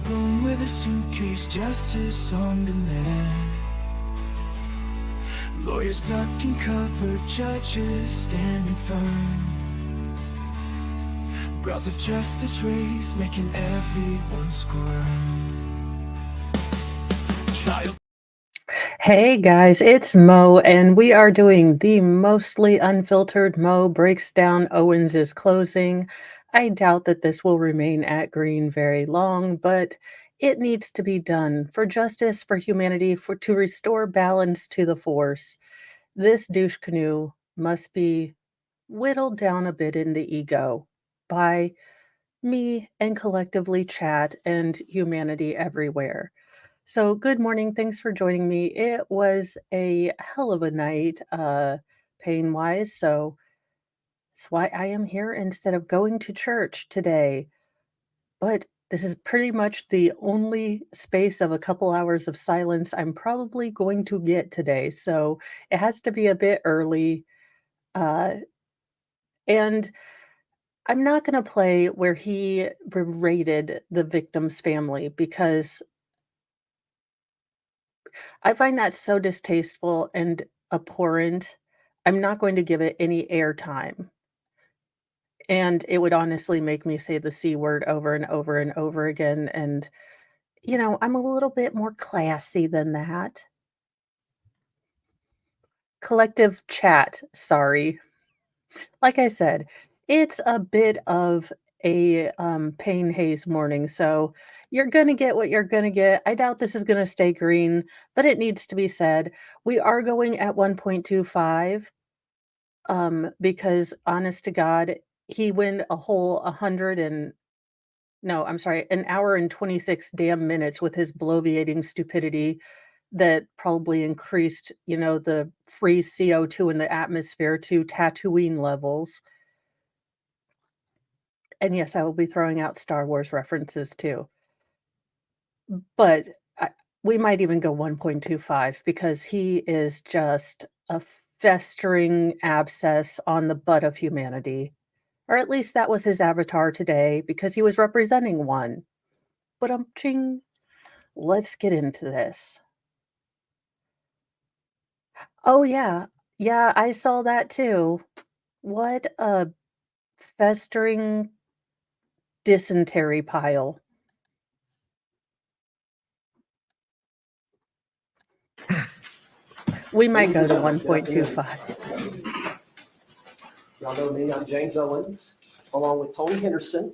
room with a suitcase, justice on demand. Lawyers ducking cover, judges standing firm. Brows of justice raised, making everyone squirm. Child. Hey guys, it's Mo, and we are doing the mostly unfiltered. Mo breaks down Owens' closing. I doubt that this will remain at green very long, but it needs to be done for justice, for humanity, to restore balance to the force. This douche canoe must be whittled down a bit in the ego by me and collectively chat and humanity everywhere. So, good morning. Thanks for joining me. It was a hell of a night, pain wise. So, that's why I am here instead of going to church today. But this is pretty much the only space of a couple hours of silence I'm probably going to get today. So, it has to be a bit early. Uh, and I'm not going to play where he berated the victim's family because I find that so distasteful and abhorrent. I'm not going to give it any airtime. And it would honestly make me say the C word over and over and over again. And, I'm a little bit more classy than that. Collective chat, sorry. Like I said, it's a bit of a pain haze morning. So you're going to get what you're going to get. I doubt this is going to stay green, but it needs to be said. We are going at 1.25 because honest to God, he went a whole 100 and no, I'm sorry, an hour and 26 damn minutes with his bloviating stupidity that probably increased, the free CO2 in the atmosphere to Tatooine levels. And yes, I will be throwing out Star Wars references too. But I, we might even go 1.25 because he is just a festering abscess on the butt of humanity. Or at least that was his avatar today because he was representing one. But ching, let's get into this. Oh yeah. Yeah, I saw that too. What a festering dysentery pile. We might go to 1.25. Y'all know me, I'm James Owens, along with Tony Henderson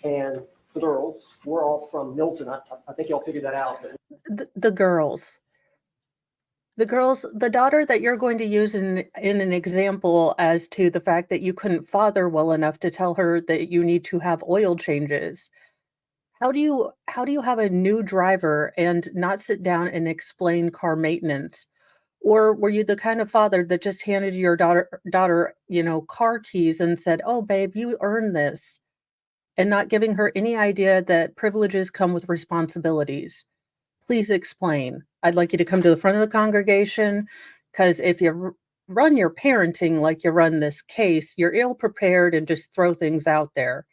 and the girls. We're all from Milton. I think y'all figured that out. The girls. The daughter that you're going to use in an example as to the fact that you couldn't father well enough to tell her that you need to have oil changes. How do you have a new driver and not sit down and explain car maintenance? Or were you the kind of father that just handed your daughter, car keys and said, "Oh, babe, you earned this," and not giving her any idea that privileges come with responsibilities? Please explain. I'd like you to come to the front of the congregation because if you run your parenting like you run this case, you're ill prepared and just throw things out there.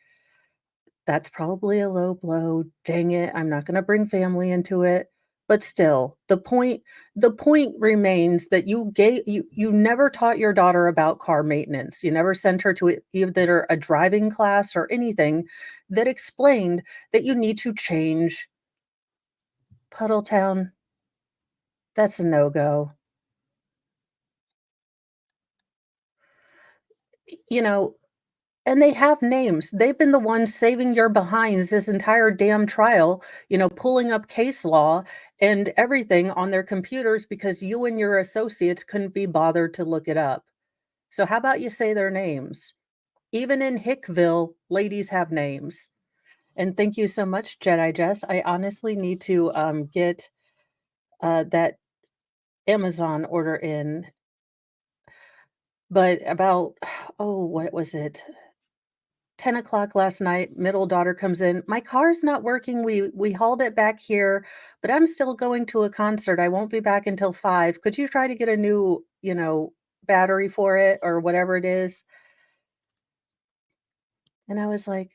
That's probably a low blow. Dang it, I'm not gonna bring family into it. But still, the point remains that you never taught your daughter about car maintenance. You never sent her to either a driving class or anything that explained that you need to change. Puddletown, that's a no-go. You know, and they have names. They've been the ones saving your behinds this entire damn trial, pulling up case law and everything on their computers because you and your associates couldn't be bothered to look it up. So how about you say their names? Even in Hickville, ladies have names. And thank you so much, Jedi Jess. I honestly need to get that Amazon order in. But about, oh, what was it? 10 o'clock last night, middle daughter comes in. My car's not working. We hauled it back here, but I'm still going to a concert. I won't be back until 5. Could you try to get a new, battery for it or whatever it is? And I was like,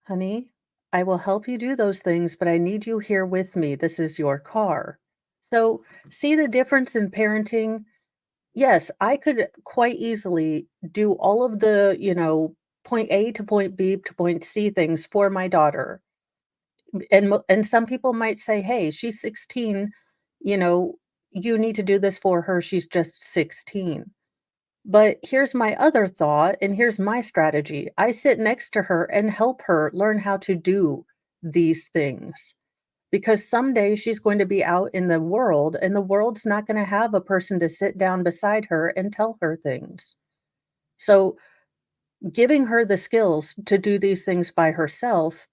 honey, I will help you do those things, but I need you here with me. This is your car. So, see the difference in parenting? Yes, I could quite easily do all of the, point A to point B to point C things for my daughter. And some people might say, "Hey, she's 16, you know, you need to do this for her. She's just 16." But here's my other thought, and here's my strategy. I sit next to her and help her learn how to do these things because someday she's going to be out in the world, and the world's not going to have a person to sit down beside her and tell her things. So, giving her the skills to do these things by herself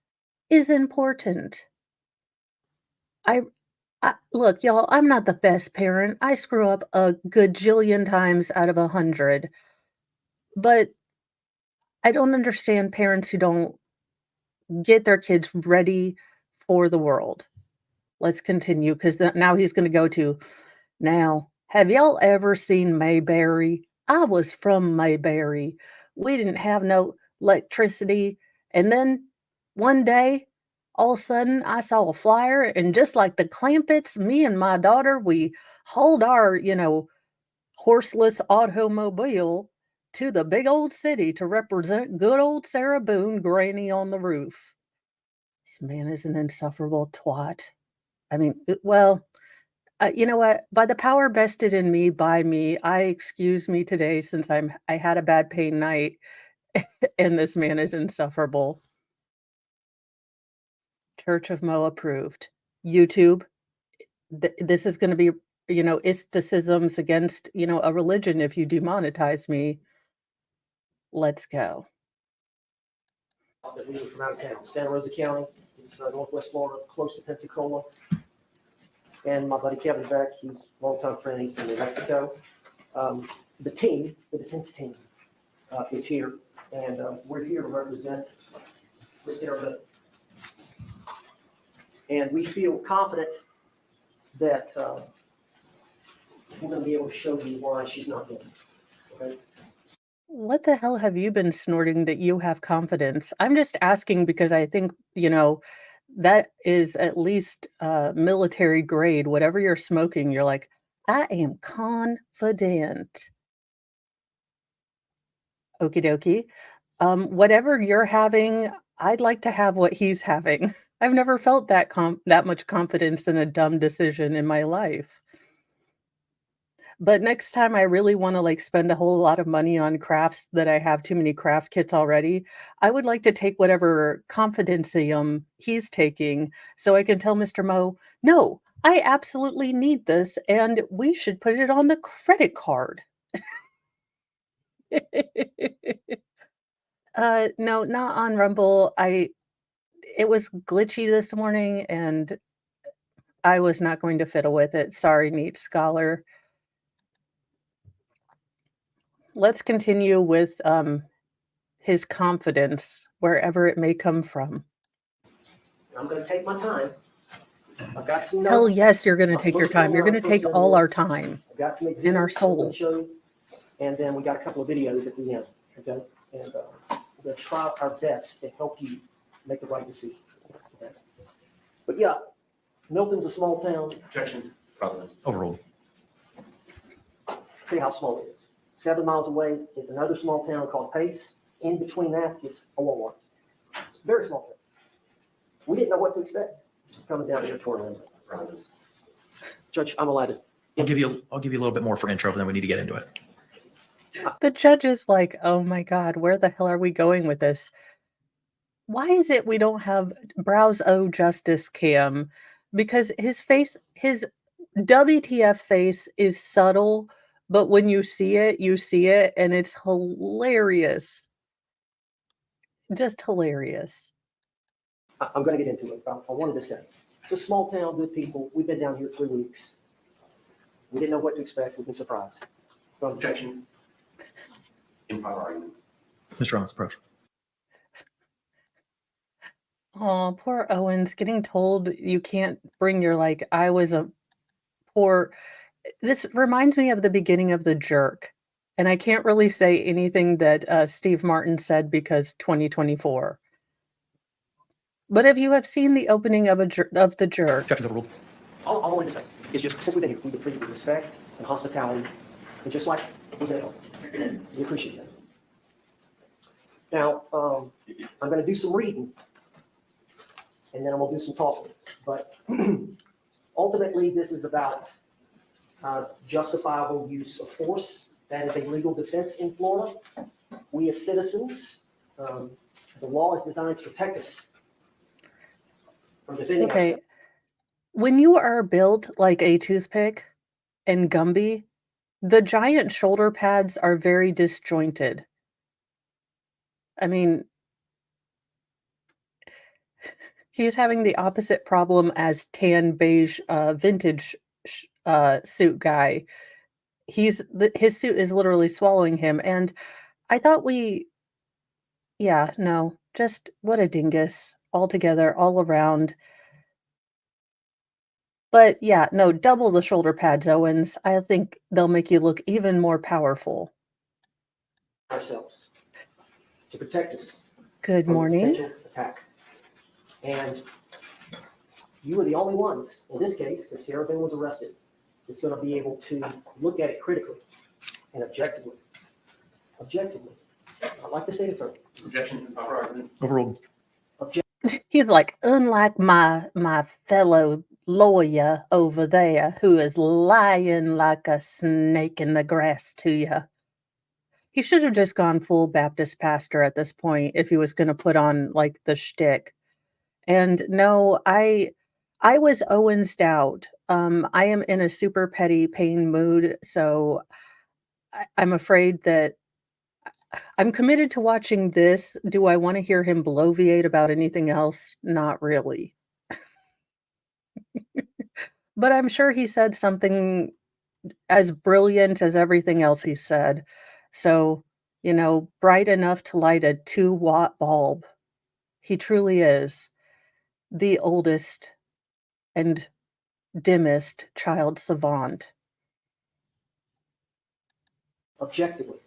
is important. I look, y'all, I'm not the best parent. I screw up a gajillion times out of 100, but I don't understand parents who don't get their kids ready for the world. Let's continue because now he's going to go to now. Have y'all ever seen Mayberry? I was from Mayberry. We didn't have no electricity. And then one day, all of a sudden, I saw a flyer, and just like the Clampets, me and my daughter, we hauled our, horseless automobile to the big old city to represent good old Sarah Boone, granny on the roof. This man is an insufferable twat. I mean, you know what? By the power vested in me by me, I excuse me today since I had a bad pain night, and this man is insufferable. Church of Mo approved. YouTube, this is going to be, isticisms against, a religion if you demonetize me. Let's go. That we were from out of town, Santa Rosa County, it's northwest Florida, close to Pensacola. And my buddy Kevin Beck, he's a longtime friend, he's from New Mexico. The team, the defense team, is here, and we're here to represent the Sarah Boone. And we feel confident that we're going to be able to show you why she's not dead. Okay? What the hell have you been snorting that you have confidence? I'm just asking because I think, that is at least military grade. Whatever you're smoking, you're like, I am confident. Okie dokie. Whatever you're having, I'd like to have what he's having. I've never felt that much confidence in a dumb decision in my life. But next time I really wanna, spend a whole lot of money on crafts that I have too many craft kits already, I would like to take whatever confidencium he's taking so I can tell Mr. Mo, "No, I absolutely need this, and we should put it on the credit card." No, not on Rumble. It was glitchy this morning, and I was not going to fiddle with it. Sorry, Neat Scholar. Let's continue with, his confidence, wherever it may come from. I'm going to take my time. I've got some notes. Hell yes, you're gonna I'm take your supposed to go time. You're where I'm gonna supposed take to go all to. our time I've got some and our exhibits I'm going to soul. show you, and then we got a couple of videos at the end. Okay, and we're going to try our best to help you make the right decision. Okay? But yeah, Milton's a small town. Objection. Providence. Overruled. See how small it is. 7 miles away is another small town called Pace. In between that is a Walmart. It's a very small town. We didn't know what to expect coming down here to Orlando. Providence. Judge, I'm allowed to. I'll give you a little bit more for intro, but then we need to get into it. The judge is like, "Oh my god, where the hell are we going with this? Why is it we don't have Browse O Justice Cam?" Because his WTF face is subtle, but when you see it, and it's hilarious. Just hilarious. I'm going to get into it. I wanted to say it's a small town, good people. We've been down here 3 weeks. We didn't know what to expect. We've been surprised. Objection. Improper argument. Mr. Owens, approach. Oh, poor Owens getting told you can't bring your I was a poor. This reminds me of the beginning of The Jerk, and I can't really say anything that Steve Martin said because 2024. But if you have seen the opening of the Jerk, Objections overruled. All I wanted to say is just since we've been here, we've been treated with respect and hospitality, and just like we've been able. We appreciate that. Now, I'm going to do some reading, and then I'm going to do some talking. But ultimately, this is about justifiable use of force. That is a legal defense in Florida. We as citizens, the law is designed to protect us from defending okay, ourselves. when you are built like a toothpick and Gumby, the giant shoulder pads are very disjointed. I mean, he's having the opposite problem as tan beige vintage suit guy. His suit is literally swallowing him, and I thought no, just what a dingus altogether, all around. But yeah, no, double the shoulder pads, Owens. I think they'll make you look even more powerful. Ourselves to protect us Good from a morning. potential attack. And you are the only ones, in this case, because Sarah Boone was arrested, that's going to be able to look at it critically and objectively. Objectively. Not like the state attorney. Objection. Improper argument. Overruled. He's like, unlike my fellow lawyer over there who is lying like a snake in the grass to you. He should have just gone full Baptist pastor at this point if he was going to put on like the shtick. And no, I was Owens'd out. I am in a super petty pain mood, so I'm afraid that I'm committed to watching this. Do I want to hear him bloviate about anything else? Not really. But I'm sure he said something as brilliant as everything else he said. So, bright enough to light a 2-watt bulb. He truly is the oldest and dimmest child savant. Objectively.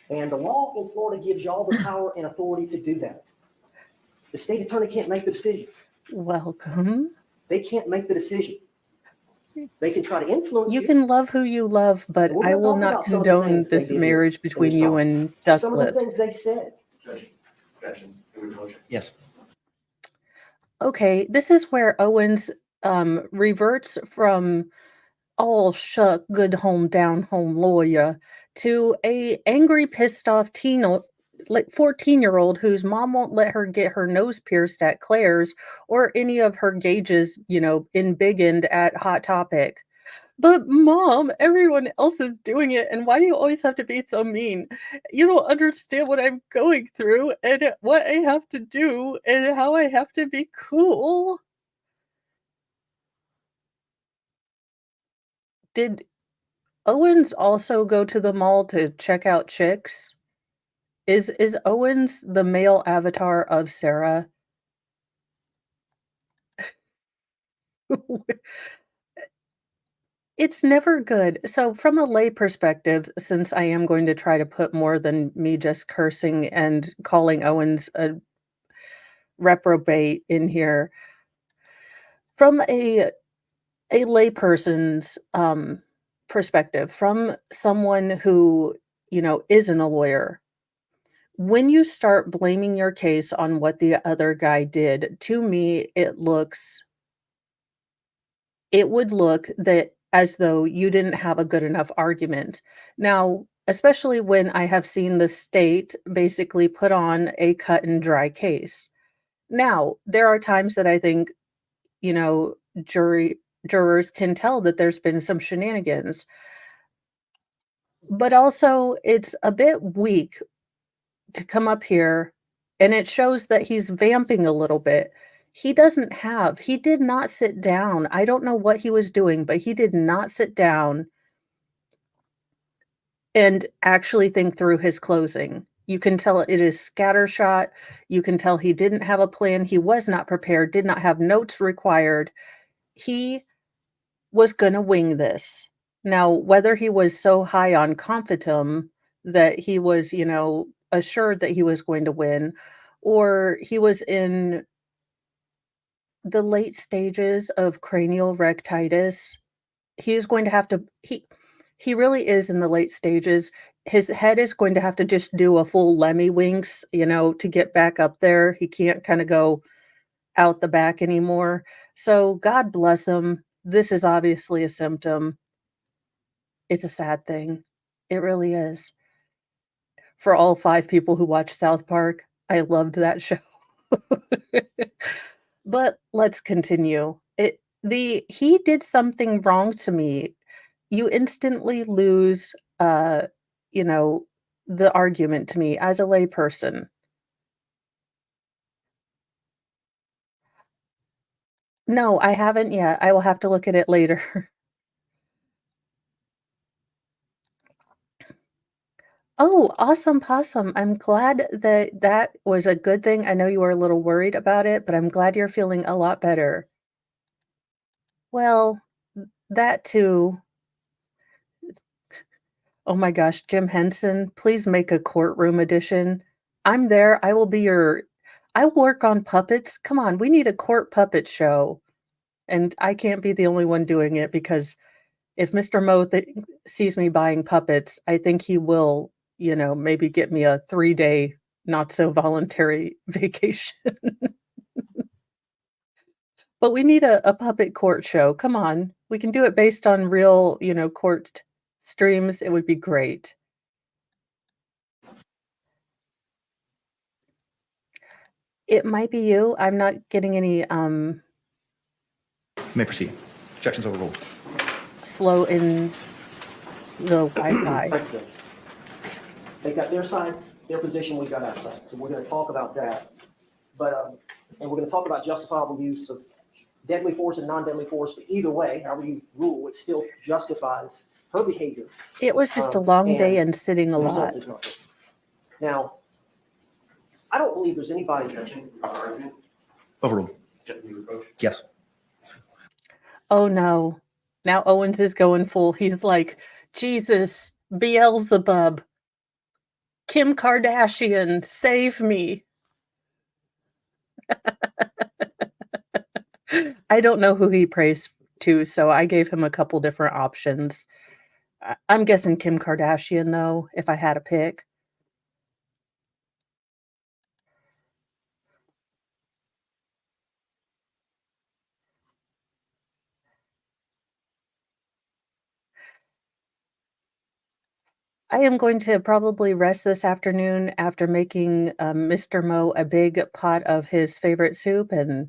And the law in Florida gives you all the power and authority to do that. The state attorney can't make the decision. Welcome. They can't make the decision. They can try to influence you. You can love who you love, but We're I gonna will talk not about some of the condone things they this did marriage in between this you talk. and duck Some of the lips. things they said. Objection. Yes. Okay, this is where Owens reverts from all shuck good home down home lawyer to a angry pissed off 14-year-old whose mom won't let her get her nose pierced at Claire's or any of her gauges, embiggened at Hot Topic. But mom, everyone else is doing it, and why do you always have to be so mean? You don't understand what I'm going through and what I have to do and how I have to be cool. Did Owens also go to the mall to check out chicks? Is Owens the male avatar of Sarah? It's never good. So from a lay perspective, since I am going to try to put more than me just cursing and calling Owens a reprobate in here, from a layperson's perspective, from someone who, isn't a lawyer, when you start blaming your case on what the other guy did, to me, it would look that as though you didn't have a good enough argument. Now, especially when I have seen the state basically put on a cut and dry case. Now, there are times that I think, you know, jurors can tell that there's been some shenanigans. But also, it's a bit weak to come up here, and it shows that he's vamping a little bit. He did not sit down. I don't know what he was doing, but he did not sit down and actually think through his closing. You can tell it is scattershot. You can tell he didn't have a plan. He was not prepared, did not have notes required. He was going to wing this. Now, whether he was so high on confidence that he was, assured that he was going to win, or he was in the late stages of cranial rectitis. He's going to have to he really is in the late stages. His head is going to have to just do a full Lemmy Winks, to get back up there. He can't kinda go out the back anymore. So God bless him. This is obviously a symptom. It's a sad thing. It really is. For all 5 people who watch South Park, I loved that show. But let's continue. He did something wrong to me. You instantly lose, you know, the argument to me as a layperson. No, I haven't yet. I will have to look at it later. Oh, awesome possum. I'm glad that that was a good thing. I know you were a little worried about it, but I'm glad you're feeling a lot better. Well, that too. Oh my gosh, Jim Henson, please make a courtroom edition. I'm there. I will be your I work on puppets. Come on, we need a court puppet show. And I can't be the only one doing it because if Mr. Mo sees me buying puppets, I think he will, maybe get me a 3-day not so voluntary vacation. But we need a puppet court show. Come on. We can do it based on real, court streams. It would be great. It might be you. I'm not getting any You may proceed. Objections overruled. slow in the Wi-Fi. Thank you. They got their side, their position, we got our side. So we're gonna talk about that. But, and we're gonna talk about justifiable use of deadly force and non-deadly force, but either way, however you rule, it still justifies her behavior. It was just a long day and sitting a The result lot. is not good. Now, I don't believe there's anybody. Objection, improper argument. Overruled. Objection to reproach. Yes. Oh no. Now Owens is going full. He's like, Jesus, Beelzebub, Kim Kardashian, save me. I don't know who he prays to, so I gave him a couple different options. I'm guessing Kim Kardashian, though, if I had to pick. I am going to probably rest this afternoon after making Mr. Mo a big pot of his favorite soup and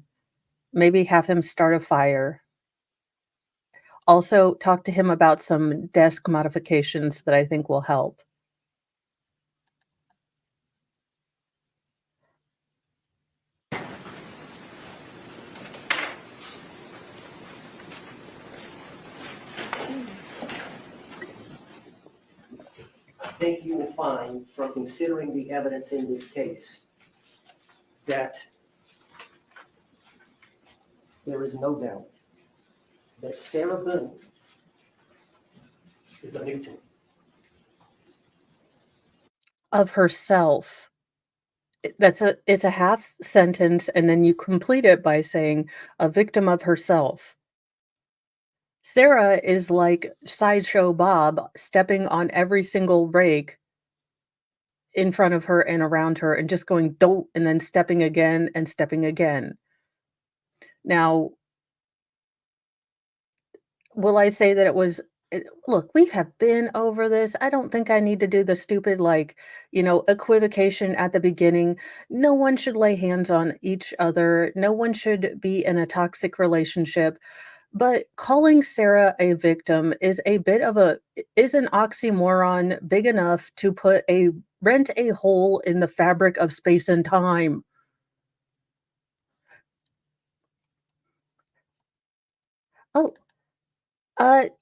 maybe have him start a fire. Also, talk to him about some desk modifications that I think will help. I think you will find from considering the evidence in this case that there is no doubt that Sarah Boone is a victim. Of herself. It's a half sentence, and then you complete it by saying a victim of herself. Sarah is like Sideshow Bob stepping on every single rake in front of her and around her and just going dolt and then stepping again and stepping again. Now, will I say that it was look, we have been over this. I don't think I need to do the stupid, equivocation at the beginning. No one should lay hands on each other. No one should be in a toxic relationship. But calling Sarah a victim is an oxymoron big enough to rent a hole in the fabric of space and time. Oh,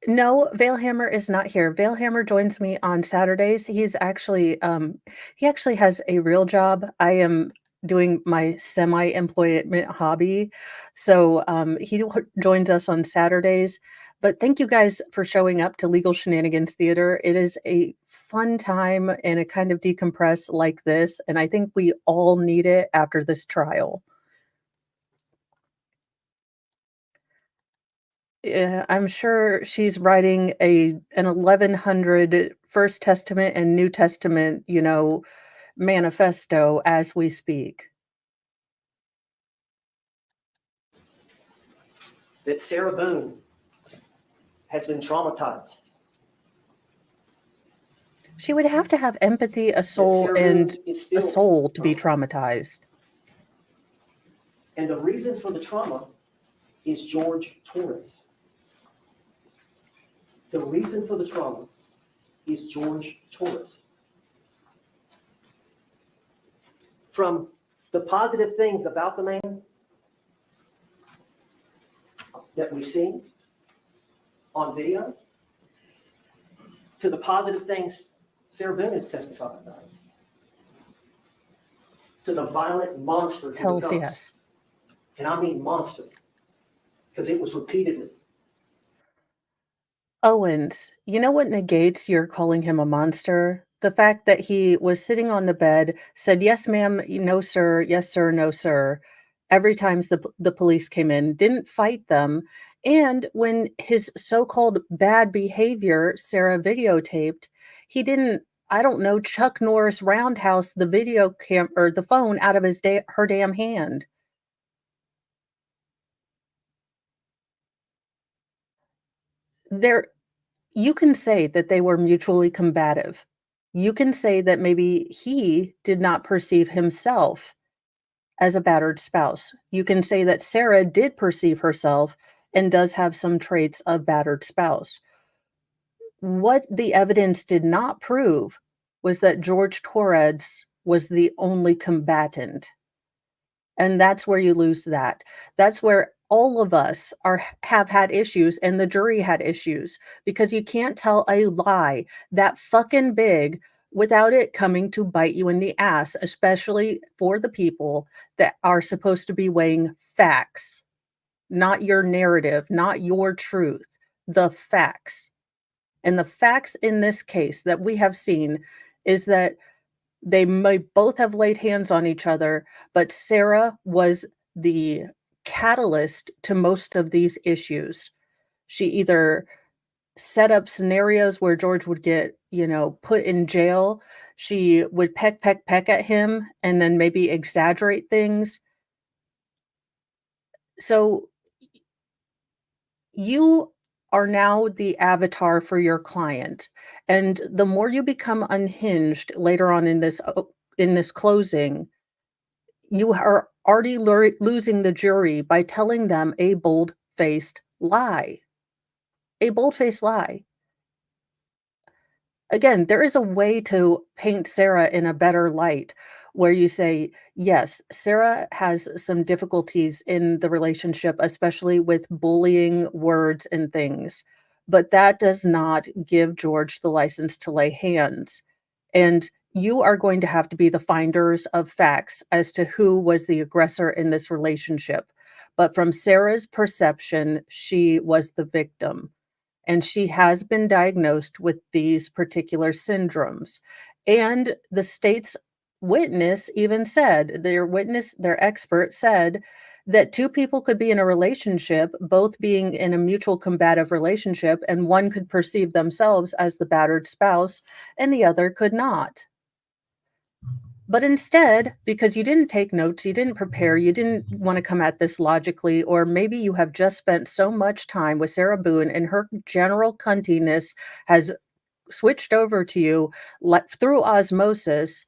no, Veilhammer is not here. Veilhammer joins me on Saturdays. He actually has a real job. I am doing my semi-employment hobby. So, he joins us on Saturdays, But thank you guys for showing up to Legal Shenanigans Theater. It is a fun time and a kind of decompress like this, and I think we all need it after this trial. Yeah, I'm sure she's writing an 1100 First Testament and New Testament, manifesto as we speak. That Sarah Boone has been traumatized. She would have to have empathy, a That soul, Sarah and Boone is a still soul to be traumatized. traumatized. And the reason for the trauma is George Torres. The reason for the trauma is George Torres. From the positive things about the man that we've seen on video to the positive things Sarah Boone has testified about, to the violent monster he Hells becomes. yes. And I mean monster, because it was repeatedly. Owens, you know what negates your calling him a monster? The fact that he was sitting on the bed, said, "Yes, ma'am, no, sir, yes, sir, no, sir," every time the police came in, didn't fight them. And when his so-called bad behavior, Sarah videotaped, he didn't, I don't know, Chuck Norris roundhouse the video cam or the phone out of her damn hand. There, you can say that they were mutually combative. You can say that maybe he did not perceive himself as a battered spouse. You can say that Sarah did perceive herself and does have some traits of battered spouse. What the evidence did not prove was that George Torres was the only combatant. And that's where you lose that. That's where all of us have had issues and the jury had issues because you can't tell a lie that fucking big without it coming to bite you in the ass, especially for the people that are supposed to be weighing facts, not your narrative, not your truth, the facts. And the facts in this case that we have seen is that they may both have laid hands on each other, but Sarah was the catalyst to most of these issues. She either set up scenarios where George would get, put in jail. She would peck at him and then maybe exaggerate things. So you are now the avatar for your client. And the more you become unhinged later on in this closing, you are already losing the jury by telling them a bold-faced lie. A bold-faced lie. Again, there is a way to paint Sarah in a better light where you say, yes, Sarah has some difficulties in the relationship, especially with bullying words and things, but that does not give George the license to lay hands. And you are going to have to be the finders of facts as to who was the aggressor in this relationship. But from Sarah's perception, she was the victim and she has been diagnosed with these particular syndromes. And the state's witness even said, their expert said that two people could be in a relationship, both being in a mutual combative relationship, and one could perceive themselves as the battered spouse and the other could not. But instead, because you didn't take notes, you didn't prepare, you didn't want to come at this logically, or maybe you have just spent so much time with Sarah Boone and her general cuntiness has switched over to you through osmosis,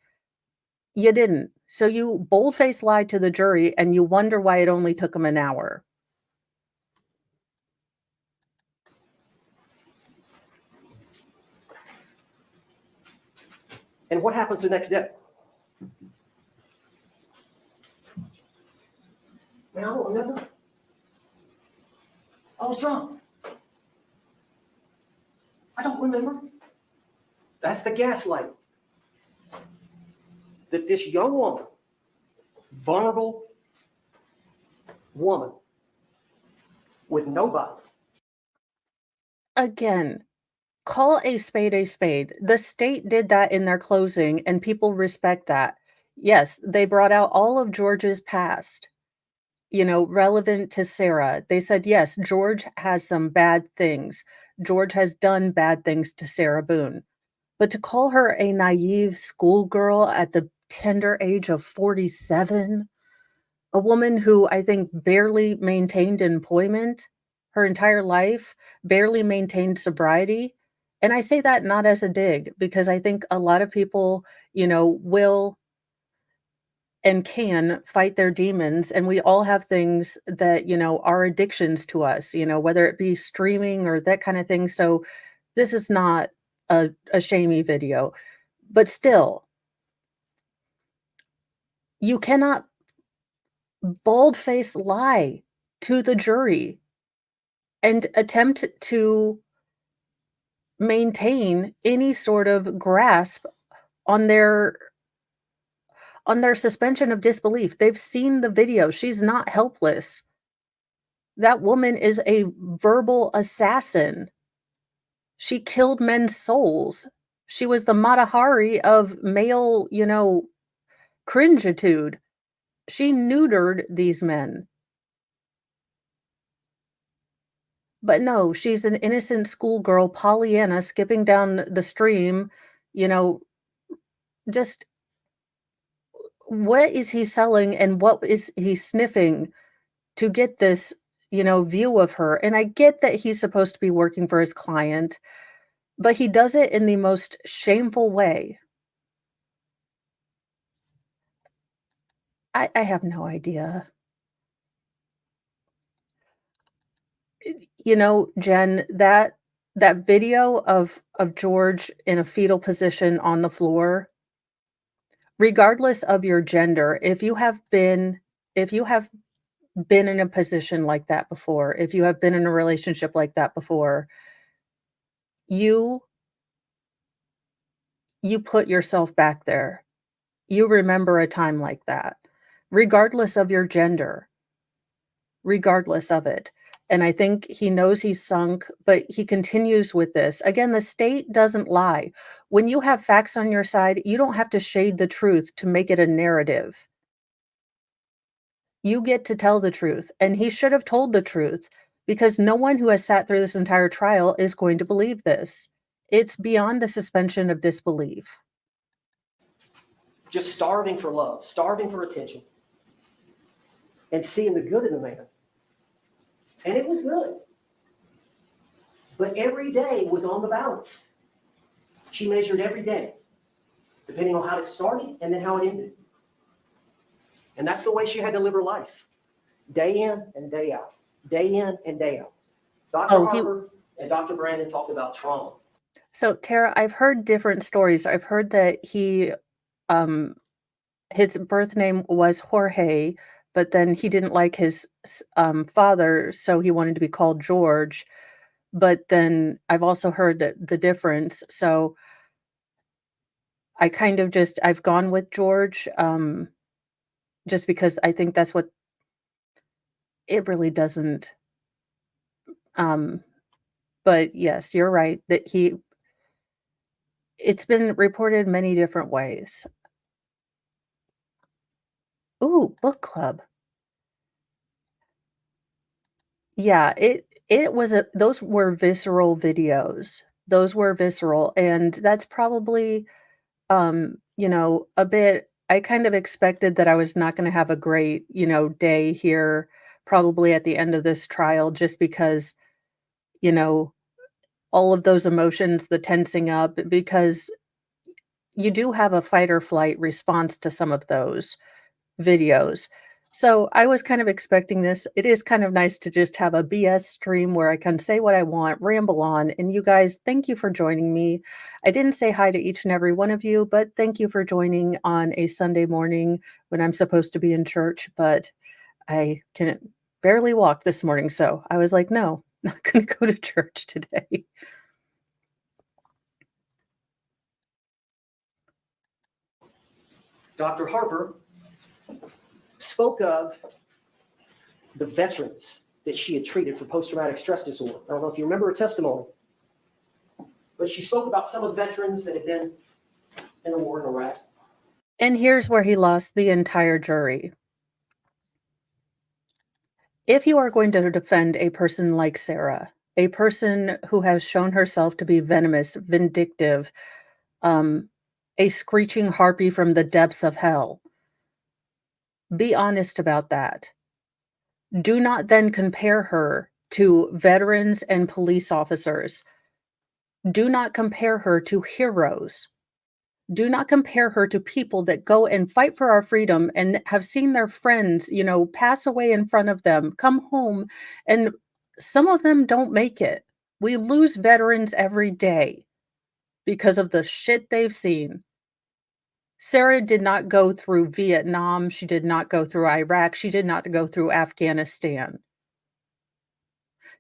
you didn't. So you boldface lied to the jury and you wonder why it only took them an hour. And what happens the next day? Man, I don't remember. I was drunk. I don't remember. That's the gaslight. That this young woman, vulnerable woman with nobody, Again, call a spade a spade. The state did that in their closing, and people respect that. Yes, they brought out all of George's past, relevant to Sarah. They said, yes, George has some bad things. George has done bad things to Sarah Boone. But to call her a naive schoolgirl at the tender age of 47, a woman who I think barely maintained employment her entire life, barely maintained sobriety. And I say that not as a dig, because I think a lot of people, will and can fight their demons. And we all have things that, are addictions to us, whether it be streaming or that kind of thing. So this is not a shamey video, but still, you cannot bald-faced lie to the jury and attempt to maintain any sort of grasp on their suspension of disbelief. They've seen the video. She's not helpless. That woman is a verbal assassin. She killed men's souls. She was the Mata Hari of male, cringitude. She neutered these men. But no, she's an innocent schoolgirl, Pollyanna, skipping down the stream, just what is he selling and what is he sniffing to get this, view of her? And I get that he's supposed to be working for his client, but he does it in the most shameful way. I have no idea. Jen, that video of George in a fetal position on the floor, regardless of your gender, if you have been in a position like that before, if you have been in a relationship like that before, you put yourself back there. You remember a time like that, regardless of your gender, regardless of it. And I think he knows he's sunk, but he continues with this. Again, the state doesn't lie. When you have facts on your side, you don't have to shade the truth to make it a narrative. You get to tell the truth, and he should have told the truth, because no one who has sat through this entire trial is going to believe this. It's beyond the suspension of disbelief. Just starving for love, starving for attention, and seeing the good in the man. And it was good. But every day was on the balance. She measured every day, depending on how it started and then how it ended. And that's the way she had to live her life, day in and day out, day in and day out. Dr. Harper and Dr. Brandon talked about trauma. So, Tara, I've heard different stories. I've heard that his birth name was Jorge, but then he didn't like his father, so he wanted to be called George. But then I've also heard that the difference. So I kind of I've gone with George, just because I think that's what it really doesn't. But yes, you're right that it's been reported many different ways. Ooh, book club. Yeah, those were visceral videos. Those were visceral, and that's probably, a bit. I kind of expected that I was not gonna have a great, day here, probably at the end of this trial, just because, you know, all of those emotions, the tensing up, because you do have a fight or flight response to some of those videos. So I was kind of expecting this. It is kind of nice to just have a BS stream where I can say what I want, ramble on. And you guys, thank you for joining me. I didn't say hi to each and every one of you, but thank you for joining on a Sunday morning when I'm supposed to be in church, but I can barely walk this morning. So I was like, no, not going to go to church today. Dr. Harper spoke of the veterans that she had treated for post-traumatic stress disorder. I don't know if you remember her testimony, But she spoke about some of the veterans that had been in the war in Iraq. And here's where he lost the entire jury. If you are going to defend a person like Sarah, a person who has shown herself to be venomous, vindictive, a screeching harpy from the depths of hell, be honest about that. Do not then compare her to veterans and police officers. Do not compare her to heroes. Do not compare her to people that go and fight for our freedom and have seen their friends, pass away in front of them, come home, and some of them don't make it. We lose veterans every day because of the shit they've seen. Sarah did not go through Vietnam. She did not go through Iraq. She did not go through Afghanistan.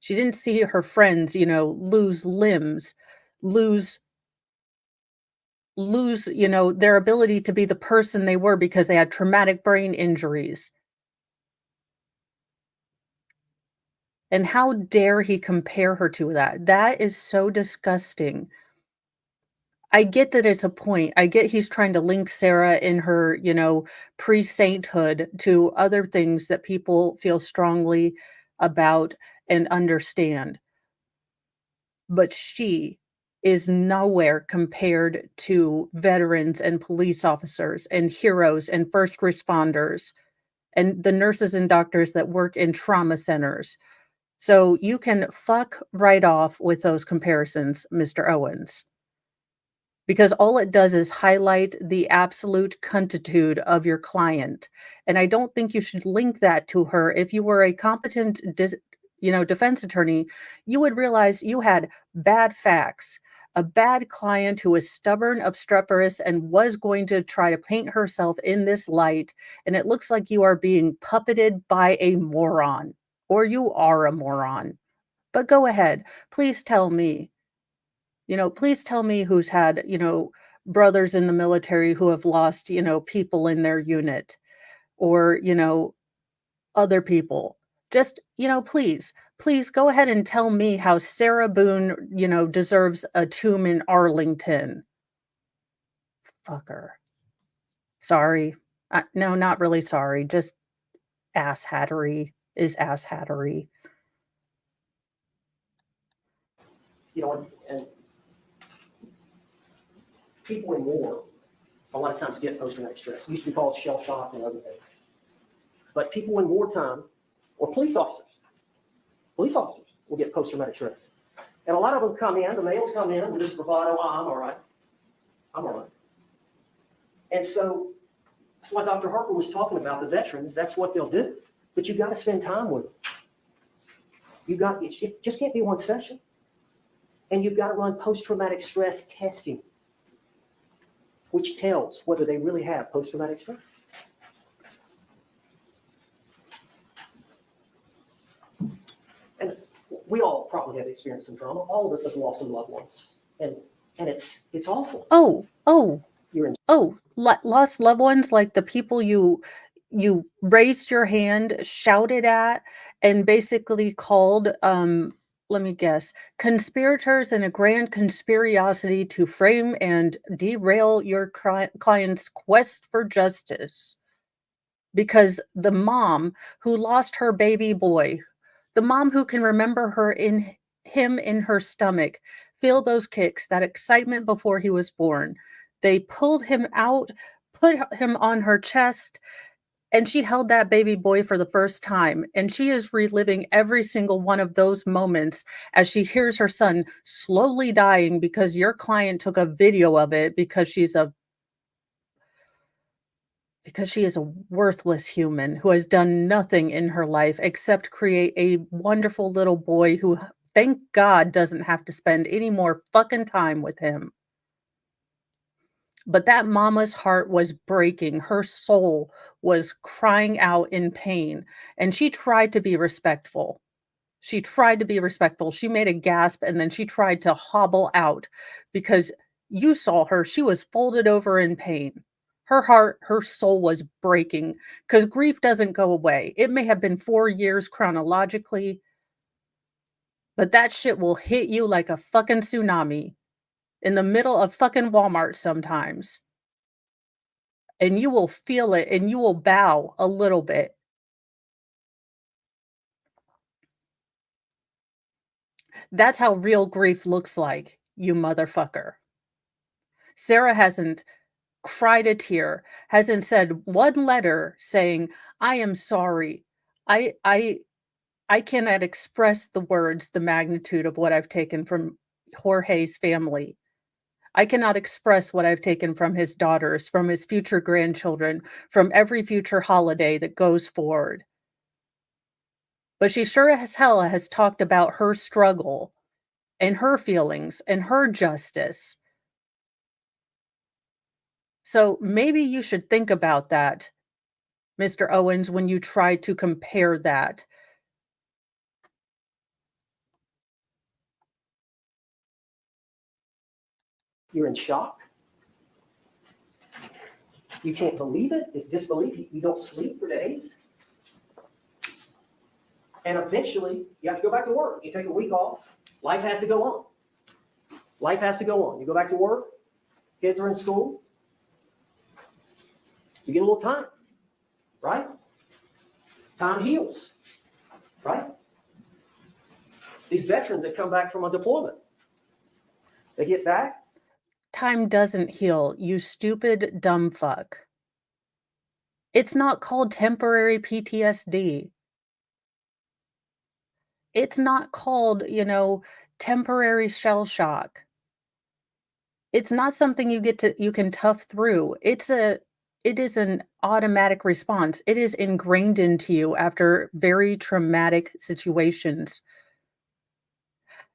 She didn't see her friends, lose limbs, lose their ability to be the person they were because they had traumatic brain injuries. And how dare he compare her to that? That is so disgusting. I get that it's a point. I get he's trying to link Sarah in her, pre-sainthood to other things that people feel strongly about and understand. But she is nowhere compared to veterans and police officers and heroes and first responders and the nurses and doctors that work in trauma centers. So you can fuck right off with those comparisons, Mr. Owens, because all it does is highlight the absolute cuntitude of your client. And I don't think you should link that to her. If you were a competent defense attorney, you would realize you had bad facts, a bad client who was stubborn, obstreperous, and was going to try to paint herself in this light. And it looks like you are being puppeted by a moron, or you are a moron. But go ahead. Please tell me, who's had, brothers in the military who have lost, people in their unit, or, other people. Just, please go ahead and tell me how Sarah Boone, deserves a tomb in Arlington. Fucker. Sorry. No, not really sorry. Just asshattery is asshattery. And people in war a lot of times get post-traumatic stress. It used to be called shell shock and other things. But people in wartime, or police officers will get post-traumatic stress. And a lot of them come in, the males come in with this bravado, I'm all right. And so, it's like Dr. Harper was talking about, the veterans, that's what they'll do. But you got to spend time with them. It just can't be one session. And you've got to run post-traumatic stress testing, which tells whether they really have post-traumatic stress. And we all probably have experienced some trauma. All of us have lost some loved ones. And it's awful. Lost loved ones, like the people you raised your hand, shouted at, and basically called, let me guess, conspirators in a grand conspiracy to frame and derail your client's quest for justice. Because the mom who lost her baby boy, the mom who can remember him in her stomach, feel those kicks, that excitement before he was born. They pulled him out, put him on her chest, and she held that baby boy for the first time. And she is reliving every single one of those moments as she hears her son slowly dying because your client took a video of it because she is a worthless human who has done nothing in her life except create a wonderful little boy who, thank God, doesn't have to spend any more fucking time with him. But that mama's heart was breaking. Her soul was crying out in pain. And she tried to be respectful. She made a gasp, and then she tried to hobble out because you saw her. She was folded over in pain. Her soul was breaking because grief doesn't go away. It may have been 4 years chronologically, but that shit will hit you like a fucking tsunami. in the middle of fucking Walmart sometimes, and you will feel it and you will bow a little bit. That's how real grief looks like, you motherfucker. Sarah hasn't cried a tear, hasn't said one letter saying, "I am sorry. I I I cannot express the words, the magnitude of what I've taken from Jorge's family. I cannot express what I've taken from his daughters, from his future grandchildren, from every future holiday that goes forward." But she sure as hell has talked about her struggle and her feelings and her justice. So maybe you should think about that, Mr. Owens, when you try to compare that. You're in shock. You can't believe it. It's disbelief. You don't sleep for days. And eventually, you have to go back to work. You take a week off. Life has to go on. Life has to go on. You go back to work. Kids are in school. You get a little time, right? Time heals, right? These veterans that come back from a deployment, they get back. Time doesn't heal, you stupid dumb fuck. It's not called temporary PTSD. It's not called, temporary shell shock. It's not something you can tough through. It is an automatic response. It is ingrained into you after very traumatic situations.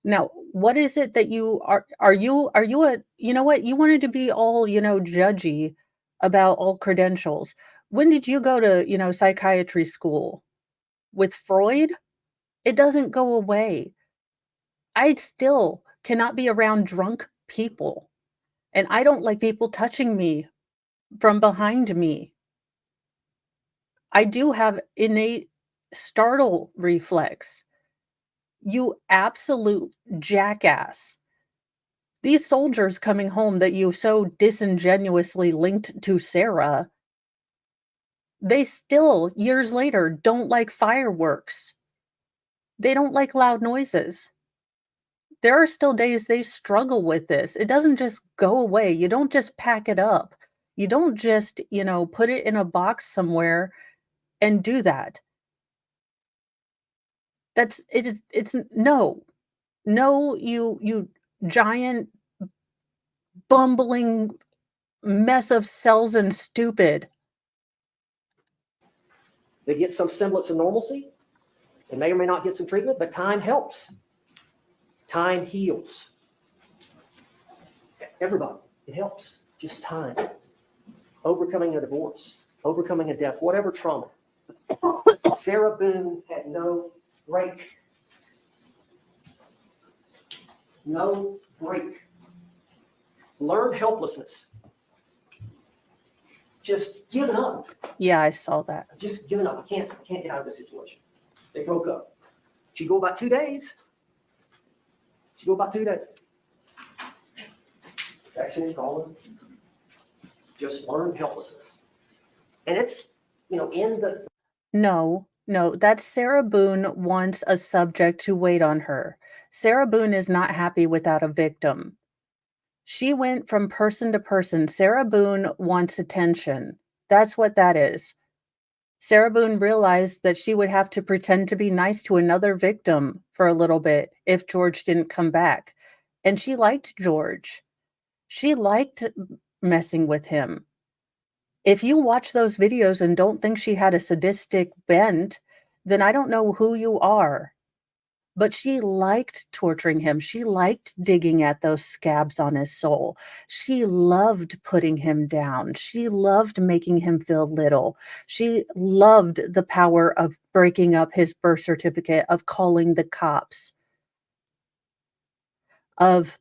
Now, what is it that you are you a you know what? You wanted to be all, judgy about all credentials. When did you go to, psychiatry school? With Freud? It doesn't go away. I still cannot be around drunk people, and I don't like people touching me from behind me. I do have innate startle reflex. You absolute jackass. These soldiers coming home that you so disingenuously linked to Sarah, they still, years later, don't like fireworks. They don't like loud noises. There are still days they struggle with this. It doesn't just go away. You don't just pack it up. You don't just, put it in a box somewhere and do that. It's no. No, you giant bumbling mess of cells and stupid. They get some semblance of normalcy. They may or may not get some treatment, but time helps. Time heals. Everybody, it helps. Just time. Overcoming a divorce, overcoming a death, whatever trauma. Sarah Boone had no break. No break. Learned helplessness. Just giving up. Yeah, I saw that. Just giving up. I can't get out of this situation. They broke up. She go about 2 days. Texting, calling. Just learned helplessness. And it's, in the... No, that's Sarah Boone wants a subject to wait on her. Sarah Boone is not happy without a victim. She went from person to person. Sarah Boone wants attention. That's what that is. Sarah Boone realized that she would have to pretend to be nice to another victim for a little bit if George didn't come back. And she liked George. She liked messing with him. If you watch those videos and don't think she had a sadistic bent, then I don't know who you are. But she liked torturing him. She liked digging at those scabs on his soul. She loved putting him down. She loved making him feel little. She loved the power of breaking up his birth certificate, of calling the cops, of,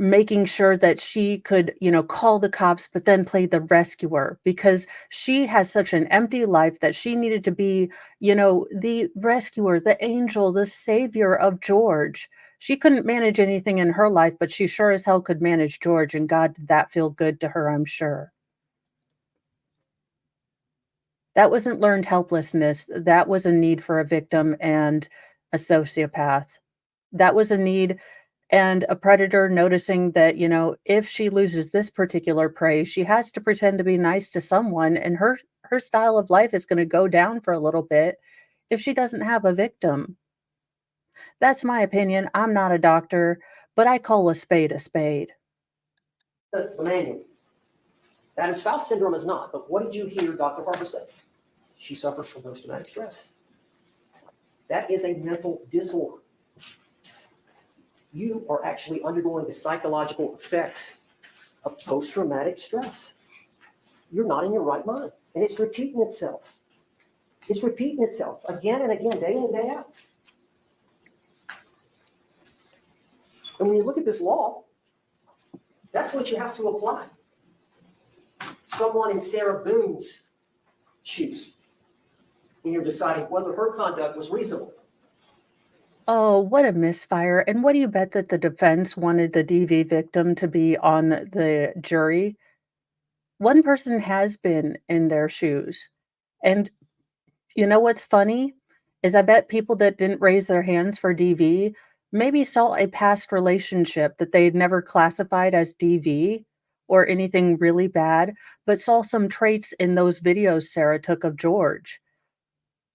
making sure that she could, call the cops, but then play the rescuer because she has such an empty life that she needed to be, the rescuer, the angel, the savior of George. She couldn't manage anything in her life, but she sure as hell could manage George, and God, did that feel good to her, I'm sure. That wasn't learned helplessness. That was a need for a victim and a sociopath. That was a need and a predator noticing that, if she loses this particular prey, she has to pretend to be nice to someone, and her style of life is going to go down for a little bit if she doesn't have a victim. That's my opinion. I'm not a doctor, but I call a spade a spade. The manual. Battered spouse syndrome is not, but what did you hear Dr. Harper say? She suffers from post-traumatic stress. That is a mental disorder. You are actually undergoing the psychological effects of post-traumatic stress. You're not in your right mind, and it's repeating itself. It's repeating itself again and again, day in and day out. And when you look at this law, that's what you have to apply. Someone in Sarah Boone's shoes, when you're deciding whether her conduct was reasonable. Oh, what a misfire. And what do you bet that the defense wanted the DV victim to be on the jury? One person has been in their shoes. And you know what's funny is I bet people that didn't raise their hands for DV maybe saw a past relationship that they'd never classified as DV or anything really bad, but saw some traits in those videos Sarah took of George.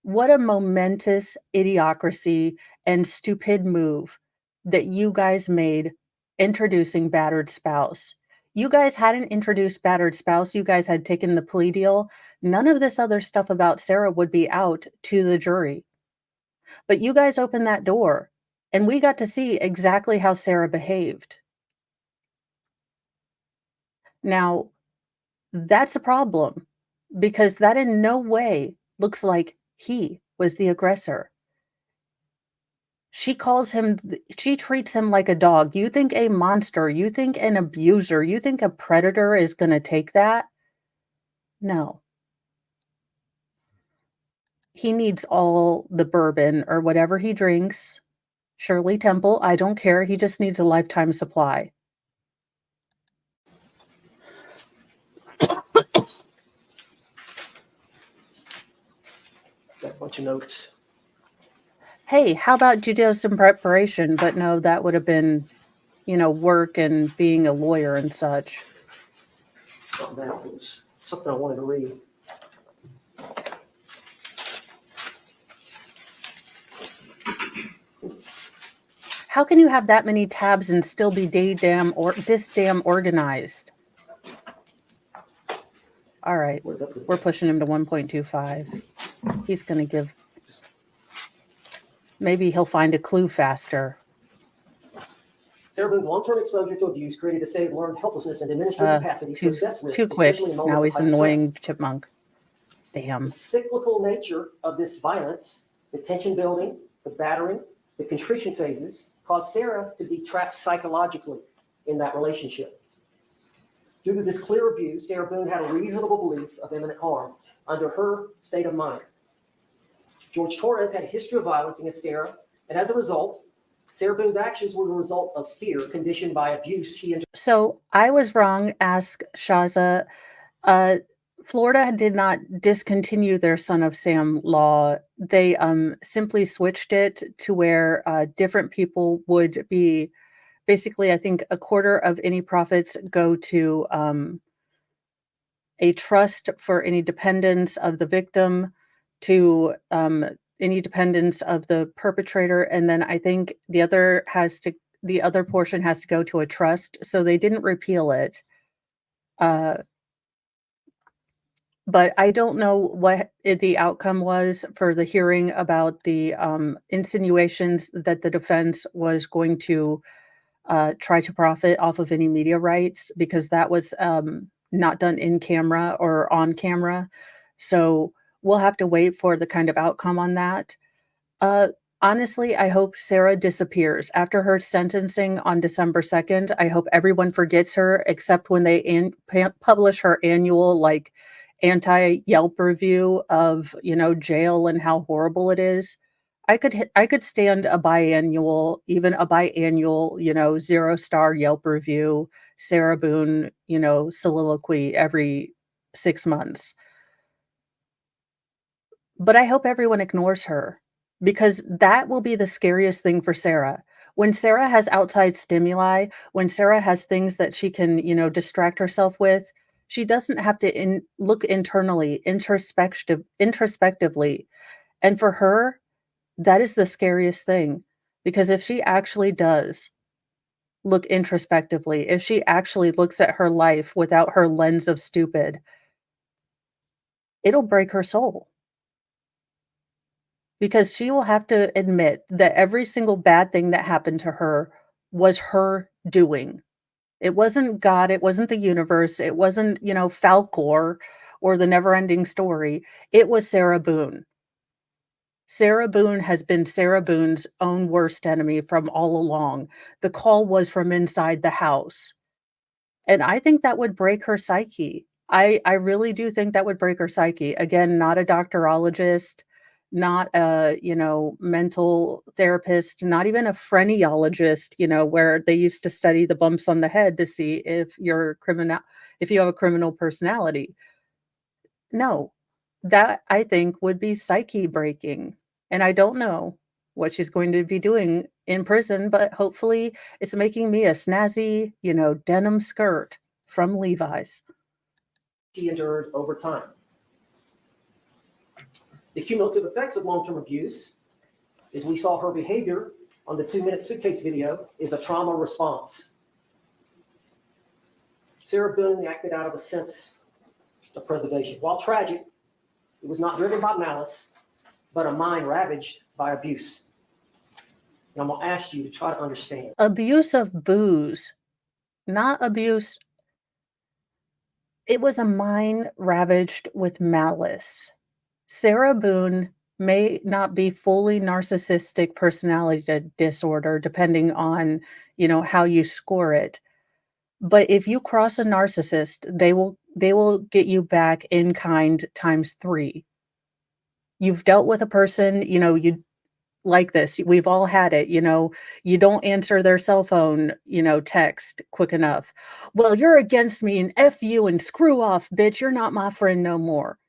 What a momentous idiocracy and stupid move that you guys made introducing battered spouse. You guys hadn't introduced battered spouse. You guys had taken the plea deal. None of this other stuff about Sarah would be out to the jury. But you guys opened that door, and we got to see exactly how Sarah behaved. Now, that's a problem, because that in no way looks like he was the aggressor. She treats him like a dog. You think a monster, you think an abuser, you think a predator is going to take that? No. He needs all the bourbon or whatever he drinks. Shirley Temple, I don't care. He just needs a lifetime supply. Got a bunch of notes. Hey, how about you do some preparation? But no, that would have been, work and being a lawyer and such. Not that, it was something I wanted to read. How can you have that many tabs and still be this damn organized? All right, we're pushing him to 1.25. He's going to give. Maybe he'll find a clue faster. Sarah Boone's long-term exposure to abuse created a state of learned helplessness and diminished her capacity to assess risk. Too quick. especially in moments Now of he's high annoying stress. chipmunk. Damn. The cyclical nature of this violence, the tension building, the battering, the contrition phases, caused Sarah to be trapped psychologically in that relationship. Due to this clear abuse, Sarah Boone had a reasonable belief of imminent harm under her state of mind. George Torres had a history of violence against Sarah, and as a result, Sarah Boone's actions were the result of fear conditioned by abuse she endured. So I was wrong. Ask Shaza. Florida did not discontinue their Son of Sam law. They simply switched it to where different people would be. Basically, I think a quarter of any profits go to a trust for any dependents of the victim, to any dependents of the perpetrator, and then I think the other portion has to go to a trust. So they didn't repeal it. But I don't know what the outcome was for the hearing about the insinuations that the defense was going to try to profit off of any media rights, because that was not done in camera or on camera. So we'll have to wait for the kind of outcome on that. Honestly, I hope Sarah disappears. After her sentencing on December 2nd, I hope everyone forgets her, except when they publish her annual, anti-Yelp review of, jail and how horrible it is. I could stand a biannual, even a biannual, 0-star Yelp review, Sarah Boone, soliloquy every 6 months. But I hope everyone ignores her because that will be the scariest thing for Sarah. When Sarah has outside stimuli, when Sarah has things that she can, distract herself with, she doesn't have to look internally, introspectively. And for her, that is the scariest thing because if she actually does look introspectively, if she actually looks at her life without her lens of stupid, it'll break her soul. Because she will have to admit that every single bad thing that happened to her was her doing. It wasn't God, it wasn't the universe, it wasn't, Falcor or the never-ending story. It was Sarah Boone. Sarah Boone has been Sarah Boone's own worst enemy from all along. The call was from inside the house. And I think that would break her psyche. I really do think that would break her psyche. Again, not a doctorologist, not a, mental therapist, not even a phrenologist, where they used to study the bumps on the head to see if if you have a criminal personality. No, that I think would be psyche breaking. And I don't know what she's going to be doing in prison, but hopefully it's making me a snazzy, denim skirt from Levi's. She endured over time. The cumulative effects of long-term abuse, as we saw her behavior on the 2-minute suitcase video, is a trauma response. Sarah Boone acted out of a sense of preservation. While tragic, it was not driven by malice, but a mind ravaged by abuse. And I'm going to ask you to try to understand. Abuse of booze, not abuse. It was a mind ravaged with malice. Sarah Boone may not be fully narcissistic personality disorder, depending on, how you score it. But if you cross a narcissist, they will get you back in kind times 3. You've dealt with a person, you like this. We've all had it, you don't answer their cell phone, text quick enough. Well, you're against me and F you and screw off, bitch. You're not my friend no more.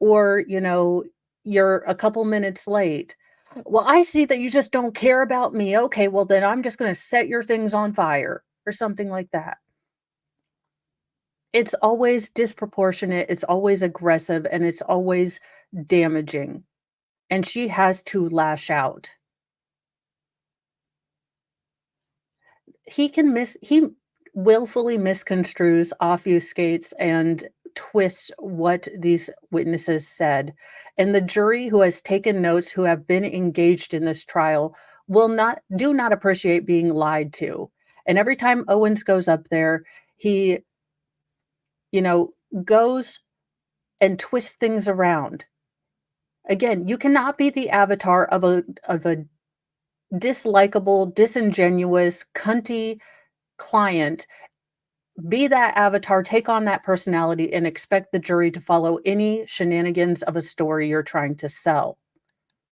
Or, you're a couple minutes late. Well, I see that you just don't care about me. Okay, well, then I'm just going to set your things on fire or something like that. It's always disproportionate, it's always aggressive, and it's always damaging. And she has to lash out. He willfully misconstrues, obfuscates, and twists what these witnesses said. And the jury who has taken notes, who have been engaged in this trial, do not appreciate being lied to. And every time Owens goes up there, he, goes and twists things around. Again, you cannot be the avatar of a dislikable, disingenuous, cunty client. Be that avatar, take on that personality, and expect the jury to follow any shenanigans of a story you're trying to sell.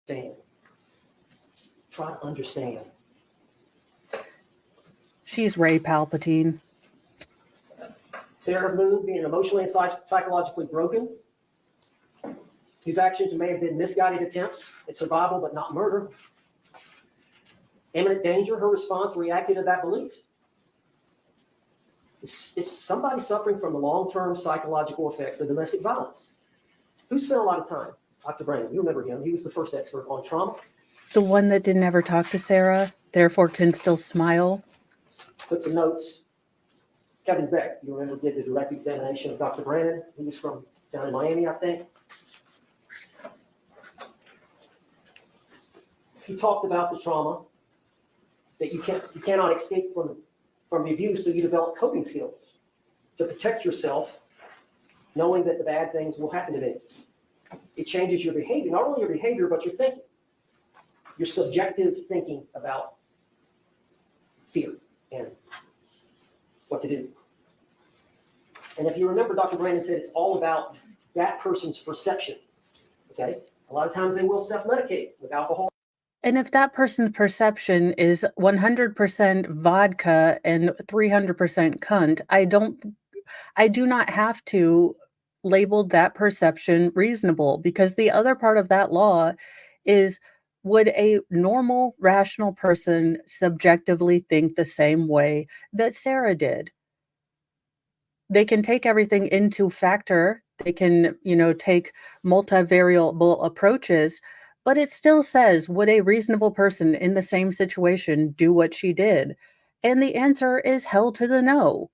Try to understand. She's Ray Palpatine. Sarah Boone being emotionally and psychologically broken. His actions may have been misguided attempts at survival, but not murder. Imminent danger, her response reacted to that belief. It's somebody suffering from the long-term psychological effects of domestic violence. Who spent a lot of time? Dr. Brandon, you remember him. He was the first expert on trauma. The one that didn't ever talk to Sarah, therefore can still smile. Took some notes. Kevin Beck, you remember, did the direct examination of Dr. Brandon. He was from down in Miami, I think. He talked about the trauma, that you cannot escape from the abuse, so you develop coping skills to protect yourself, knowing that the bad things will happen to them. It changes your behavior, not only your behavior, but your thinking, your subjective thinking about fear and what to do. And if you remember, Dr. Brandon said it's all about that person's perception. Okay? A lot of times they will self-medicate with alcohol. And if that person's perception is 100% vodka and 300% cunt, I do not have to label that perception reasonable, because the other part of that law is, would a normal, rational person subjectively think the same way that Sarah did? They can take everything into factor. They can, take multivariable approaches, but it still says, would a reasonable person in the same situation do what she did? And the answer is hell to the no.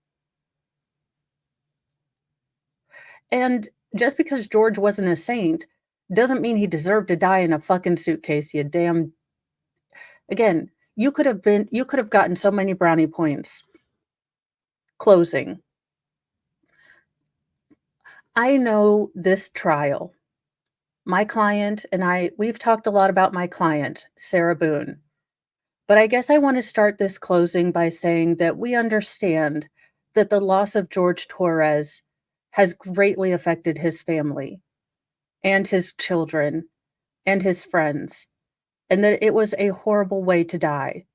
And just because George wasn't a saint doesn't mean he deserved to die in a fucking suitcase, you damn. Again, you could have gotten so many brownie points. Closing. I know this trial. My client and we've talked a lot about my client, Sarah Boone. But I guess I want to start this closing by saying that we understand that the loss of George Torres has greatly affected his family and his children and his friends, and that it was a horrible way to die.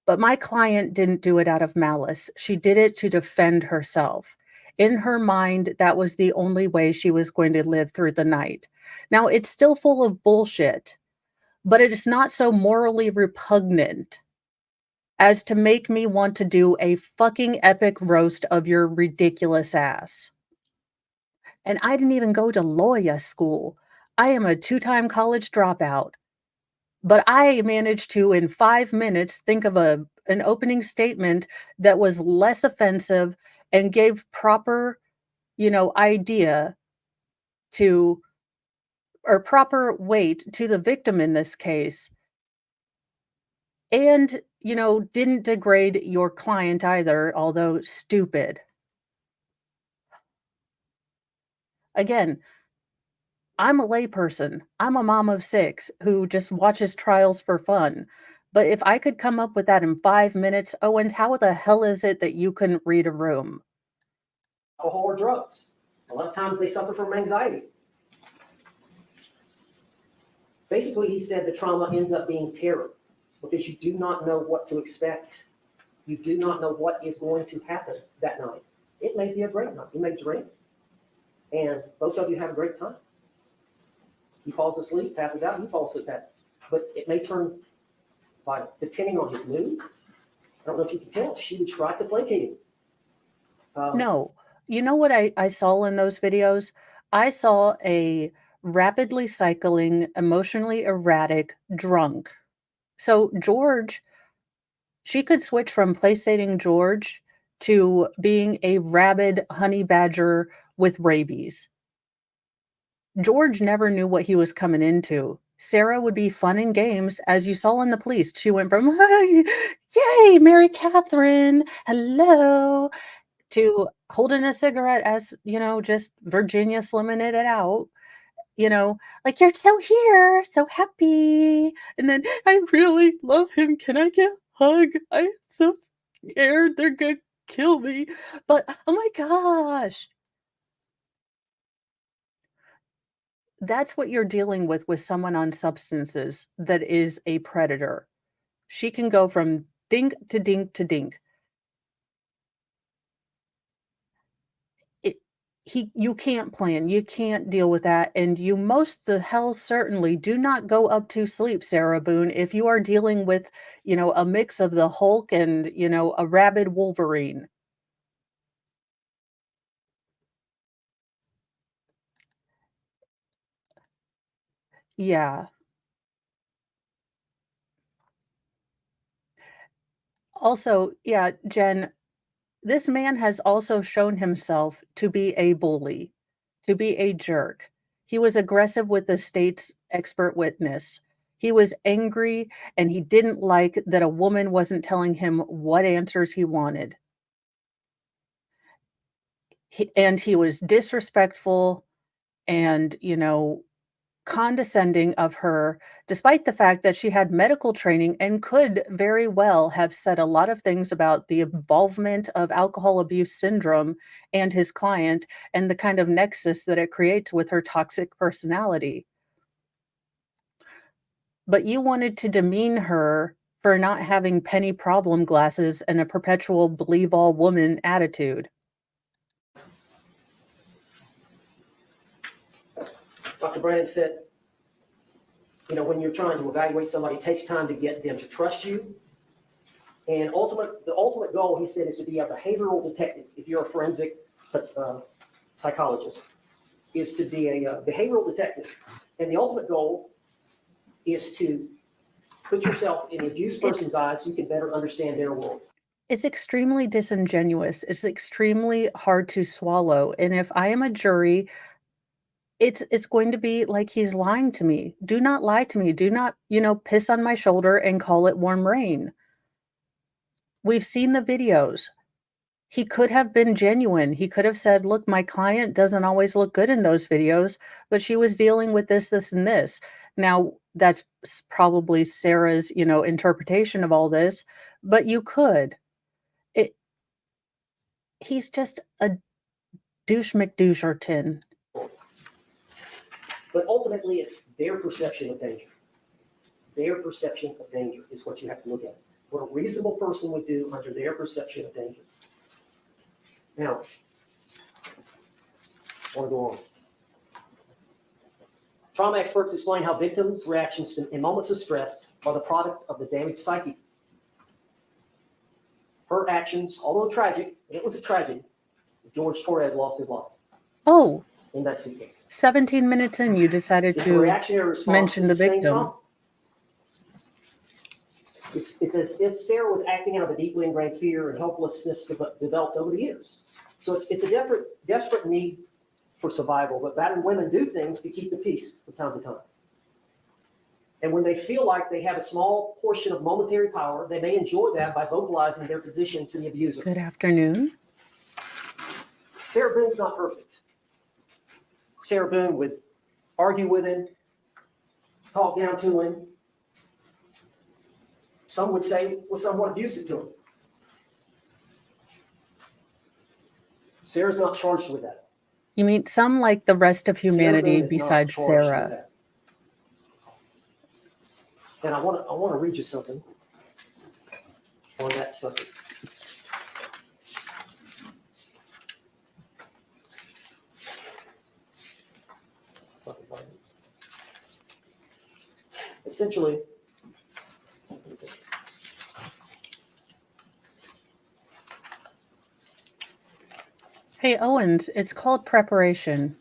But my client didn't do it out of malice. She did it to defend herself. In her mind, that was the only way she was going to live through the night. Now, it's still full of bullshit, but it is not so morally repugnant as to make me want to do a fucking epic roast of your ridiculous ass. And I didn't even go to lawyer school. I am a 2-time college dropout. But I managed to, in 5 minutes, think of an opening statement that was less offensive and gave proper, idea to, or proper weight to the victim in this case. And, didn't degrade your client either, although stupid. Again, I'm a layperson. I'm a mom of 6 who just watches trials for fun. But if I could come up with that in 5 minutes, Owens, how the hell is it that you couldn't read a room? Alcohol or drugs. A lot of times they suffer from anxiety. Basically, he said the trauma ends up being terror because you do not know what to expect. You do not know what is going to happen that night. It may be a great night. You may drink, and both of you have a great time. He falls asleep, passes out, you fall asleep, passes. But it may turn, depending on his mood. I don't know if you can tell, she would try to placate him. No. You know what I saw in those videos? I saw a rapidly cycling, emotionally erratic drunk. So George, she could switch from placating George to being a rabid honey badger with rabies. George never knew what he was coming into. Sarah would be fun and games, as you saw in The Police. She went from, yay, Mary Catherine, hello, to holding a cigarette as, just Virginia slimming it out. Like, you're so here, so happy. And then, I really love him. Can I get a hug? I'm so scared. They're going to kill me. But, oh my gosh. That's what you're dealing with someone on substances that is a predator. She can go from dink to dink to dink. You can't plan, you can't deal with that, and you most the hell certainly do not go up to sleep, Sarah Boone, if you are dealing with, a mix of the Hulk and, a rabid Wolverine. Yeah. Also, yeah, Jen, this man has also shown himself to be a bully, to be a jerk. He was aggressive with the state's expert witness. He was angry, and he didn't like that a woman wasn't telling him what answers he wanted. He was disrespectful and, condescending of her, despite the fact that she had medical training and could very well have said a lot of things about the involvement of alcohol abuse syndrome and his client and the kind of nexus that it creates with her toxic personality. but you wanted to demean her for not having penny problem glasses and a perpetual believe all woman attitude. Dr. Brandon said, when you're trying to evaluate somebody, it takes time to get them to trust you. And the ultimate goal, he said, is to be a behavioral detective. If you're a forensic psychologist, is to be a behavioral detective. And the ultimate goal is to put yourself in the abused person's eyes so you can better understand their world. It's extremely disingenuous. It's extremely hard to swallow. And if I am a jury, it's going to be like he's lying to me. Do not lie to me. Do not, piss on my shoulder and call it warm rain. We've seen the videos. He could have been genuine. He could have said, look, my client doesn't always look good in those videos, but she was dealing with this, this, and this. Now, that's probably Sarah's, interpretation of all this, but you could. He's just a douche McDoucherton. But ultimately, it's their perception of danger. Their perception of danger is what you have to look at. What a reasonable person would do under their perception of danger. Now, I want to go on. Trauma experts explain how victims' reactions in moments of stress are the product of the damaged psyche. Her actions, although tragic, it was a tragedy. George Torres lost his life. Oh, in that suitcase. 17 minutes in, you decided to mention the victim. It's as if Sarah was acting out of a deeply ingrained fear and helplessness developed over the years. So it's a desperate need for survival, but battered women do things to keep the peace from time to time. And when they feel like they have a small portion of momentary power, they may enjoy that by vocalizing their position to the abuser. Good afternoon. Sarah Boone's not perfect. Sarah Boone would argue with him, talk down to him. Some would say was somewhat abusive to him. Sarah's not charged with that. You mean some like the rest of humanity besides Sarah? And I want to read you something on that subject. Essentially, Hey, Owens, it's called preparation.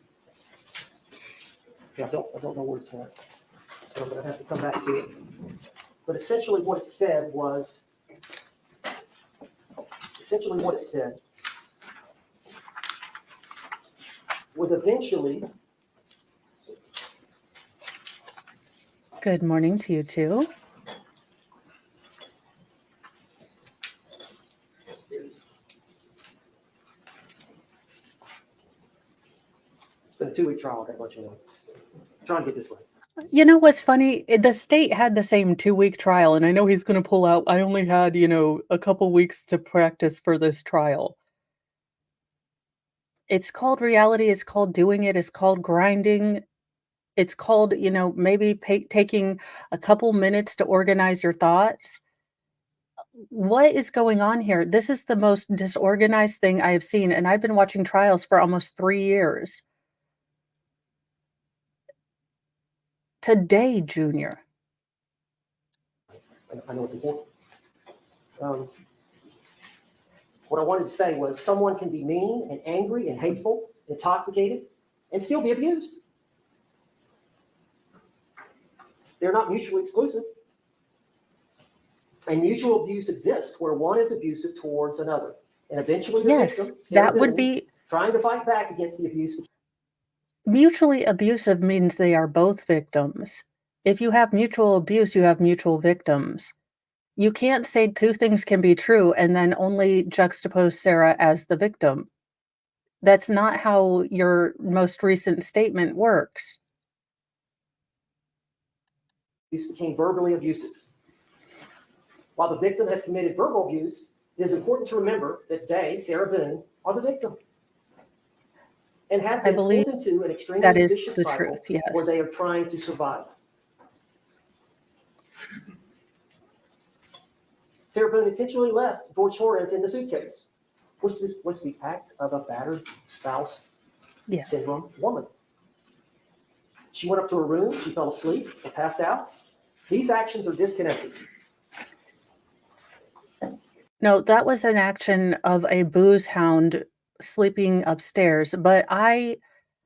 I don't know where it's at. So I'm going to have to come back to it. But essentially what it said was, eventually. Good morning to you too. It's been a 2-week trial, I got to let you know. I'm trying to get this right. You know what's funny? The state had the same 2-week trial, and I know he's going to pull out. I only had, a couple weeks to practice for this trial. It's called reality. It's called doing it. It's called grinding. It's called, maybe taking a couple minutes to organize your thoughts. What is going on here? This is the most disorganized thing I have seen, and I've been watching trials for almost 3 years. Today, Junior. I know it's important. What I wanted to say was someone can be mean and angry and hateful, intoxicated, and still be abused. They're not mutually exclusive. And mutual abuse exists where one is abusive towards another. And eventually the victim, that would be trying to fight back against the abuse. Mutually abusive means they are both victims. If you have mutual abuse, you have mutual victims. You can't say two things can be true and then only juxtapose Sarah as the victim. That's not how your most recent statement works. Abuse became verbally abusive. While the victim has committed verbal abuse, it is important to remember that they, Sarah Boone, are the victim. And have been pulled into an extremely vicious cycle where they are trying to survive. Sarah Boone intentionally left George Torres in the suitcase. What's the act of a battered spouse Yeah. syndrome woman? She went up to her room, she fell asleep and passed out. These actions are disconnected. No, that was an action of a booze hound sleeping upstairs. But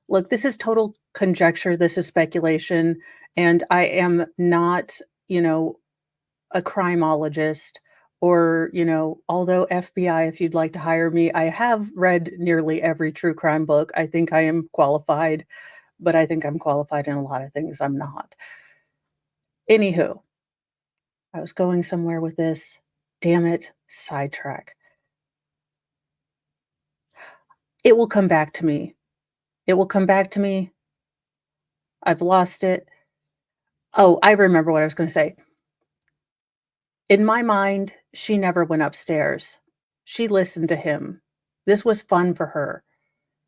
look, this is total conjecture, this is speculation, and I am not, a crimeologist or, although FBI, if you'd like to hire me, I have read nearly every true crime book. I think I am qualified, but I think I'm qualified in a lot of things I'm not. Anywho, I was going somewhere with this. Damn it, sidetrack. It will come back to me. It will come back to me. I've lost it. Oh, I remember what I was going to say. In my mind, she never went upstairs. She listened to him. This was fun for her.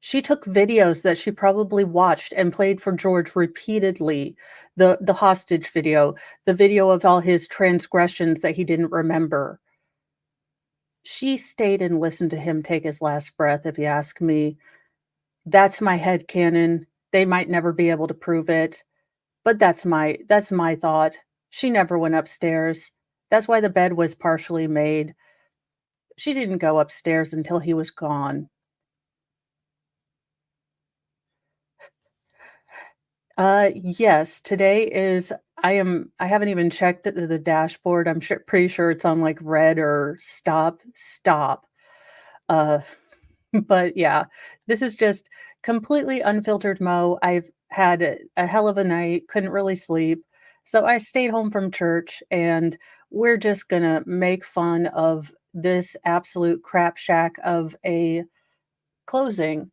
She took videos that she probably watched and played for George repeatedly. The hostage video, the video of all his transgressions that he didn't remember. She stayed and listened to him take his last breath, if you ask me. That's my headcanon. They might never be able to prove it, but that's my thought. She never went upstairs. That's why the bed was partially made. She didn't go upstairs until he was gone. Yes, today is I haven't even checked the dashboard. I'm pretty sure it's on like red or stop. Uh, but yeah, this is just completely unfiltered Mo. I've had a hell of a night, couldn't really sleep. So I stayed home from church and we're just gonna make fun of this absolute crap shack of a closing.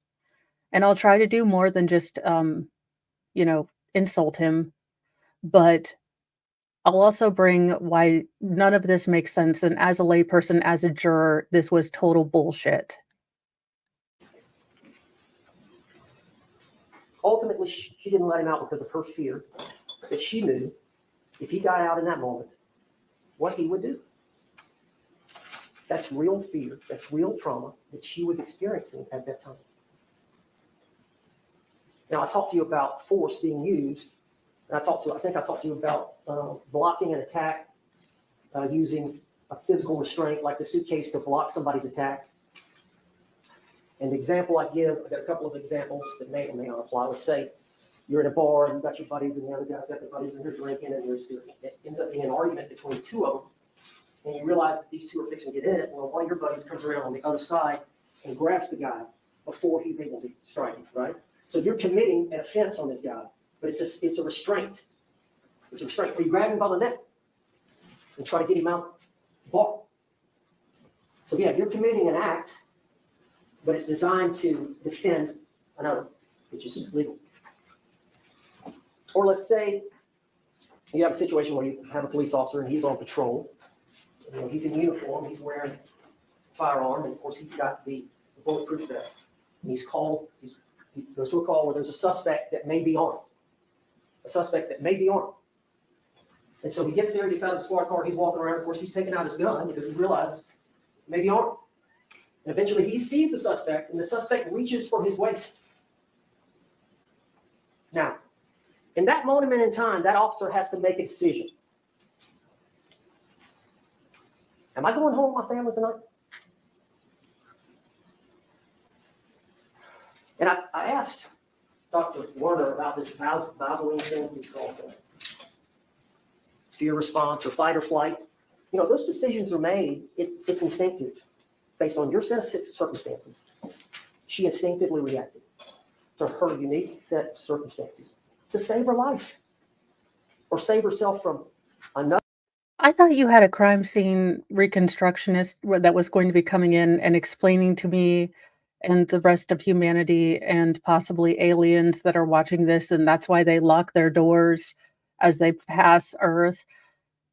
And I'll try to do more than just insult him, but I'll also bring why none of this makes sense. And as a layperson, as a juror, this was total bullshit. Ultimately, she didn't let him out because of her fear that she knew if he got out in that moment, what he would do. That's real fear. That's real trauma that she was experiencing at that time. Now, I talked to you about force being used. And I think I talked to you about blocking an attack using a physical restraint like the suitcase to block somebody's attack. And the example I give, I've got a couple of examples that may or may not apply. Let's say you're in a bar and you've got your buddies and the other guy's got their buddies and they're drinking and it ends up being an argument between two of them. And you realize that these two are fixing to get in it. Well, one of your buddies comes around on the other side and grabs the guy before he's able to strike him, right? So you're committing an offense on this guy, but it's a restraint. It's a restraint. So you grab him by the neck and try to get him out the bar. So yeah, you're committing an act, but it's designed to defend another, which is legal. Or let's say you have a situation where you have a police officer and he's on patrol. He's in uniform, he's wearing a firearm, and of course he's got the bulletproof vest. And he goes to a call where there's a suspect that may be armed. And so he gets there, he gets out of the squad car, he's walking around, of course he's taking out his gun because he realizes he may be armed. And eventually he sees the suspect, and the suspect reaches for his waist. Now, in that moment in time, that officer has to make a decision. Am I going home with my family tonight? And I asked Dr. Werner about this Vaseline thing he's called fear response or fight or flight. Those decisions are made, it's instinctive based on your set of circumstances. She instinctively reacted to her unique set of circumstances to save her life or save herself from another. I thought you had a crime scene reconstructionist that was going to be coming in and explaining to me and the rest of humanity and possibly aliens that are watching this, and that's why they lock their doors as they pass Earth,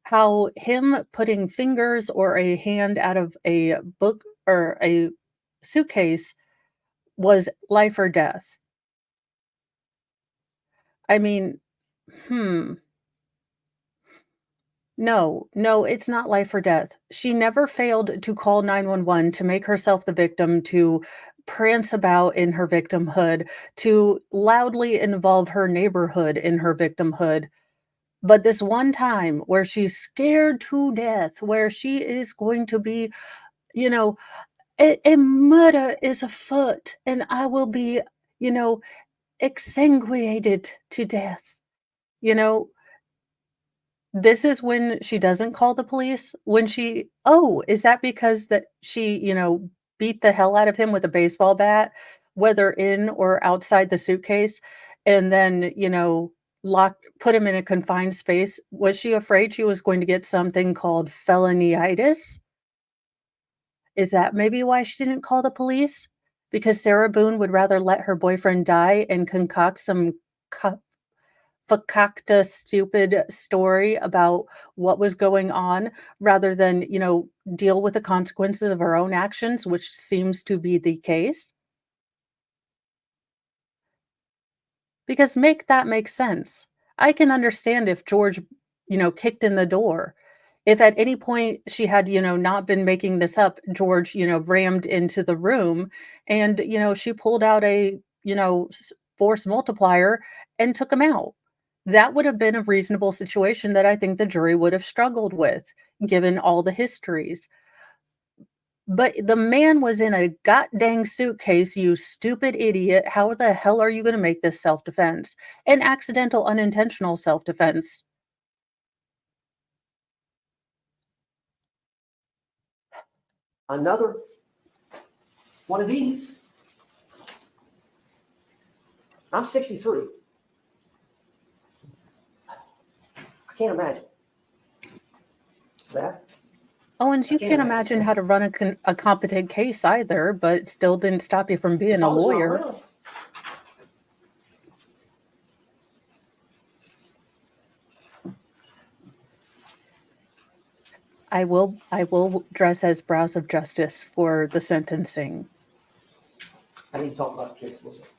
how him putting fingers or a hand out of a book or a suitcase was life or death. I mean, No, no, it's not life or death. She never failed to call 911 to make herself the victim, to prance about in her victimhood, to loudly involve her neighborhood in her victimhood. But this one time where she's scared to death, where she is going to be, you know, a murder is afoot, and I will be, you know, exsanguinated to death. You know, this is when she doesn't call the police. When she oh, is that because that she, beat the hell out of him with a baseball bat, whether in or outside the suitcase, and then, locked put him in a confined space? Was she afraid she was going to get something called felonyitis? Is that maybe why she didn't call the police? Because Sarah Boone would rather let her boyfriend die and concoct some cu fakakta stupid story about what was going on rather than, deal with the consequences of her own actions, which seems to be the case. Because make that make sense. I can understand if George, kicked in the door. If at any point she had, not been making this up, George, rammed into the room and, she pulled out a, force multiplier and took him out. That would have been a reasonable situation that I think the jury would have struggled with, given all the histories. But the man was in a god dang suitcase, you stupid idiot. How the hell are you gonna make this self-defense? An accidental, unintentional self-defense. Another one of these. I'm 63. I can't imagine that. Owens, you can't can't imagine imagine that. how to run a competent case either, but it still didn't stop you from being If a I was not lawyer. around, I will dress as brows of justice for the sentencing. I need to talk about the case a little bit.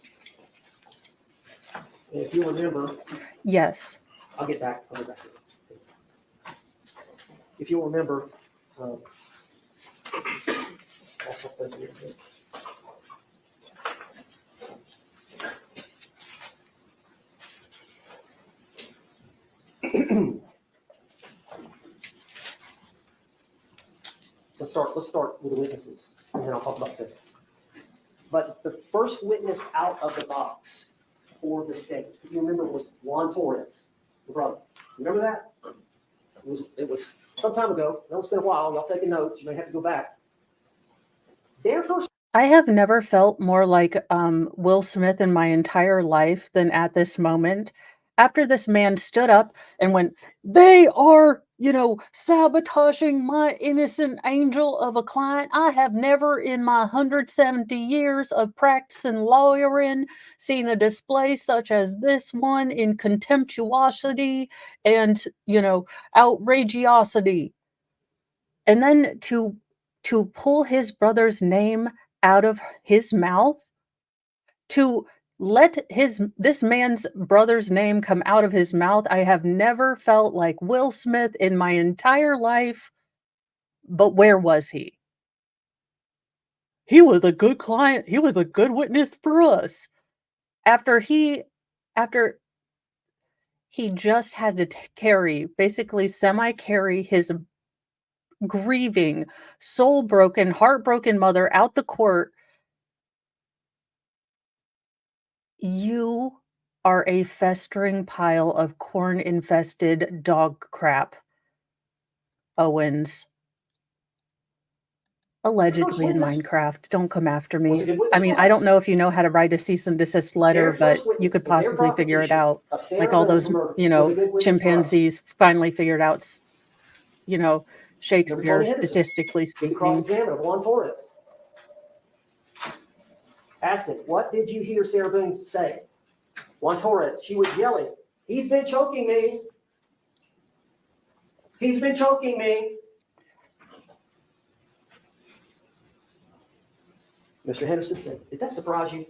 And if you remember, Yes. I'll get back. If you'll remember, that's what this is. Let's start with the witnesses, and then I'll talk about safety. But the first witness out of the box for the state, if you remember, was Juan Torres, the brother. Remember that? It was some time ago. I know it's been a while. Y'all taking notes. You may have to go back. Their first. I have never felt more like Will Smith in my entire life than at this moment. After this man stood up and went, they are, sabotaging my innocent angel of a client. I have never in my 170 years of practicing lawyering seen a display such as this one in contemptuosity and, outrageosity. And then to pull his brother's name out of his mouth, to let this man's brother's name come out of his mouth. I have never felt like Will Smith in my entire life, but where was he? He was a good client. He was a good witness for us. After after he just had to basically semi-carry his grieving, soul-broken, heartbroken mother out the court. You are a festering pile of corn-infested dog crap, Owens. First Allegedly in witness Minecraft. Don't come after was me. a good I witness mean, for I don't us. know if you know how to write a cease and desist letter, Their but first you witness could in their possibly figure it prosecution out. of Like Sarah all Boone those, for murder was a good witness for us. chimpanzees finally figured out, Remember Shakespeare, Tony Henderson, statistically the speaking. cross-examiner of Juan Torres. Asked him, what did you hear Sarah Boone say? Juan Torres, she was yelling, he's been choking me. He's been choking me. Mr. Henderson said, did that surprise you?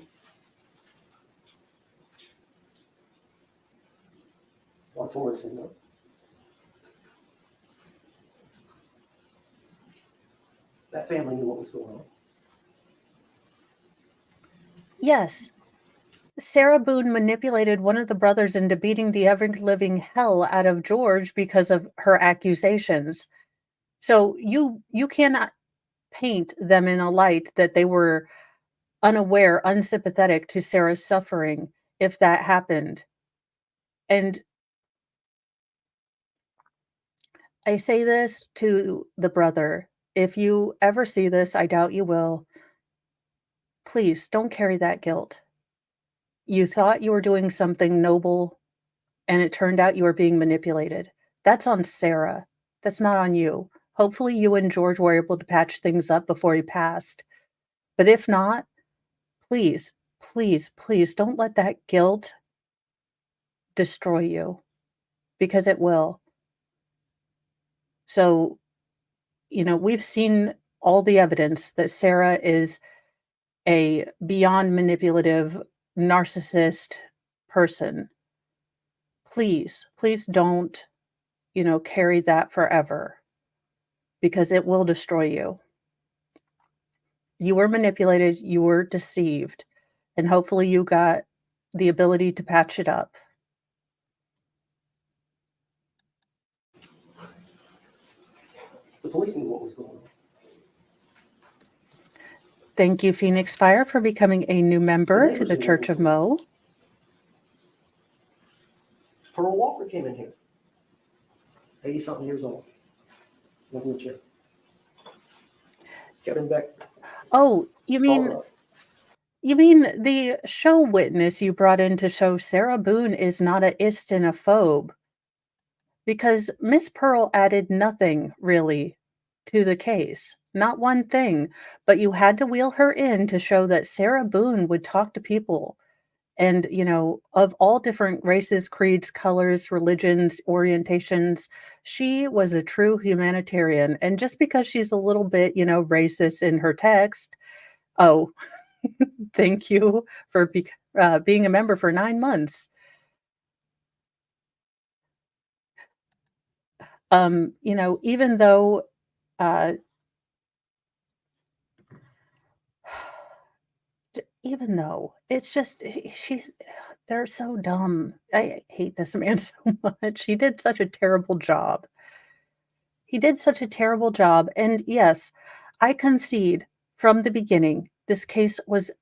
Juan Torres said no. that family knew what was going on. Yes. Sarah Boone manipulated one of the brothers into beating the ever-living hell out of George because of her accusations. So you cannot paint them in a light that they were unaware, unsympathetic to Sarah's suffering if that happened. And I say this to the brother. If you ever see this, I doubt you will, please don't carry that guilt. You thought you were doing something noble, and it turned out you were being manipulated. That's on Sarah. That's not on you. Hopefully you and George were able to patch things up before he passed. But if not, please, please, please don't let that guilt destroy you, because it will. So, we've seen all the evidence that Sarah is a beyond manipulative, narcissist person. Please, please don't, carry that forever, because it will destroy you. You were manipulated, you were deceived, and hopefully you got the ability to patch it up. The police knew what was going on. Thank you, Phoenix Fire, for becoming a new member to the Church of Mo. Pearl Walker came in here, 80-something years old, in a wheelchair. Kevin Beck. Oh, you mean the show witness you brought in to show Sarah Boone is not a istinophobe? Because Miss Pearl added nothing, really, to the case. Not one thing. But you had to wheel her in to show that Sarah Boone would talk to people. And, of all different races, creeds, colors, religions, orientations, she was a true humanitarian. And just because she's a little bit, racist in her text, oh, thank you for being a member for 9 months. Even though it's just they're so dumb. I hate this man so much. He did such a terrible job. And yes, I concede from the beginning this case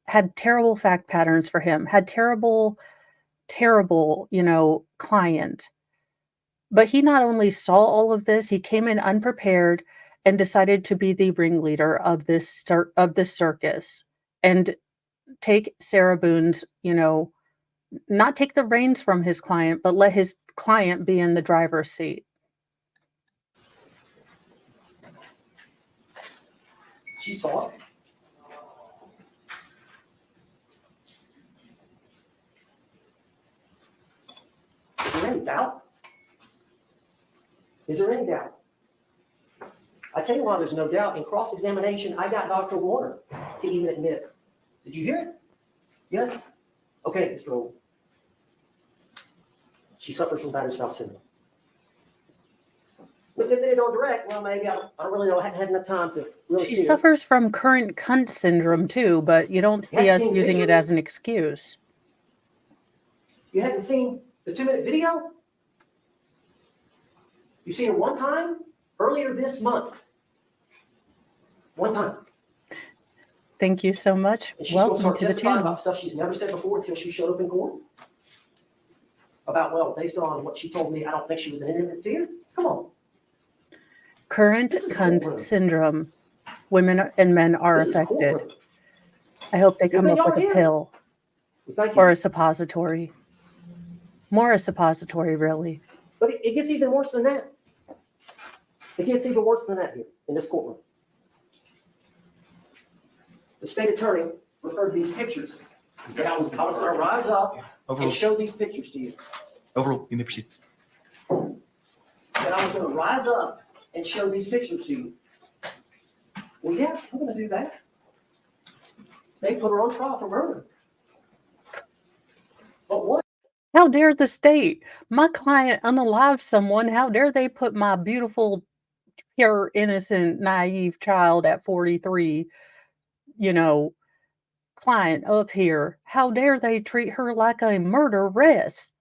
had terrible fact patterns for him, had terrible, client. But he not only saw all of this, he came in unprepared and decided to be the ringleader of this circus and take Sarah Boone's, not take the reins from his client, but let his client be in the driver's seat. She saw it. Is there any doubt? Is there any doubt? I tell you why there's no doubt. In cross-examination, I got Dr. Warner to even admit. Did you hear it? Yes? Okay, Mr. Owens. She suffers from battered spouse syndrome. But if they don't direct, well, maybe I don't really know. I haven't had enough time to really see She it. suffers from current cunt syndrome too, but you don't see us seen using it pictures? as an excuse. You haven't seen the 2-minute video? You've seen it one time earlier this month. One time. Than's you so much. And she's going to Welcome start to the testifying channel. about stuff she's never said before until she showed up in court. About, well, based on what she told me, I don't think she was in imminent fear. Come on. Current This is cunt courtroom. syndrome. Women and men are This is affected. courtroom. I hope they Good come thing up y'all with a here. pill Well, thank you. or a suppository. More a suppository, really. But it gets even worse than that. It gets even worse than that here in this courtroom. The state attorney referred to these pictures. And I was going to rise up and Overruled. show these pictures to you. Overruled. You may proceed. And I was going to rise up and show these pictures to you. Well, yeah, I'm going to do that. They put her on trial for murder. But what? How dare the state? My client unalived someone. How dare they put my beautiful pure, innocent, naive child at 43, you know, client up here. How dare they treat her like a murderess?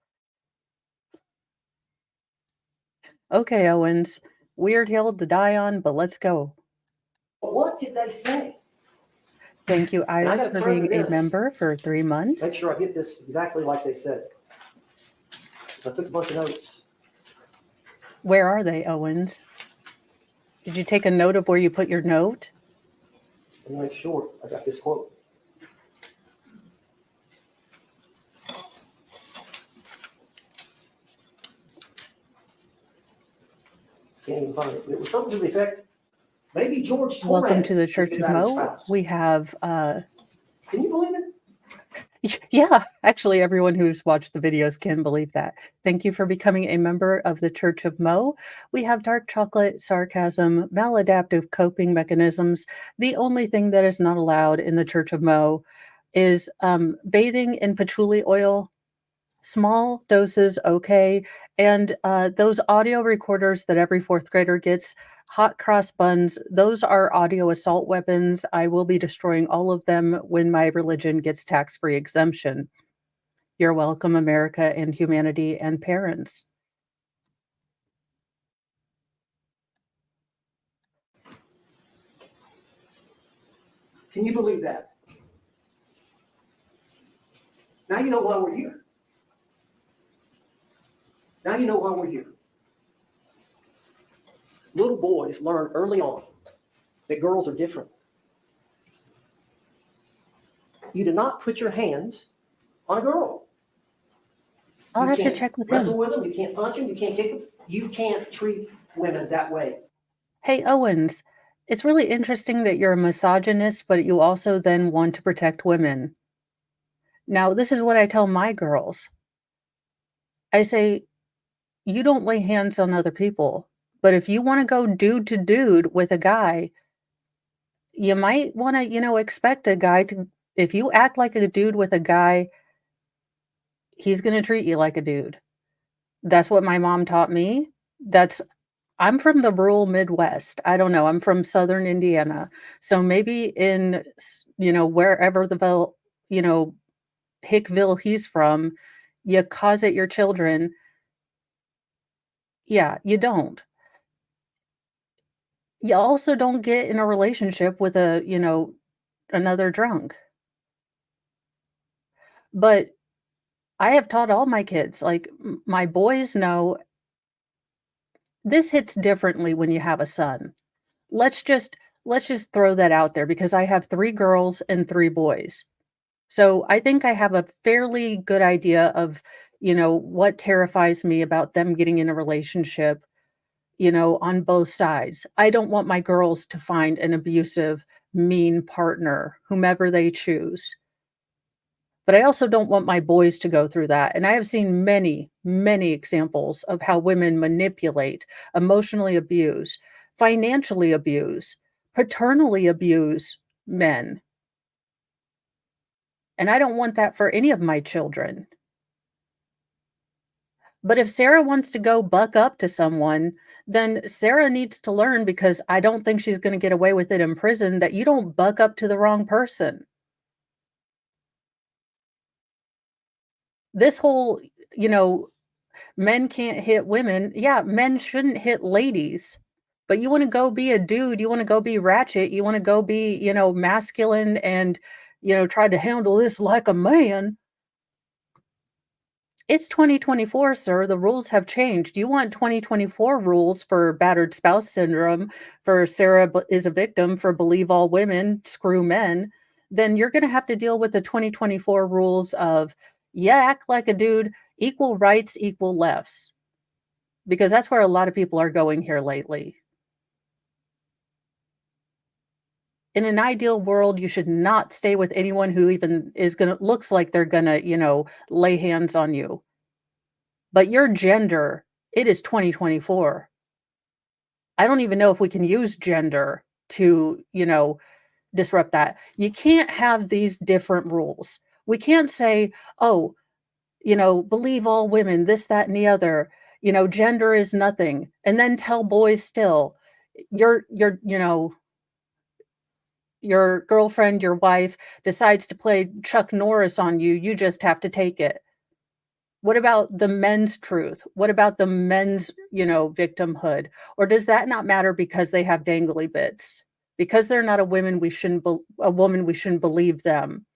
Okay, Owens, weird hill to die on, but let's go. What did they say? Thank you, I Iris, gotta for turn to being a this. member for 3 months. Make sure I get this exactly like they said. I took a bunch of notes. Where are they, Owens? Did you take a note of where you put your note? Let me make sure I got this quote. Can't even find it. It was something to the effect, maybe George Torres Welcome to the is Church of battered Mo. spouse. We have, Can you believe it? yeah, actually, everyone who's watched the videos can believe that. Thank you for becoming a member of the Church of Mo. We have dark chocolate, sarcasm, maladaptive coping mechanisms. The only thing that is not allowed in the Church of Mo is bathing in patchouli oil. Small doses, okay. And those audio recorders that every fourth grader gets, hot cross buns, those are audio assault weapons. I will be destroying all of them when my religion gets tax-free exemption. You're welcome, America and humanity and parents. Can you believe that? Now you know why we're here. Now you know why we're here. Little boys learn early on that girls are different. You do not put your hands on a girl. I'll You have to can't check with wrestle him. with them. You can't punch them. You can't kick them. You can't treat women that way. Hey, Owens, it's really interesting that you're a misogynist, but you also then want to protect women. Now, this is what I tell my girls. I say, you don't lay hands on other people, but if you want to go dude to dude with a guy, you might want to, expect a guy to, if you act like a dude with a guy, he's going to treat you like a dude. That's what my mom taught me. I'm from the rural Midwest. I don't know. I'm from Southern Indiana. So maybe in, wherever Hickville he's from, you closet your children. Yeah, you don't. You also don't get in a relationship with another drunk. But I have taught all my kids, like my boys know this hits differently when you have a son. Let's just throw that out there because I have 3 girls and 3 boys. So I think I have a fairly good idea of, what terrifies me about them getting in a relationship, on both sides. I don't want my girls to find an abusive, mean partner, whomever they choose. But I also don't want my boys to go through that. And I have seen many, many examples of how women manipulate, emotionally abuse, financially abuse, paternally abuse men. And I don't want that for any of my children. But if Sarah wants to go buck up to someone, then Sarah needs to learn, because I don't think she's going to get away with it in prison, that you don't buck up to the wrong person. This whole, men can't hit women. Yeah, men shouldn't hit ladies. But you want to go be a dude, you want to go be ratchet, you want to go be, masculine and, try to handle this like a man. It's 2024, sir. The rules have changed. You want 2024 rules for battered spouse syndrome, for Sarah is a victim, for believe all women, screw men, then you're going to have to deal with the 2024 rules of, yeah, act like a dude, equal rights, equal lefts. Because that's where a lot of people are going here lately. In an ideal world, you should not stay with anyone who even looks like they're gonna, lay hands on you. But your gender, it is 2024. I don't even know if we can use gender to, disrupt that. You can't have these different rules. We can't say, oh, believe all women, this, that, and the other, gender is nothing. And then tell boys still, your girlfriend, your wife decides to play Chuck Norris on you, you just have to take it. What about the men's truth? What about the men's, victimhood? Or does that not matter because they have dangly bits? Because they're not a woman, we shouldn't believe them.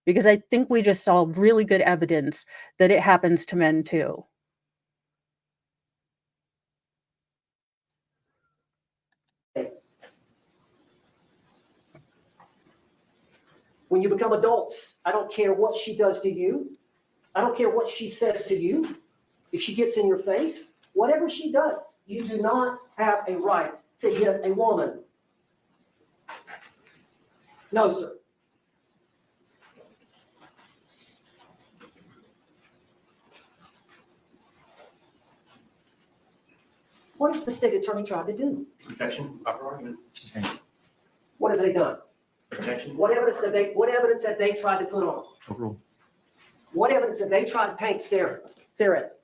Because I think we just saw really good evidence that it happens to men too. When you become adults, I don't care what she does to you. I don't care what she says to you. If she gets in your face, whatever she does, you do not have a right to hit a woman. No, sir. What has the state attorney tried to do? Objection, proper argument. Sustained. What has they done? Objection. What evidence have they tried to put on? Overruled. What evidence have they tried to paint Sarah as?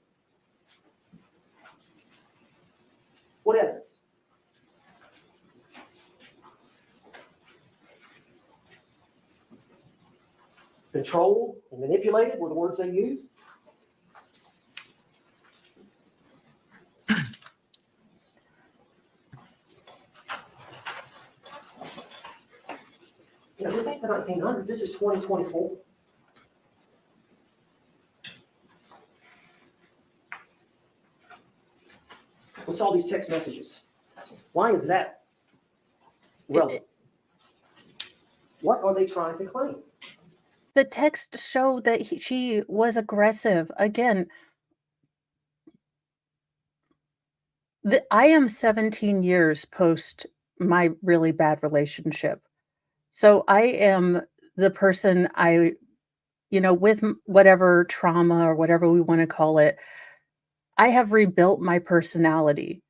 What evidence? Controlled and manipulated were the words they used. This ain't the 1900s. This is 2024. What's all these text messages? Why is that relevant? What are they trying to claim? The text show that she was aggressive. Again, I am 17 years post my really bad relationship. So I am the person with whatever trauma or whatever we want to call it, I have rebuilt my personality.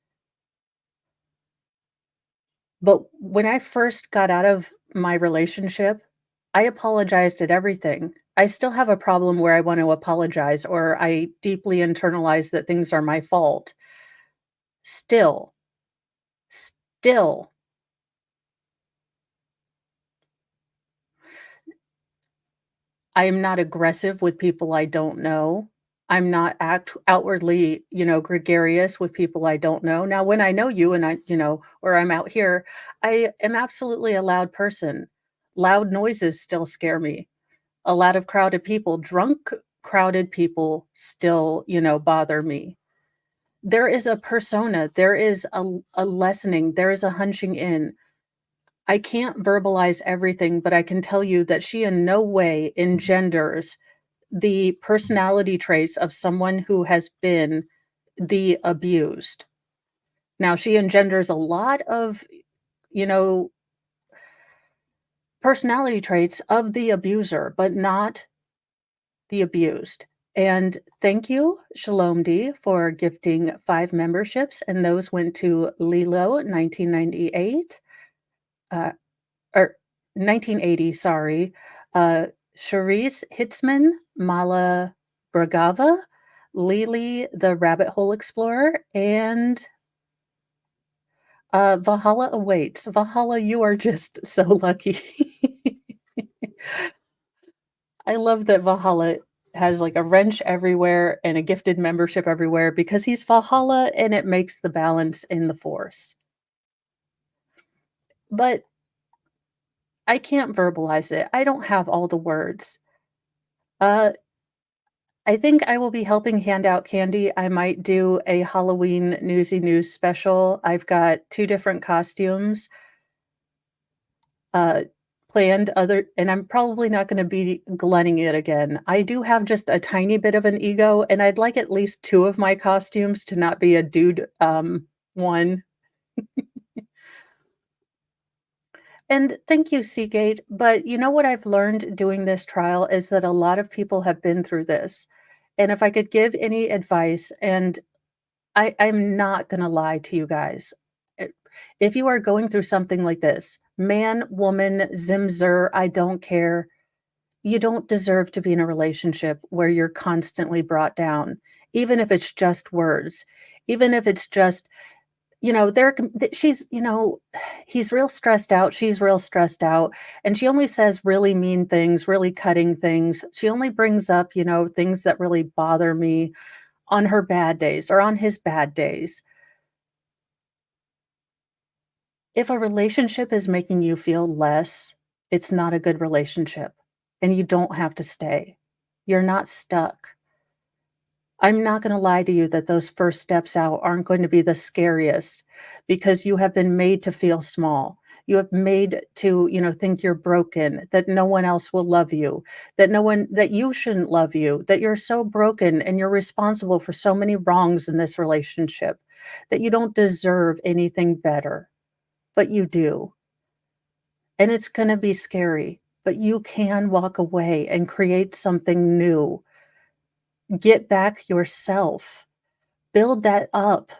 But when I first got out of my relationship, I apologized at everything. I still have a problem where I want to apologize or I deeply internalize that things are my fault. Still, I am not aggressive with people I don't know. I'm not outwardly, gregarious with people I don't know. Now, when I know you and or I'm out here, I am absolutely a loud person. Loud noises still scare me. A lot of crowded people, drunk, crowded people still, bother me. There is a persona, there is a lessening, there is a hunching in. I can't verbalize everything, but I can tell you that she in no way engenders the personality traits of someone who has been the abused. Now, she engenders a lot of, personality traits of the abuser, but not the abused. And thank you, Shalom D, for gifting 5 memberships, and those went to Lilo, 1998, or 1980, sorry, Charisse Hitzman, Mala Bragava, Lily the Rabbit Hole Explorer, and Valhalla awaits. Valhalla, you are just so lucky. I love that Valhalla has like a wrench everywhere and a gifted membership everywhere because he's Valhalla and it makes the balance in the Force. But I can't verbalize it. I don't have all the words. I think I will be helping hand out candy. I might do a Halloween Newsy News special. I've got 2 different costumes planned, and I'm probably not going to be glenning it again. I do have just a tiny bit of an ego, and I'd like at least 2 of my costumes to not be a dude one. And thank you, Seagate. But you know what I've learned doing this trial is that a lot of people have been through this. And if I could give any advice, and I'm not going to lie to you guys. If you are going through something like this, man, woman, zimzer, I don't care. You don't deserve to be in a relationship where you're constantly brought down, even if it's just words, even if it's just, she's, he's real stressed out. She's real stressed out. And she only says really mean things, really cutting things. She only brings up, things that really bother me on her bad days or on his bad days. If a relationship is making you feel less, it's not a good relationship, and you don't have to stay. You're not stuck. I'm not going to lie to you that those first steps out aren't going to be the scariest because you have been made to feel small. You have made to, think you're broken, that no one else will love you, that you shouldn't love you, that you're so broken and you're responsible for so many wrongs in this relationship, that you don't deserve anything better, but you do. And it's going to be scary, but you can walk away and create something new. Get back yourself. Build that up.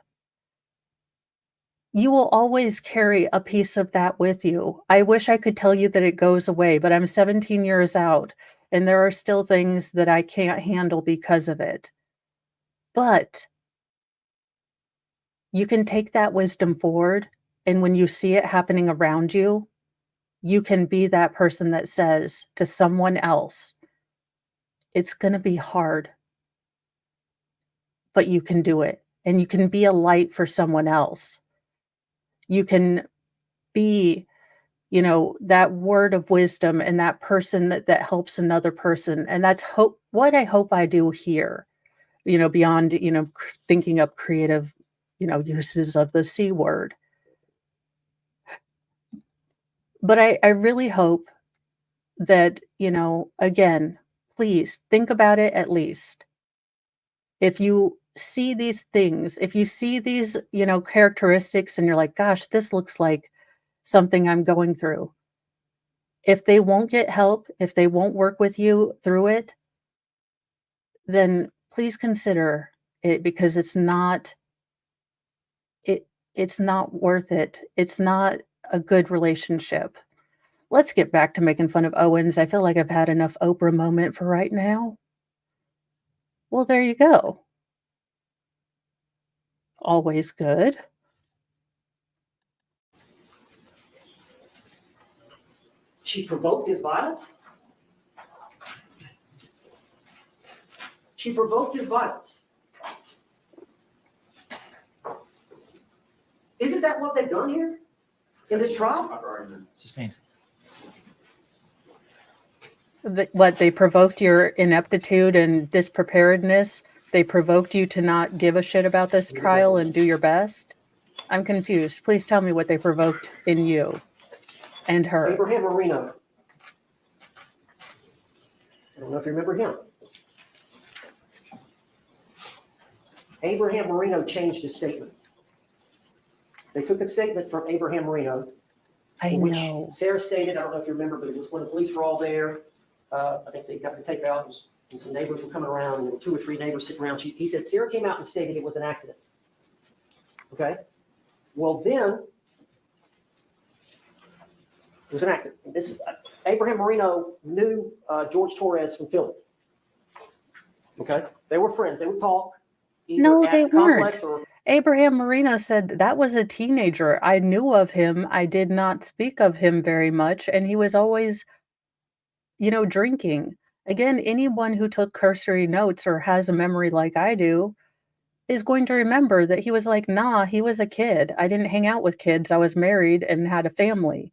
You will always carry a piece of that with you. I wish I could tell you that it goes away, but I'm 17 years out, and there are still things that I can't handle because of it. But you can take that wisdom forward, and when you see it happening around you, you can be that person that says to someone else, it's going to be hard, but you can do it. And you can be a light for someone else. You can be, that word of wisdom and that person that helps another person. And that's what I hope I do here, beyond, thinking up creative, uses of the C word. But I really hope that, again, please think about it at least. If you see these things, if you see these, characteristics and you're like, gosh, this looks like something I'm going through. If they won't get help, if they won't work with you through it, then please consider it because it's not worth it. It's not a good relationship. Let's get back to making fun of Owens. I feel like I've had enough Oprah moment for right now. Well, there you go. Always good. She provoked his violence. She provoked his violence. Isn't that what they've done here in this trial? Proper argument. Sustained. What, they provoked your ineptitude and dispreparedness? They provoked you to not give a shit about this trial and do your best? I'm confused. Please tell me what they provoked in you and her. Abraham Marino. I don't know if you remember him. Abraham Marino changed his statement. They took a statement from Abraham Marino, I which know. Sarah stated, I don't know if you remember, but it was when the police were all there. I think they got the tape out, and some neighbors were coming around, and there were 2 or 3 neighbors sitting around. He said, Sarah came out and stated it was an accident. Okay? Well, then, it was an accident. Abraham Marino knew George Torres from Philly. Okay? They were friends. They would talk. No, they weren't. Or, Abraham Marino said that was a teenager. I knew of him. I did not speak of him very much, and he was always, drinking. Again, anyone who took cursory notes or has a memory like I do is going to remember that he was like, nah, he was a kid. I didn't hang out with kids. I was married and had a family.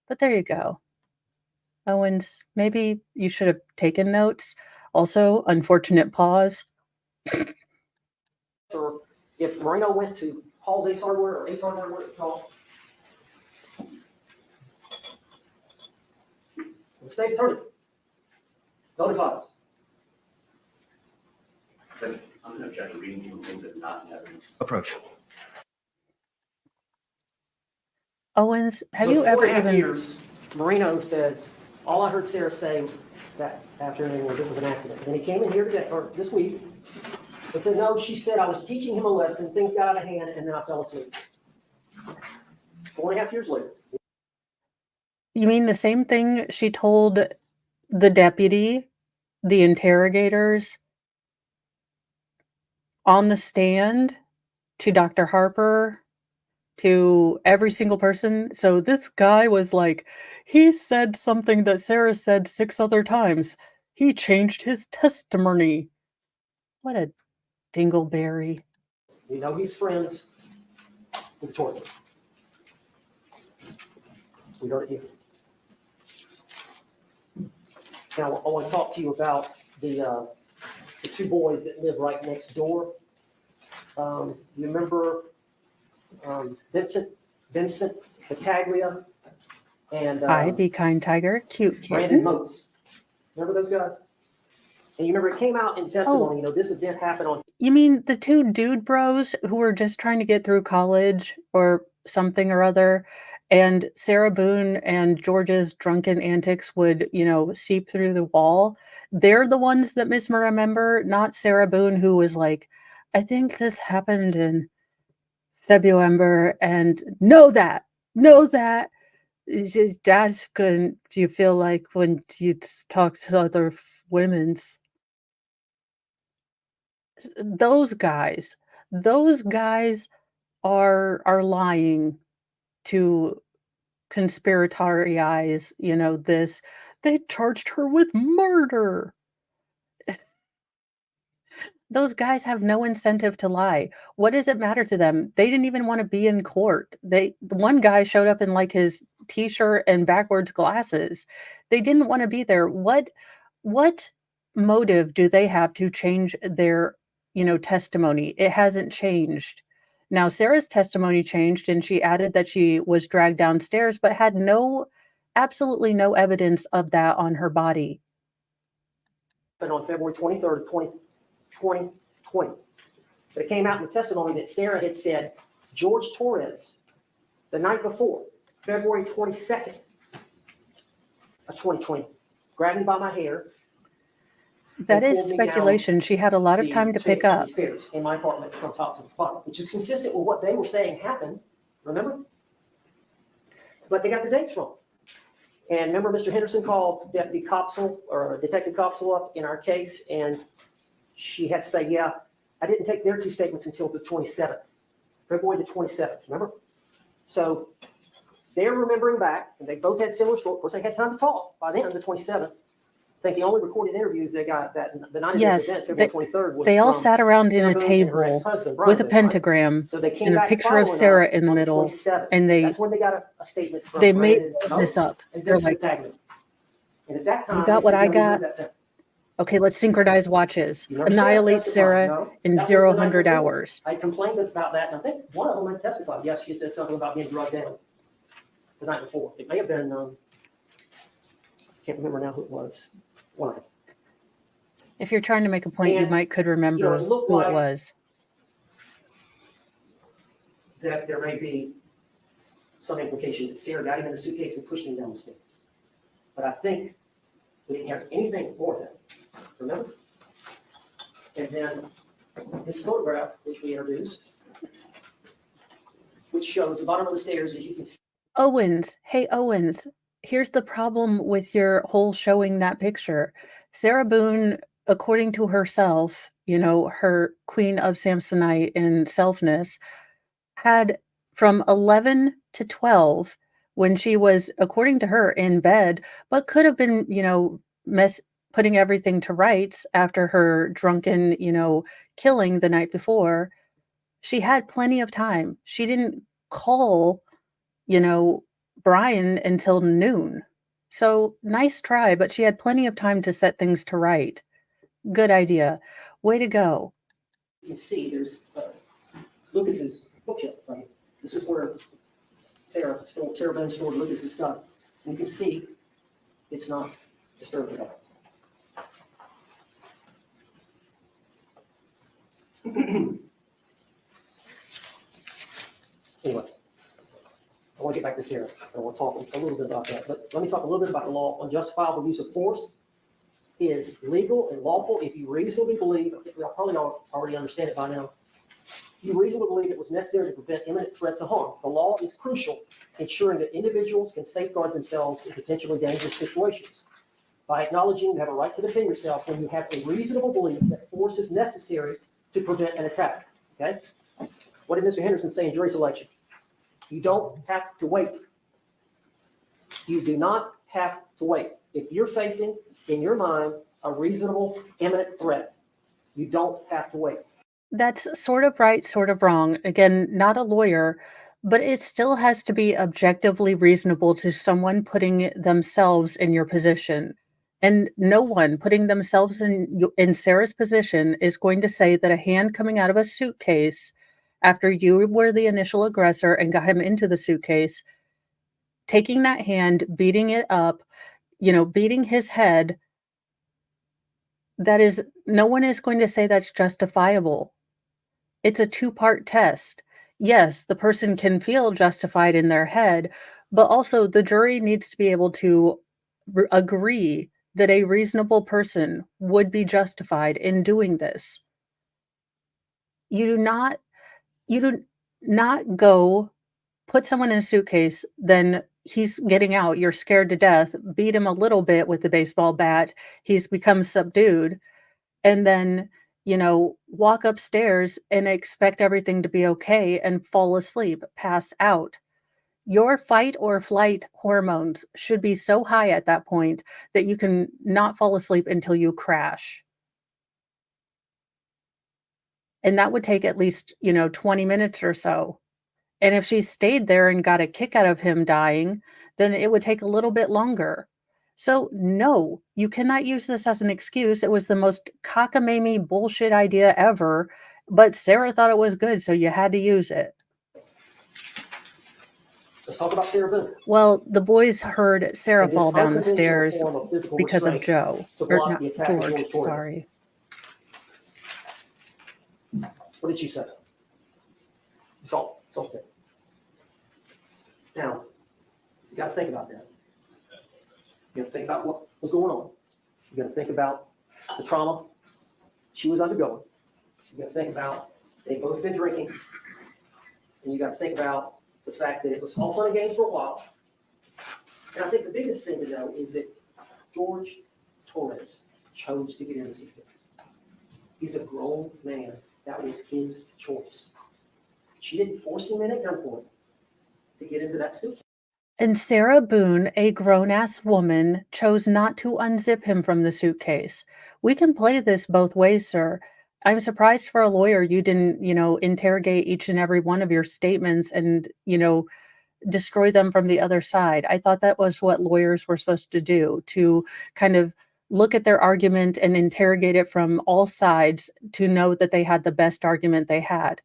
But there you go. Owens, maybe you should have taken notes. Also, unfortunate pause. or if Marino went to Hall's Ace Hardware or Ace Hardware, what it's called, the state attorney notifies. Then I'm going to object to reading people things that are not in evidence. Approach. Owens, have So you ever 4.5 even... years, Marino says, all I heard Sarah say that afternoon was it was an accident. Then he came in here today, or this week, and said, no, she said I was teaching him a lesson, things got out of hand, and then I fell asleep. 4.5 years later. You mean the same thing she told the deputy, the interrogators, on the stand to Dr. Harper to every single person. So this guy was like, he said something that Sarah said 6 other times. He changed his testimony. What a dingleberry. We know he's friends with Tori. We heard it here. Now, I want to talk to you about the 2 boys that live right next door. You remember Vincent Battaglia and Hi, Be Kind Tiger. Cute Brandon kitten. Motes. Remember those guys? And you remember it came out in testimony, this event happened on. You mean the 2 dude bros who were just trying to get through college or something or other, and Sarah Boone and George's drunken antics would, seep through the wall? They're the ones that misremember, not Sarah Boone, who was like, I think this happened in February, and know that. That's good. Do you feel like when you talk to other women's? Those guys are lying to conspiratorialize, this. They charged her with murder. Those guys have no incentive to lie. What does it matter to them? They didn't even want to be in court. The one guy showed up in like his t-shirt and backwards glasses. They didn't want to be there. What motive do they have to change their, testimony? It hasn't changed. Now, Sarah's testimony changed, and she added that she was dragged downstairs, but had absolutely no evidence of that on her body. And on February 23rd, 2020. But it came out in the testimony that Sarah had said, George Torres, the night before, February 22nd of 2020, grabbed me by my hair. That is speculation. She had a lot of time to pick up. Stairs in my apartment from top to the bottom, which is consistent with what they were saying happened, remember? But they got the dates wrong. And remember, Mr. Henderson called Deputy Copsel or Detective Copsel up in our case, and she had to say, yeah, I didn't take their 2 statements until the 27th, February the 27th, remember? So they're remembering back, and they both had similar stories. Of course, they had time to talk by then, the 27th. I think the only recorded interviews they got the night of this event, February 23rd, was they all sat around in a table with a pentagram so they came and a back picture of Sarah in the middle, and that's when they got a statement from they made Brandon this up. and They're Vincent like, Battaglia. And at that time, you got they what said, I "No, we heard got? that sound." Okay, let's synchronize watches. You remember Annihilate testified? Sarah No, in that was the night 0-100 before. hours. I complained about that, and I think one of them had testified. Yes, she had said something about being drugged down the night before. It may have been, can't remember now who it was. One of them. If you're trying to make a point, you could remember who it was. That there may be some implication that Sarah got him in the suitcase and pushed him down the stairs. But I think we didn't have anything more than that. Remember? And then this photograph, which we introduced, which shows the bottom of the stairs, as you can see. Owens. Hey, Owens. Here's the problem with your whole showing that picture. Sarah Boone, according to herself, her queen of Samsonite and selfness, had from 11 to 12 when she was, according to her, in bed, but could have been, putting everything to rights after her drunken, killing the night before. She had plenty of time. She didn't call, Brian until noon. So nice try, but she had plenty of time to set things to right. Good idea. Way to go. You can see there's Lucas's bookshelf right here. This is where Sarah Boone stored Lucas's stuff. And you can see it's not disturbed at all. Anyway, I want to get back to Sarah. I want to talk a little bit about that. But let me talk a little bit about the law. Unjustifiable use of force is legal and lawful if you reasonably believe, I think we probably already understand it by now, you reasonably believe it was necessary to prevent imminent threat to harm. The law is crucial, ensuring that individuals can safeguard themselves in potentially dangerous situations. By acknowledging you have a right to defend yourself when you have a reasonable belief that force is necessary to prevent an attack. Okay? What did Mr. Henderson say in jury selection? You don't have to wait. You do not have to wait. If you're facing, in your mind, a reasonable, imminent threat, you don't have to wait. That's sort of right, sort of wrong. Again, not a lawyer, but it still has to be objectively reasonable to someone putting themselves in your position. And no one putting themselves in Sarah's position is going to say that a hand coming out of a suitcase after you were the initial aggressor and got him into the suitcase, taking that hand, beating it up, beating his head, that is, no one is going to say that's justifiable. It's a two-part test. Yes, the person can feel justified in their head, but also the jury needs to be able to agree that a reasonable person would be justified in doing this. You do not go put someone in a suitcase, then he's getting out, you're scared to death, beat him a little bit with the baseball bat, he's become subdued, and then, walk upstairs and expect everything to be okay and fall asleep, pass out. Your fight or flight hormones should be so high at that point that you can not fall asleep until you crash. And that would take at least, 20 minutes or so. And if she stayed there and got a kick out of him dying, then it would take a little bit longer. So, no, you cannot use this as an excuse. It was the most cockamamie bullshit idea ever, but Sarah thought it was good, so you had to use it. Let's talk about Sarah Boone. Well, the boys heard Sarah And this fall down the unconventional stairs form of physical because of restraint Joe. to Or block not the attack of George, George Torres. sorry. What did she say? It's all okay. Now, you got to think about that. You got to think about what was going on. You got to think about the trauma she was undergoing. You got to think about they've both been drinking. And you got to think about the fact that it was all fun and games for a while. And I think the biggest thing to know is that George Torres chose to get in the suitcase. He's a grown man. That was his choice. She didn't force him in at gunpoint to get into that suitcase. And Sarah Boone, a grown-ass woman, chose not to unzip him from the suitcase. We can play this both ways, sir. I'm surprised for a lawyer you didn't, interrogate each and every one of your statements and, destroy them from the other side. I thought that was what lawyers were supposed to do, to kind of look at their argument and interrogate it from all sides to know that they had the best argument they had.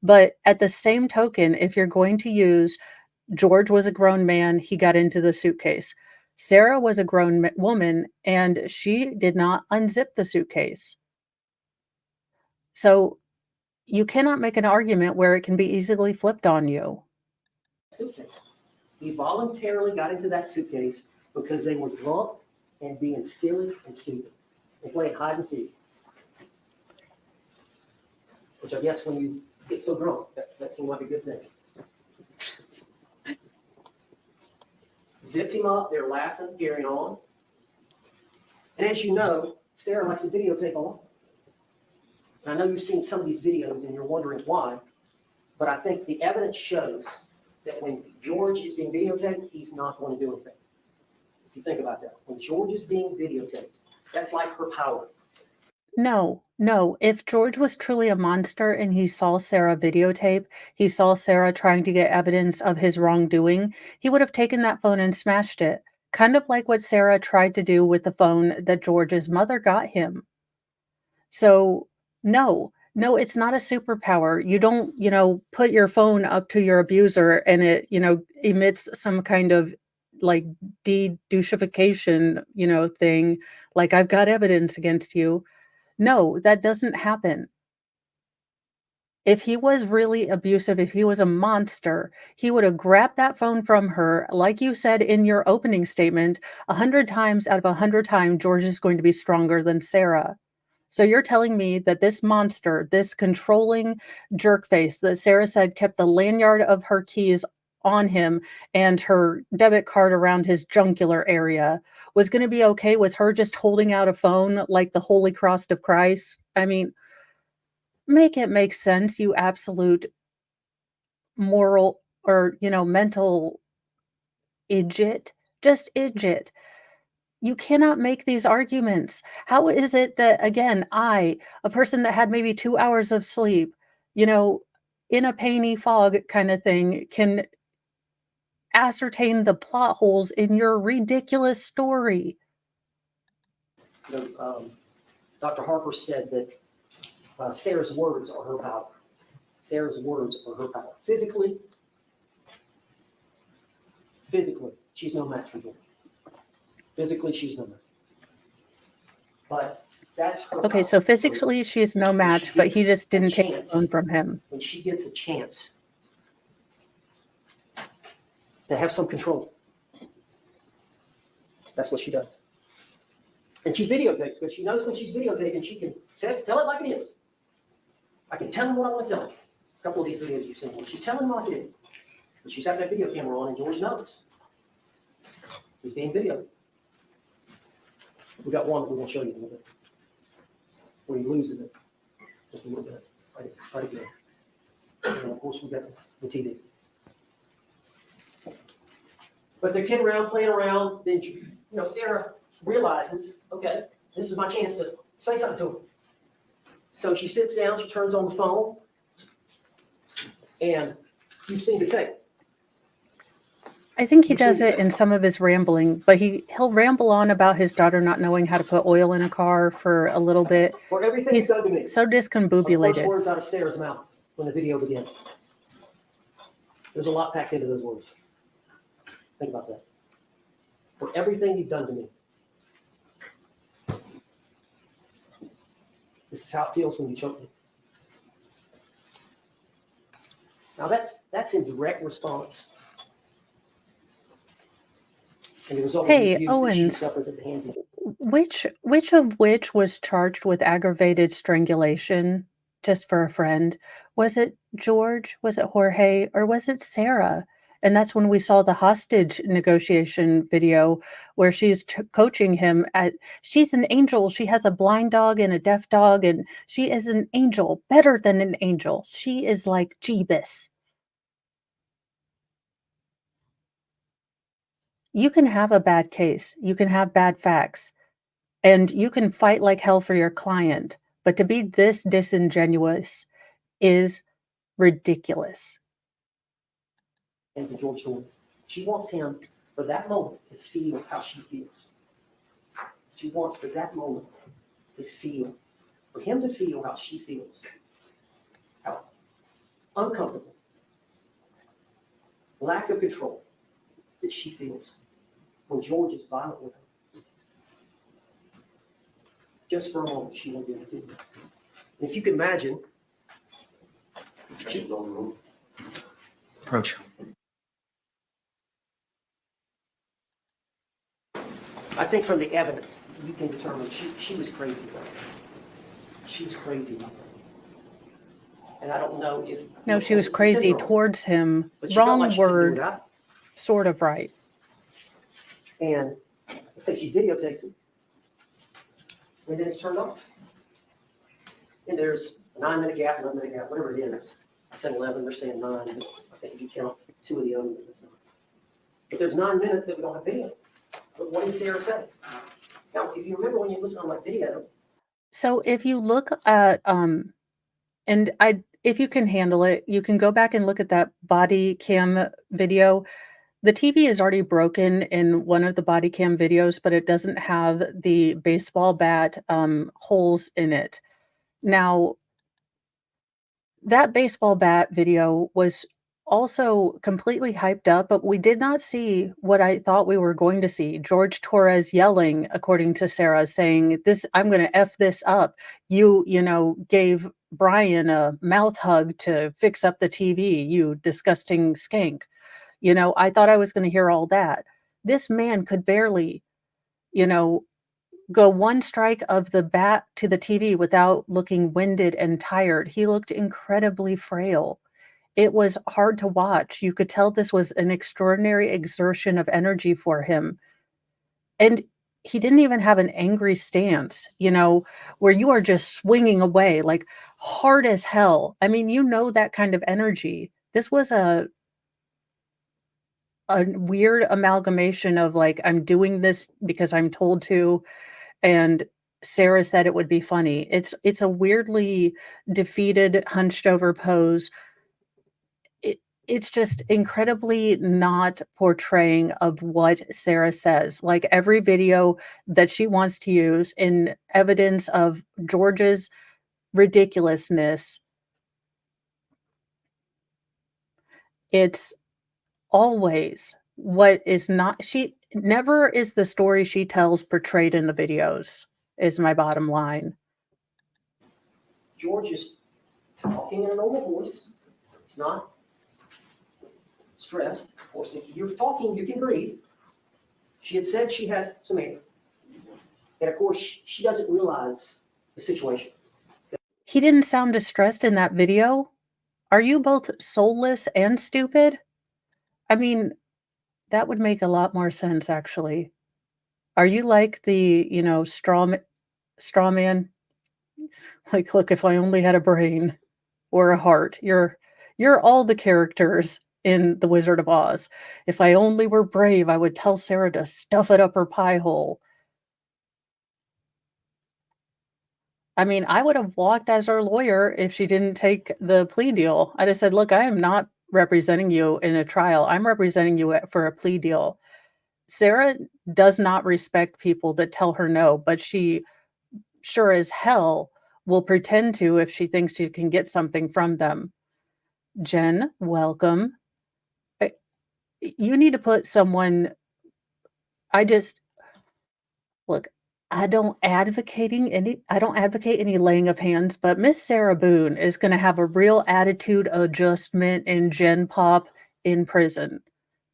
But at the same token, if you're going to use George was a grown man, he got into the suitcase. Sarah was a grown woman, and she did not unzip the suitcase. So you cannot make an argument where it can be easily flipped on you. Suitcase. He voluntarily got into that suitcase because they were drunk and being silly and stupid and playing hide and seek. Which I guess when you get so drunk, that seemed like a good thing. Zipped him up, they're laughing, carrying on. And as you know, Sarah likes to videotape on. And I know you've seen some of these videos and you're wondering why, but I think the evidence shows that when George is being videotaped, he's not going to do anything. If you think about that, when George is being videotaped, that's like her power. No. If George was truly a monster and he saw Sarah videotape, he saw Sarah trying to get evidence of his wrongdoing, he would have taken that phone and smashed it. Kind of like what Sarah tried to do with the phone that George's mother got him. So, no, it's not a superpower. You don't, put your phone up to your abuser and it, emits some kind of like de-douchification, thing. Like, I've got evidence against you. No, that doesn't happen. If he was really abusive, if he was a monster, he would have grabbed that phone from her. Like you said in your opening statement, 100 times out of 100 times, George is going to be stronger than Sarah. So you're telling me that this monster, this controlling jerkface that Sarah said kept the lanyard of her keys on him and her debit card around his jungular area was going to be okay with her just holding out a phone like the Holy Cross of Christ? I mean, make it make sense, you absolute moral or, mental idiot, just idiot. You cannot make these arguments. How is it that, again, a person that had maybe 2 hours of sleep, in a painy fog kind of thing, can ascertain the plot holes in your ridiculous story? Dr. Harper said that Sarah's words are her power. Sarah's words are her power. Physically, she's no match for him. Physically, she's no match. But that's her Okay, power. so physically she's no match, but he just didn't take the phone from him. When she gets a chance to have some control, that's what she does. And she videotapes, because she knows when she's videotaping, she can tell it like it is. I can tell him what I want to tell him. A couple of these videos you've seen, she's telling him like it is. But she's got that video camera on, and George knows. He's being videoed. We got one that we're going to show you in a little bit, where he loses it just a little bit, right again. And of course, we got the TV. But they're kidding around, playing around. Then, Sarah realizes, okay, this is my chance to say something to him. So she sits down, she turns on the phone, and you've seen the tape. I think he does it in some of his rambling, but he'll ramble on about his daughter not knowing how to put oil in a car for a little bit. For everything He's done to me. so The discombobulated. first words out of Sarah's mouth when the video begins. There's a lot packed into those words. Think about that. For everything you've done to me. This is how it feels when you choke me. Now that's in direct response. And the result of the Hey, abuse that she Owens, suffered at the hands of which of which was charged with aggravated strangulation, just for a friend? Was it George? Was it Jorge? Or was it Sarah? And that's when we saw the hostage negotiation video where she's coaching him she's an angel. She has a blind dog and a deaf dog, and she is an angel, better than an angel. She is like Jeebus. You can have a bad case. You can have bad facts. And you can fight like hell for your client. But to be this disingenuous is ridiculous. hands of George Thorne. She wants him for that moment to feel how she feels. She wants for that moment to feel, for him to feel how she feels. How uncomfortable, lack of control that she feels when George is violent with her. Just for a moment, she won't be able to do that. And if you can imagine, Approach. I think from the evidence, you can determine she was crazy. She was crazy. And I don't know if... No, she was it's a crazy syndrome, towards him. but she felt Wrong like she couldn't do word, without sort of right. it. And let's say she videotapes it, and then it's turned off. And there's a 9-minute gap, 9-minute gap, whatever it is. I said 11, they're saying 9. But I think if you count 2 of the other minutes. But there's 9 minutes that we don't have video. But what did Sarah say? Now, if you remember when you listen on my video, So if you look at if you can handle it, you can go back and look at that body cam video. The TV is already broken in one of the body cam videos, but it doesn't have the baseball bat holes in it. Now, that baseball bat video was also completely hyped up, but we did not see what I thought we were going to see. George Torres yelling, according to Sarah, saying, I'm going to F this up. You gave Brian a mouth hug to fix up the TV, you disgusting skank. I thought I was going to hear all that. This man could barely, go one strike of the bat to the TV without looking winded and tired. He looked incredibly frail. It was hard to watch. You could tell this was an extraordinary exertion of energy for him. And he didn't even have an angry stance, where you are just swinging away like hard as hell. I mean, that kind of energy. This was a a weird amalgamation of like, I'm doing this because I'm told to, and Sarah said it would be funny. It's a weirdly defeated, hunched over pose. It's just incredibly not portraying of what Sarah says. Like every video that she wants to use in evidence of George's ridiculousness, it's always what is not she never is the story she tells portrayed in the videos, is my bottom line. George is talking in a normal voice. He's not stressed. Of course, if you're talking, you can breathe. She had said she had some anger. And of course, she doesn't realize the situation. He didn't sound distressed in that video. Are you both soulless and stupid? I mean, that would make a lot more sense, actually. Are you like the, straw man? Like, look, if I only had a brain or a heart. You're all the characters in The Wizard of Oz. If I only were brave, I would tell Sarah to stuff it up her pie hole. I mean, I would have walked as her lawyer if she didn't take the plea deal. I just said, look, I am not representing you in a trial. I'm representing you for a plea deal. Sarah does not respect people that tell her no, but she sure as hell will pretend to if she thinks she can get something from them. Jen, welcome. You need to put someone, look, I don't advocate any laying of hands, but Miss Sarah Boone is going to have a real attitude adjustment in Gen Pop in prison,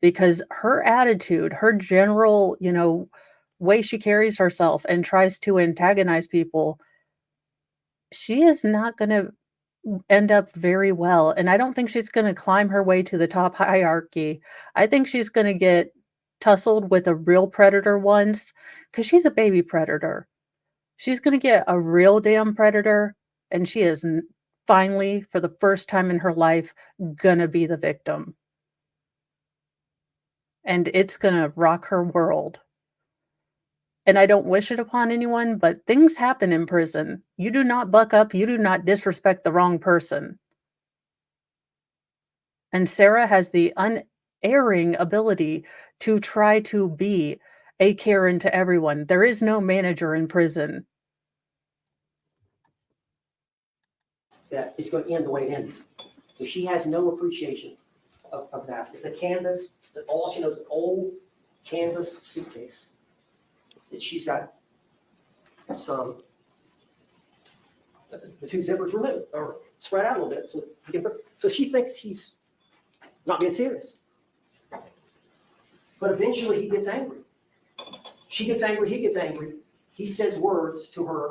because her attitude, her general, way she carries herself and tries to antagonize people, she is not going to end up very well. And I don't think she's going to climb her way to the top hierarchy. I think she's going to get tussled with a real predator once, because she's a baby predator. She's going to get a real damn predator, and she is finally, for the first time in her life, going to be the victim. And it's going to rock her world. And I don't wish it upon anyone, but things happen in prison. You do not buck up. You do not disrespect the wrong person. And Sarah has the unerring ability to try to be a Karen to everyone. There is no manager in prison. That it's going to end the way it ends. So she has no appreciation of that. It's a canvas. All she knows is an old canvas suitcase that she's got some, the two zippers removed or spread out a little bit. So she thinks he's not being serious. But eventually he gets angry. She gets angry, he gets angry. He says words to her,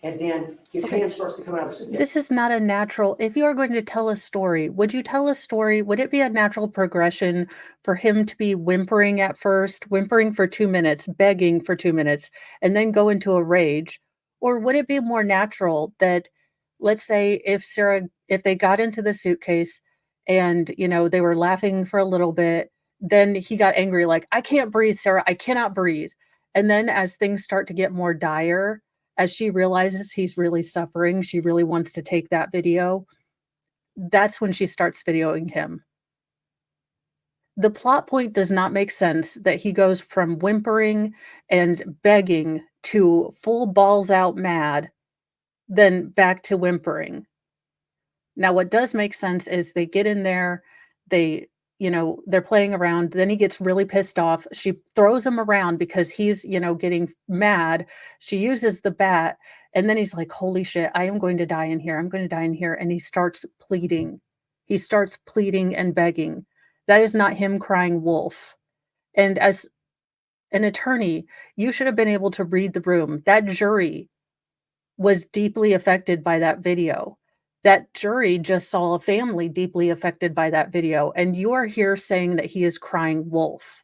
and then his hand starts to come out of the suitcase. This is not a natural, if you are going to tell a story, would you tell a story, would it be a natural progression for him to be whimpering at first, whimpering for 2 minutes, begging for 2 minutes, and then go into a rage? Or would it be more natural that, let's say, if they got into the suitcase and, they were laughing for a little bit, then he got angry, like, I can't breathe, Sarah, I cannot breathe. And then as things start to get more dire, as she realizes he's really suffering, she really wants to take that video, that's when she starts videoing him. The plot point does not make sense that he goes from whimpering and begging to full balls out mad, then back to whimpering. Now, what does make sense is they get in there, they're playing around, then he gets really pissed off. She throws him around because he's, getting mad. She uses the bat, and then he's like, holy shit, I am going to die in here. I'm going to die in here. And he starts pleading. He starts pleading and begging. That is not him crying wolf. And as an attorney, you should have been able to read the room. That jury was deeply affected by that video. That jury just saw a family deeply affected by that video, and you are here saying that he is crying wolf.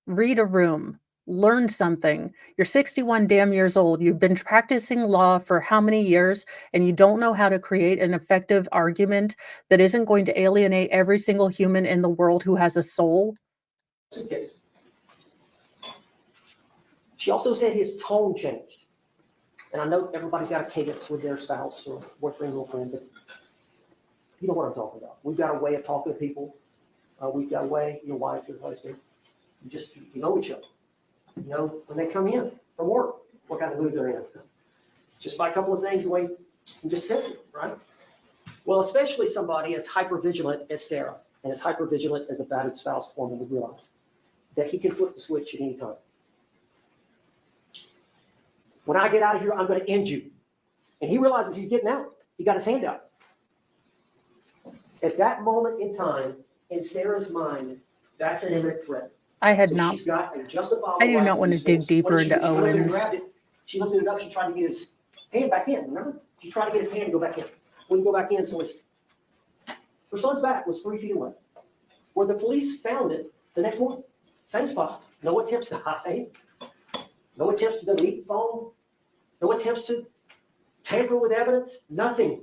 Read a room. Learn something. You're 61 damn years old. You've been practicing law for how many years, and you don't know how to create an effective argument that isn't going to alienate every single human in the world who has a soul? Suitcase. She also said his tone changed. And I know everybody's got a cadence with their spouse or boyfriend, girlfriend, but you know what I'm talking about. We've got a way of talking to people. We've got a way, your wife, your husband, you know each other. You know, when they come in from work, what kind of mood they're in. Just by a couple of things, the way you just sense it, right? Well, especially somebody as hypervigilant as Sarah and as hypervigilant as a battered spouse foreman would realize that he can flip the switch at any time. When I get out of here, I'm going to end you. And he realizes he's getting out. He got his hand out. At that moment in time, in Sarah's mind, that's an imminent threat. I had So not. she's got a justifiable I do right not want to use dig force. deeper When she into went in there and Owens. grabbed it, she lifted it up. She tried to get his hand back in. Remember? She tried to get his hand to go back in. Wouldn't go back in, so her son's back was 3 feet away. Where the police found it the next morning, same spot. No attempts to hide. No attempts to delete phone. No attempts to tamper with evidence. Nothing.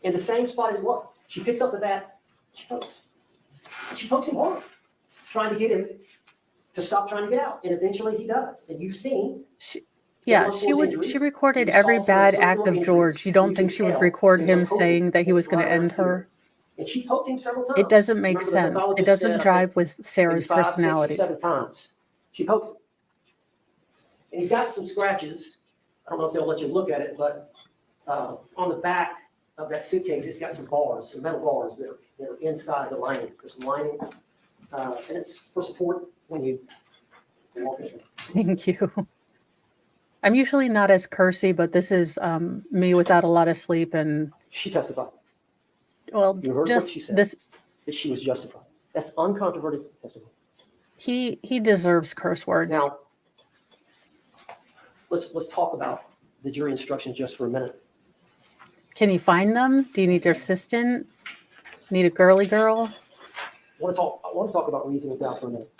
In the same spot as it was. She picks up the bat. She pokes. She pokes him hard, trying to get him to stop trying to get out. And eventually he does. And you've seen. Yeah, she recorded every bad act of George. You don't think she would record him saying that he was going to end her? And she poked him several times. It doesn't make Remember, the sense. It pathologist doesn't said, I jive with think, Sarah's maybe 5, 6, or personality. 7 times. She pokes him. And he's got some scratches. I don't know if they'll let you look at it, but on the back of that suitcase, it's got some bars, some metal bars that are inside the lining. There's some lining, and it's for support when you walk in. Thank you. I'm usually not as cursy, but this is me without a lot of sleep, and She testified. well, You heard just what she said. this. That she was justified. That's uncontroverted testimony. He deserves curse words. Now, let's talk about the jury instructions just for a minute. Can you find them? Do you need your assistant? Need a girly girl? I want to talk about reasonable doubt for a minute.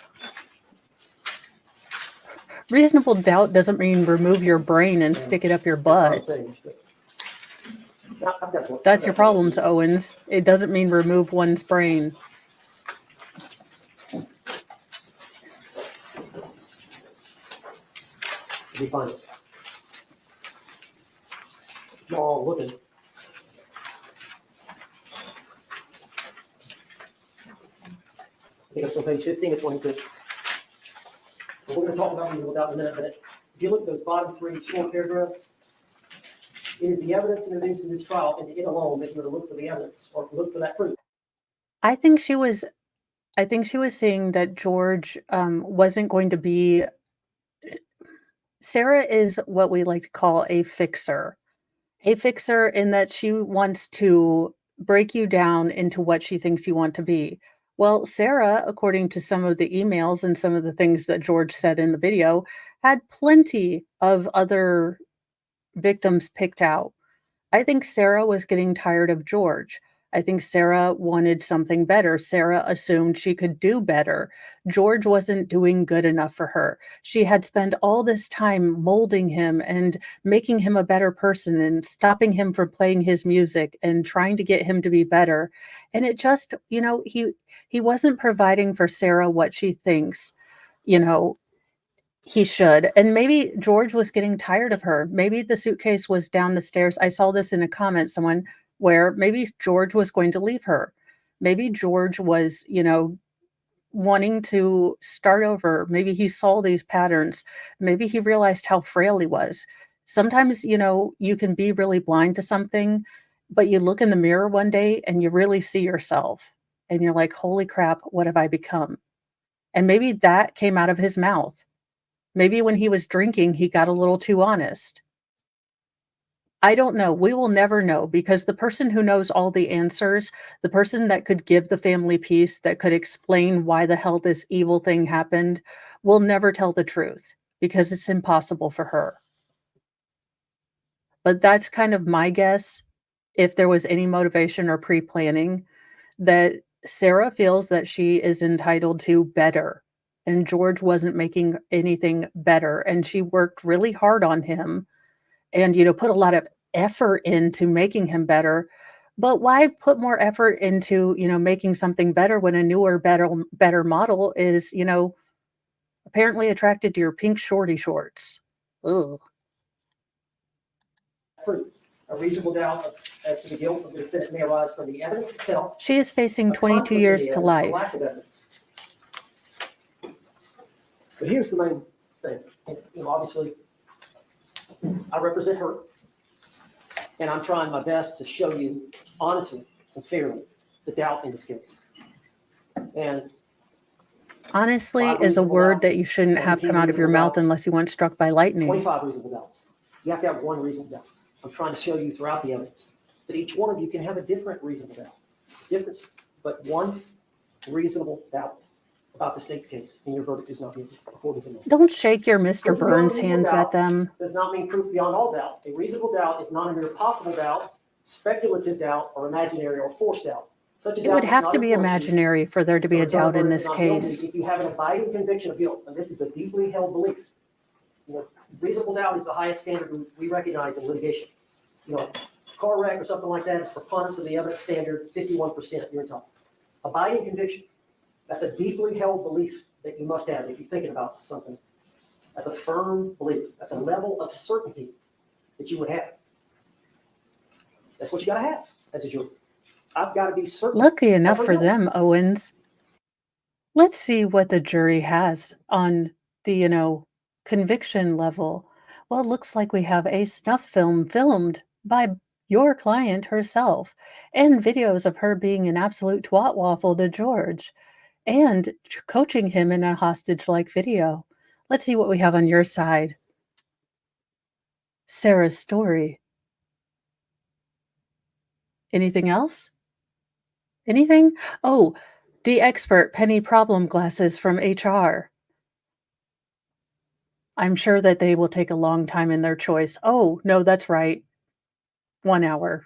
Reasonable doubt doesn't mean remove your brain and stick it up your butt. That's your problems, Owens. It doesn't mean remove one's brain. Be fine. You're all looking. I think it's on page 15 of 22. We're going to talk about reasonable doubt in a minute, but if you look at those bottom 3 short paragraphs, it is the evidence introduced in this trial, and it alone that you're to look for the evidence or look for that proof. I think she was saying that George wasn't going to be. Sarah is what we like to call a fixer. A fixer in that she wants to break you down into what she thinks you want to be. Well, Sarah, according to some of the emails and some of the things that George said in the video, had plenty of other victims picked out. I think Sarah was getting tired of George. I think Sarah wanted something better. Sarah assumed she could do better. George wasn't doing good enough for her. She had spent all this time molding him and making him a better person and stopping him from playing his music and trying to get him to be better. And it just, he wasn't providing for Sarah what she thinks, he should. And maybe George was getting tired of her. Maybe the suitcase was down the stairs. I saw this in a comment, someone where maybe George was going to leave her. Maybe George was, wanting to start over. Maybe he saw these patterns. Maybe he realized how frail he was. Sometimes, you can be really blind to something, but you look in the mirror one day and you really see yourself and you're like, holy crap, what have I become? And maybe that came out of his mouth. Maybe when he was drinking, he got a little too honest. I don't know. We will never know, because the person who knows all the answers, the person that could give the family peace, that could explain why the hell this evil thing happened, will never tell the truth because it's impossible for her. But that's kind of my guess, if there was any motivation or pre-planning, that Sarah feels that she is entitled to better and George wasn't making anything better. And she worked really hard on him and, put a lot of effort into making him better. But why put more effort into, making something better when a newer, better model is, apparently attracted to your pink shorty shorts? Ugh. Proof. A reasonable doubt as to the guilt of the defendant may arise from the evidence itself. She is facing a 22 conflict in years the to evidence, or life. lack of evidence. But here's the main thing. Obviously, I represent her, and I'm trying my best to show you honestly and fairly the doubt in this case. And Honestly five is a reasonable word that doubts, you shouldn't have 17 come out of your reasonable mouth doubts, unless you weren't struck by lightning. 25 reasonable doubts. You have to have one reasonable doubt. I'm trying to show you throughout the evidence that each one of you can have a different reasonable doubt. Difference, but one reasonable doubt about the state's case, and your verdict is not guilty, according to me. Don't shake your Mr. Proof beyond Burns reasonable hands doubt at them. does not mean proof beyond all doubt. A reasonable doubt is not a mere possible doubt, speculative doubt, or imaginary or forced doubt. Such a It doubt would does have not to be influence you imaginary for there to be or a return doubt in verdict this not guilty case. if you have an abiding conviction of guilt, and this is a deeply held belief. Reasonable doubt is the highest standard we recognize in litigation. Car wreck or something like that is preponderance of the evidence standard, 51%. You're entitled. Abiding conviction, that's a deeply held belief that you must have if you're thinking about something. That's a firm belief. That's a level of certainty that you would have. That's what you got to have as a jury. I've got to be certain. Lucky enough for guilt. them, Owens. Let's see what the jury has on the, conviction level. Well, it looks like we have a snuff film filmed by your client herself and videos of her being an absolute twat waffle to George and coaching him in a hostage-like video. Let's see what we have on your side. Sarah's story. Anything else? Anything? Oh, the expert penny problem glasses from HR. I'm sure that they will take a long time in their choice. Oh, no, that's right. 1 hour.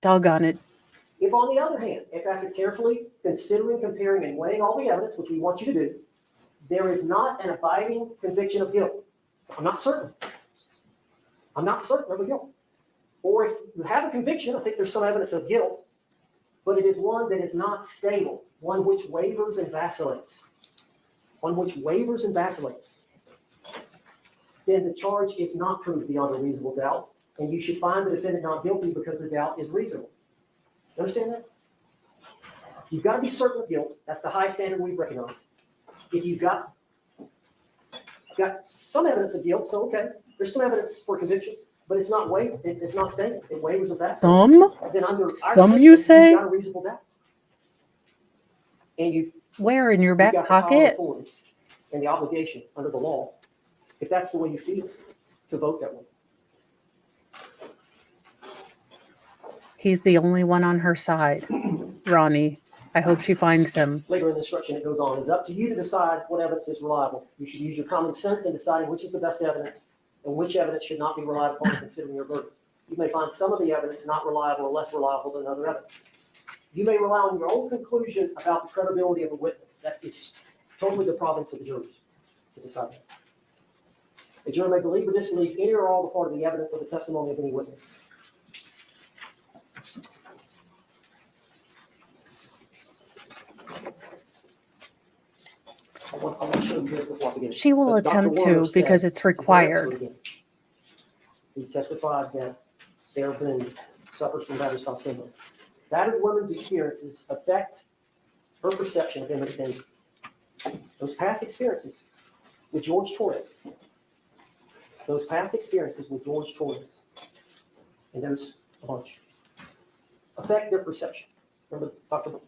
Doggone it. If, on the other hand, if after carefully considering, comparing, and weighing all the evidence, which we want you to do, there is not an abiding conviction of guilt, I'm not certain. I'm not certain of a guilt. Or if you have a conviction, I think there's some evidence of guilt, but it is one that is not stable, one which wavers and vacillates. One which wavers and vacillates. Then the charge is not proved beyond a reasonable doubt, and you should find the defendant not guilty because the doubt is reasonable. You understand that? You've got to be certain of guilt. That's the high standard we recognize. If you've got some evidence of guilt, so okay, there's some evidence for conviction, but it's not it's not stable. It wavers and vacillates. Then under our system, you say? you've got a reasonable doubt. And Where in your you've back got the power, pocket? authority, and the obligation under the law, if that's the way you feel, to vote that way. He's the only one on her side. Ronnie, I hope she finds him. Later in the instruction, it goes on. It's up to you to decide what evidence is reliable. You should use your common sense in deciding which is the best evidence and which evidence should not be relied upon in considering your verdict. You may find some of the evidence not reliable or less reliable than other evidence. You may rely on your own conclusion about the credibility of a witness. That is totally the province of the jurors to decide that. The jury may believe or disbelieve any or all the part of the evidence of the testimony of any witness. I want to show you this before I begin. She will But Dr. attempt Warner to because said- it's required. He testified that Sarah Boone suffers from battered stock syndrome. Battered women's experiences affect her perception of imminent danger. Those past experiences with George Torres, and there's a bunch, affect their perception. Remember Dr.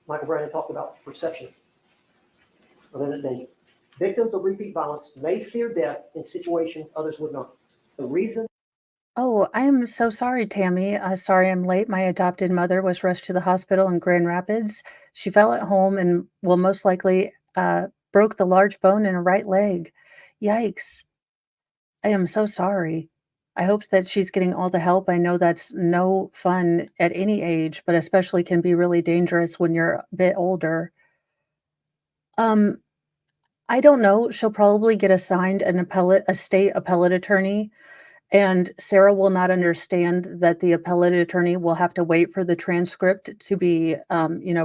Michael Brandon talked about perception of imminent danger. Victims of repeat violence may fear death in situations others would not. The reason. Oh, I am so sorry, Tammy. Sorry I'm late. My adopted mother was rushed to the hospital in Grand Rapids. She fell at home and will most likely broke the large bone in her right leg. Yikes. I am so sorry. I hope that she's getting all the help. I know that's no fun at any age, but especially can be really dangerous when you're a bit older. Um, I don't know. She'll probably get assigned a state appellate attorney, and Sarah will not understand that the appellate attorney will have to wait for the transcript to be,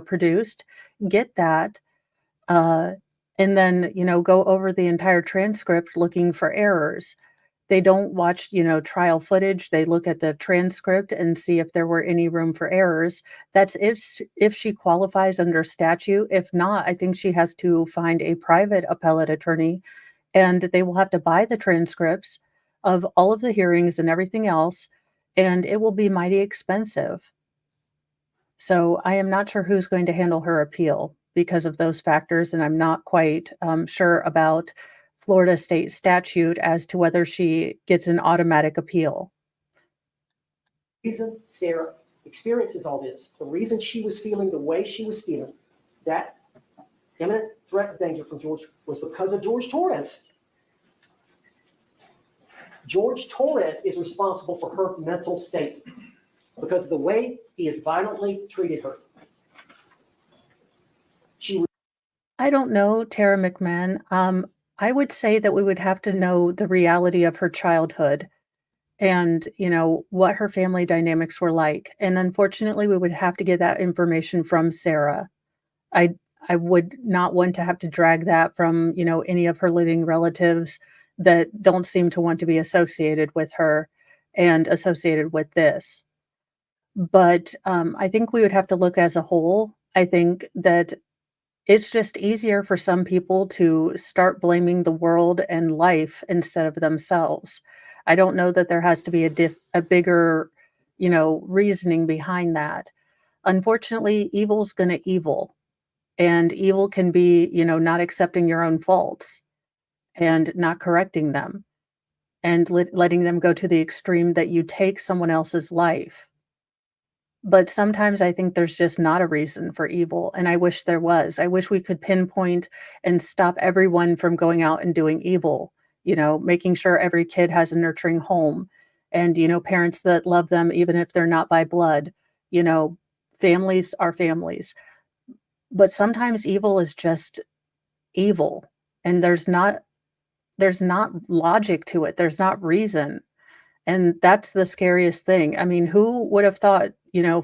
produced, get that, uh, and then, go over the entire transcript looking for errors. They don't watch, trial footage. They look at the transcript and see if there were any room for errors. That's if she qualifies under statute. If not, I think she has to find a private appellate attorney, and they will have to buy the transcripts of all of the hearings and everything else, and it will be mighty expensive. So I am not sure who's going to handle her appeal because of those factors, and I'm not quite sure about Florida state statute as to whether she gets an automatic appeal. The reason Sarah experiences all this, the reason she was feeling the way she was feeling, that imminent threat of danger from George, was because of George Torres. George Torres is responsible for her mental state because of the way he has violently treated her. I don't know, Tara McMahon. I would say that we would have to know the reality of her childhood and, what her family dynamics were like. And unfortunately, we would have to get that information from Sarah. I I would not want to have to drag that from, any of her living relatives that don't seem to want to be associated with her and associated with this. But, I think we would have to look as a whole. I think that it's just easier for some people to start blaming the world and life instead of themselves. I don't know that there has to be a bigger, reasoning behind that. Unfortunately, evil's gonna evil, and evil can be, not accepting your own faults and not correcting them and letting them go to the extreme that you take someone else's life. But sometimes I think there's just not a reason for evil, and I wish there was. I wish we could pinpoint and stop everyone from going out and doing evil, making sure every kid has a nurturing home and, parents that love them even if they're not by blood. You know, families are families. But sometimes evil is just evil, and there's not logic to it. There's not reason. And that's the scariest thing. I mean, who would have thought,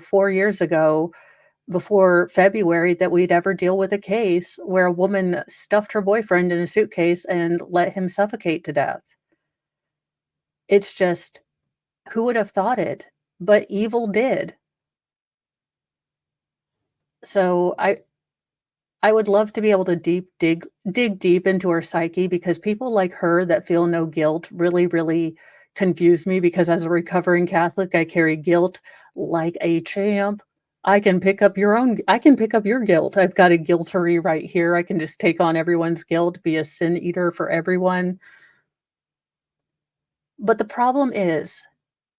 4 years ago, before February, that we'd ever deal with a case where a woman stuffed her boyfriend in a suitcase and let him suffocate to death? It's just, who would have thought it? But evil did. So I would love to be able to dig deep into her psyche, because people like her that feel no guilt really, really confuse me, because as a recovering Catholic, I carry guilt like a champ. I can pick up your guilt. I've got a guiltery right here. I can just take on everyone's guilt, be a sin eater for everyone. But the problem is,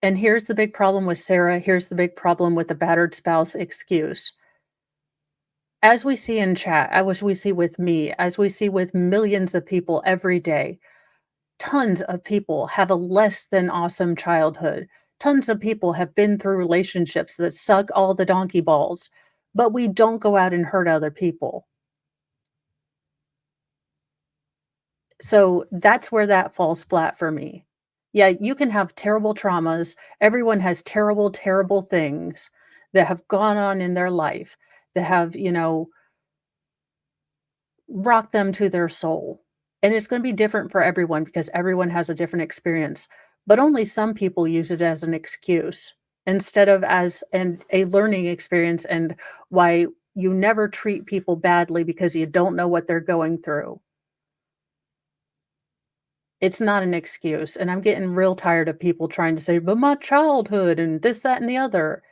and here's the big problem with Sarah, here's the big problem with the battered spouse excuse. As we see in chat, as we see with me, as we see with millions of people every day, tons of people have a less than awesome childhood. Tons of people have been through relationships that suck all the donkey balls, but we don't go out and hurt other people. So that's where that falls flat for me. Yeah, you can have terrible traumas. Everyone has terrible, terrible things that have gone on in their life that have, rock them to their soul. And it's going to be different for everyone because everyone has a different experience. But only some people use it as an excuse instead of as a learning experience, and why you never treat people badly because you don't know what they're going through. It's not an excuse. And I'm getting real tired of people trying to say, but my childhood and this, that, and the other.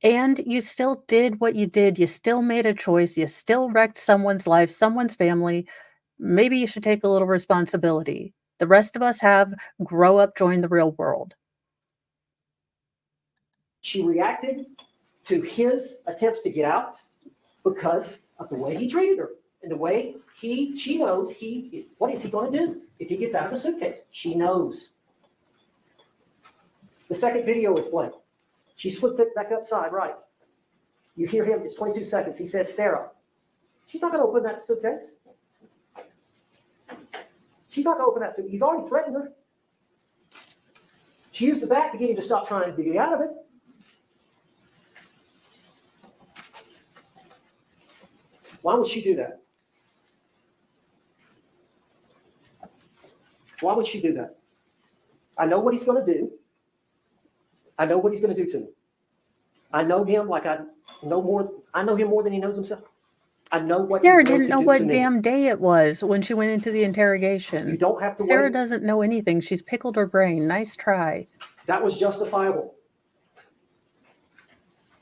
And you still did what you did. You still made a choice. You still wrecked someone's life, someone's family. Maybe you should take a little responsibility. The rest of us have. Grow up, join the real world. She reacted to his attempts to get out because of the way he treated her and the way she knows what is he going to do if he gets out of the suitcase? She knows. The second video is blank. She's flipped it back upside right. You hear him, it's 22 seconds. He says, Sarah, She's not going to open that suitcase. She's not going to open that suitcase. He's already threatened her. She used the bat to get him to stop trying to get out of it. Why would she do that? Why would she do that? I know what he's going to do. I know what he's going to do to me. I know him like I know him more than he knows himself. I know what Sarah he's going didn't to know do what to me. damn day it was when she went into the interrogation. You don't have to Sarah wait. doesn't know anything. She's pickled her brain. Nice try. That was justifiable.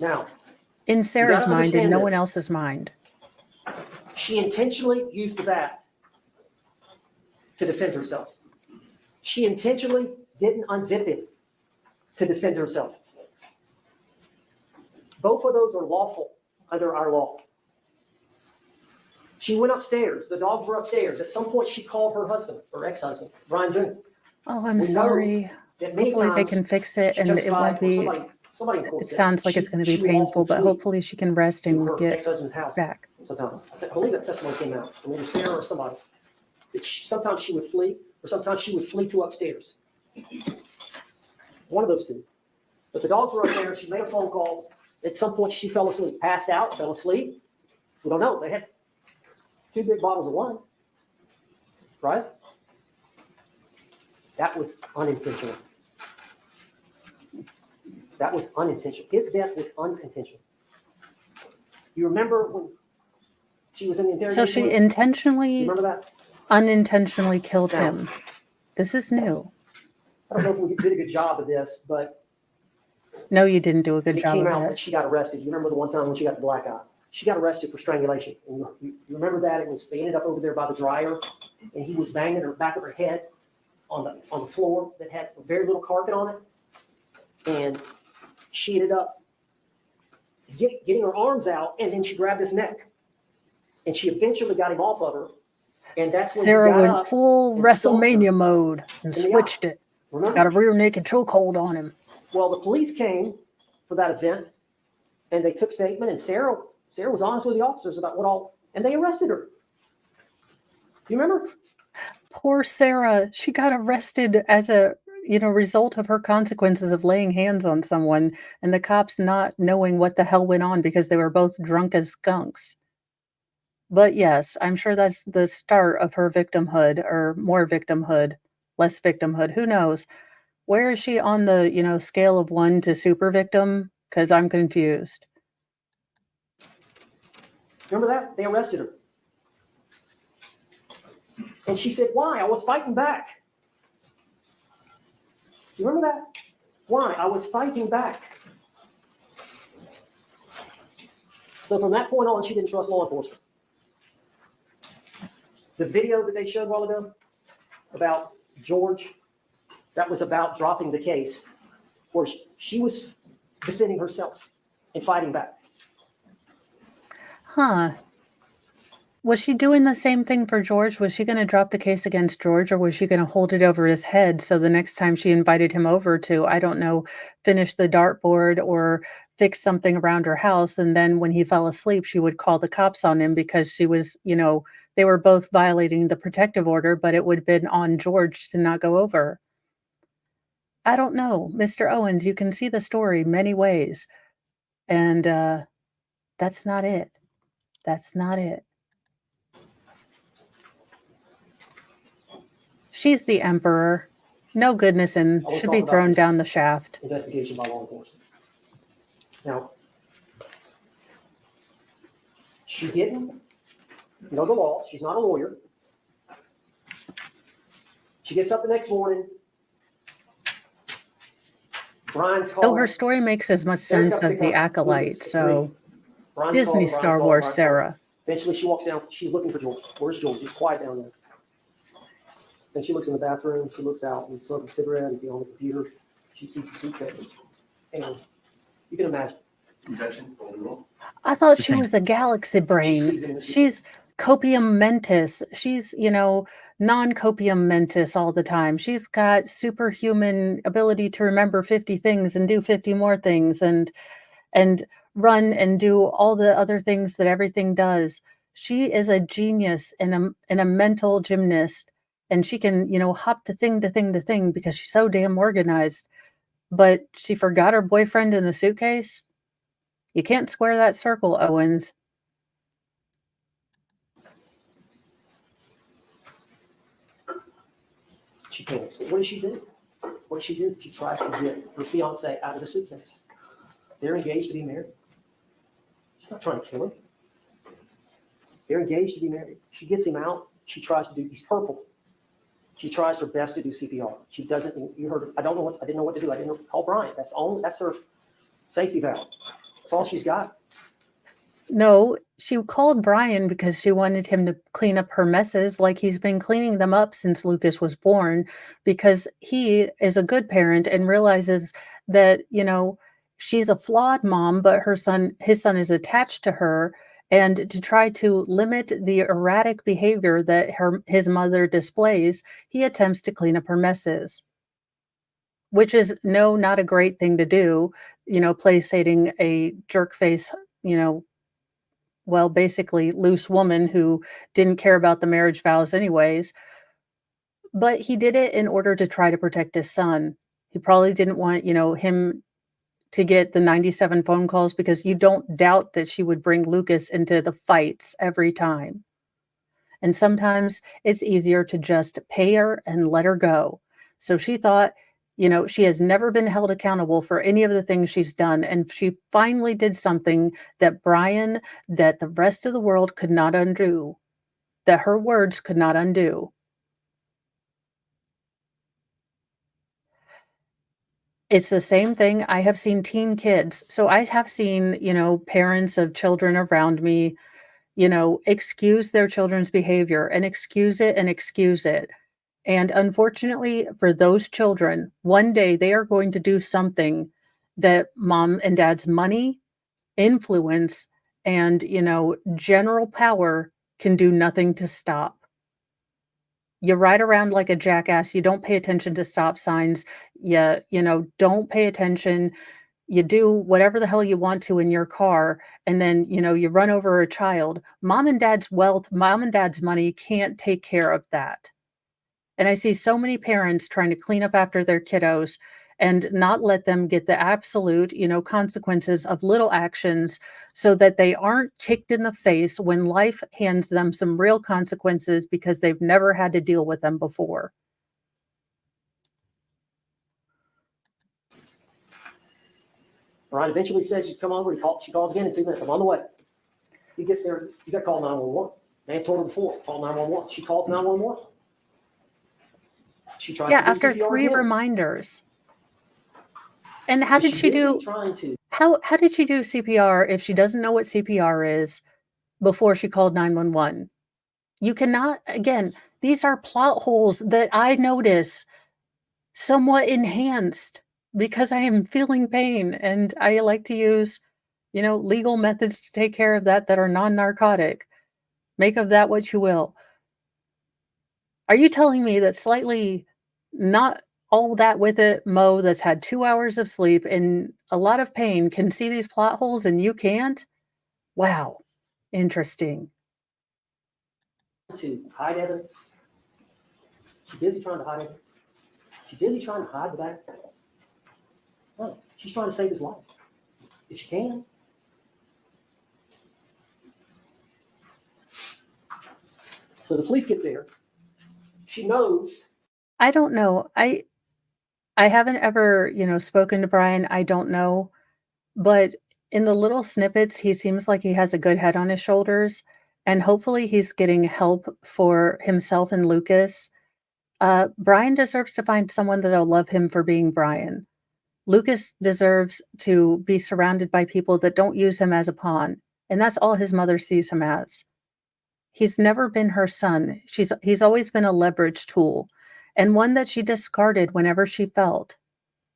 Now, In Sarah's mind, in understand no this. one else's mind. she intentionally used the bat to defend herself. She intentionally didn't unzip it to defend herself. Both of those are lawful under our law. She went upstairs. The dogs were upstairs. At some point, she called her husband, her ex-husband, Brian Boone. Oh, I'm We know sorry. that many Hopefully they times can fix it she and it testified, won't or be, somebody in court it said sounds like it's going to be she painful, but lawfully hopefully she can rest to and her get ex-husband's house back. sometimes. I believe that testimony came out. I mean, it was Sarah or somebody. That sometimes she would flee, or sometimes she would flee to upstairs. One of those two. But the dogs were up there. She made a phone call. At some point, she fell asleep, passed out, fell asleep. We don't know. They had 2 big bottles of wine, right? That was unintentional. That was unintentional. His death was unintentional. You remember when she was in the interrogation? So she room? You intentionally, remember that? unintentionally killed Now- him. This is new. I don't know if we did a good job of this, but No, you didn't do a good it job came of out it. that she got arrested. You remember the one time when she got the black eye? She got arrested for strangulation. And you remember that? It was, they ended up over there by the dryer, and he was banging her back of her head on the floor that had very little carpet on it. And she ended up getting her arms out, and then she grabbed his neck. And she eventually got him off of her. And that's when Sarah he got went up full and stomped her WrestleMania mode and in the eye. switched it. Remember? Got a rear naked chokehold on him. Well, the police came for that event, and they took statement, and Sarah was honest with the officers about what all, and they arrested her. You remember? Poor Sarah. She got arrested as a result of her consequences of laying hands on someone and the cops not knowing what the hell went on because they were both drunk as skunks. But yes, I'm sure that's the start of her victimhood, or more victimhood, less victimhood. Who knows? Where is she on the, scale of 1 to super victim? Because I'm confused. Remember that? They arrested her. And she said, why? I was fighting back. You remember that? Why? I was fighting back. So from that point on, she didn't trust law enforcement. The video that they showed a while ago about George, that was about dropping the case, where she was defending herself and fighting back. Huh. Was she doing the same thing for George? Was she going to drop the case against George, or was she going to hold it over his head so the next time she invited him over to, I don't know, finish the dartboard or fix something around her house, and then when he fell asleep, she would call the cops on him because she was, they were both violating the protective order, but it would have been on George to not go over. I don't know. Mr. Owens, you can see the story many ways, and that's not it. That's not it. She's the emperor. No goodness, and I wanna should talk be about thrown this. down the shaft. Investigation by law enforcement. Now, she didn't know the law. She's not a lawyer. She gets up the next morning. Brian's Though calling. her story makes as much Sarah's sense gotta as pick the up Acolyte, Lucas at so 3. Brian's Disney calling, Star Brian's calling, Wars Brian's Sarah. calling. Eventually, she walks down. She's looking for George. Where's George? He's quiet down there. Then she looks in the bathroom. She looks out. He's smoking a cigarette. He's on the computer. She sees the suitcase. And you can imagine. Objection, overruled. I thought she Sustained. was the galaxy brain. sees it in the She's copium mentis. She's, non-copium mentis all the time. She's got superhuman ability to remember 50 things and do 50 more things and run and do all the other things that everything does. She is a genius and a mental gymnast, and she can, hop to thing to thing to thing because she's so damn organized. But she forgot her boyfriend in the suitcase? You can't square that circle, Owens. She can't. What does she do? What does she do? She tries to get her fiance out of the suitcase. They're engaged to be married. She's not trying to kill him. They're engaged to be married. She gets him out. She tries to do, he's purple. She tries her best to do CPR. She doesn't, you heard, I didn't know what to do. I didn't know, call Brian. That's her safety valve. That's all she's got. No, she called Brian because she wanted him to clean up her messes like he's been cleaning them up since Lucas was born, because he is a good parent and realizes that, she's a flawed mom, but his son is attached to her. And to try to limit the erratic behavior that his mother displays, he attempts to clean up her messes, which is not a great thing to do, placating a jerk face, basically loose woman who didn't care about the marriage vows anyways. But he did it in order to try to protect his son. He probably didn't want, him to get the 97 phone calls, because you don't doubt that she would bring Lucas into the fights every time. And sometimes it's easier to just pay her and let her go. So she thought, she has never been held accountable for any of the things she's done. And she finally did something that the rest of the world could not undo, that her words could not undo. It's the same thing. I have seen teen kids. So I have seen, parents of children around me, excuse their children's behavior and excuse it and excuse it. And unfortunately for those children, one day they are going to do something that mom and dad's money, influence, and, general power can do nothing to stop. You ride around like a jackass. You don't pay attention to stop signs. Don't pay attention. You do whatever the hell you want to in your car, and then, you run over a child. Mom and dad's wealth, mom and dad's money can't take care of that. And I see so many parents trying to clean up after their kiddos and not let them get the absolute, consequences of little actions, so that they aren't kicked in the face when life hands them some real consequences because they've never had to deal with them before. Brian eventually says she's come over. She calls again in 2 minutes. I'm on the way. He gets there. You got to call 911. Man told her before, call 911. She calls 911. She tries to do after CPR 3 again. reminders. And how did she do how did she do CPR if she doesn't know what CPR is before she called 911? You cannot, again, these are plot holes that I notice somewhat enhanced because I am feeling pain, and I like to use, legal methods to take care of that are non-narcotic. Make of that what you will. Are you telling me that slightly not all that with it, Mo, that's had 2 hours of sleep and a lot of pain, can see these plot holes and you can't? Wow. Interesting. To hide evidence. She's busy trying to hide evidence. She's busy trying to hide the back. No, she's trying to save his life. If she can. So the police get there. She knows. I don't know. I haven't ever, spoken to Brian. I don't know. But in the little snippets, he seems like he has a good head on his shoulders. And hopefully he's getting help for himself and Lucas. Brian deserves to find someone that'll love him for being Brian. Lucas deserves to be surrounded by people that don't use him as a pawn. And that's all his mother sees him as. He's never been her son. He's always been a leverage tool, and one that she discarded whenever she felt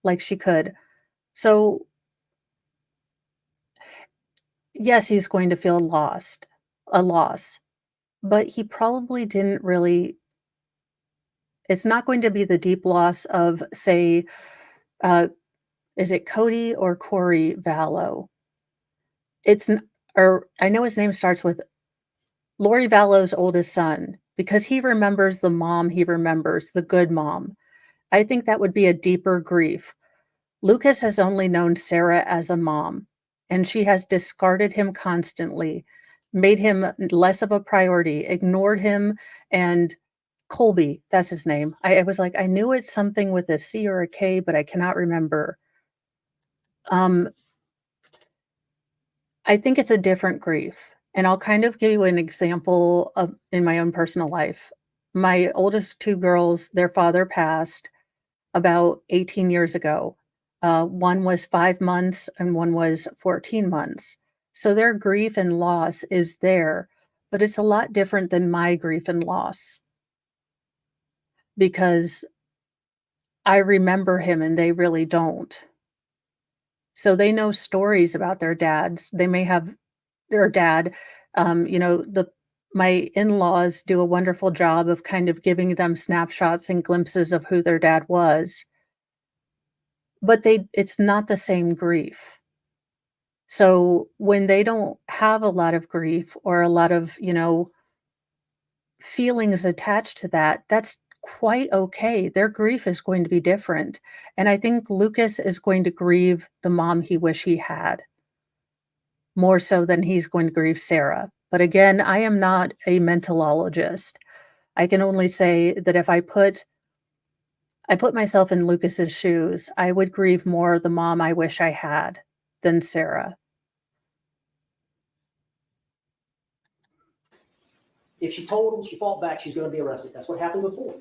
like she could. So, yes, he's going to feel a loss, but he probably didn't really. It's not going to be the deep loss of, say, is it Cody or Corey Vallow? Or I know his name starts with Lori Vallow's oldest son, because he remembers the mom he remembers, the good mom. I think that would be a deeper grief. Lucas has only known Sarah as a mom, and she has discarded him constantly, made him less of a priority, ignored him, and Colby, that's his name. I was like, I knew it's something with a C or a K, but I cannot remember. I think it's a different grief. And I'll kind of give you an example of in my own personal life. My oldest two girls, their father passed about 18 years ago. One was 5 months and one was 14 months. So their grief and loss is there, but it's a lot different than my grief and loss because I remember him and they really don't. So they know stories about their dads. They may have their dad, my in-laws do a wonderful job of kind of giving them snapshots and glimpses of who their dad was. But it's not the same grief. So when they don't have a lot of grief or a lot of, feelings attached to that, that's quite okay. Their grief is going to be different. And I think Lucas is going to grieve the mom he wish he had more so than he's going to grieve Sarah. But again, I am not a mentalologist. I can only say that if I put myself in Lucas's shoes, I would grieve more the mom I wish I had than Sarah. If she told him, she fought back, she's going to be arrested. That's what happened before.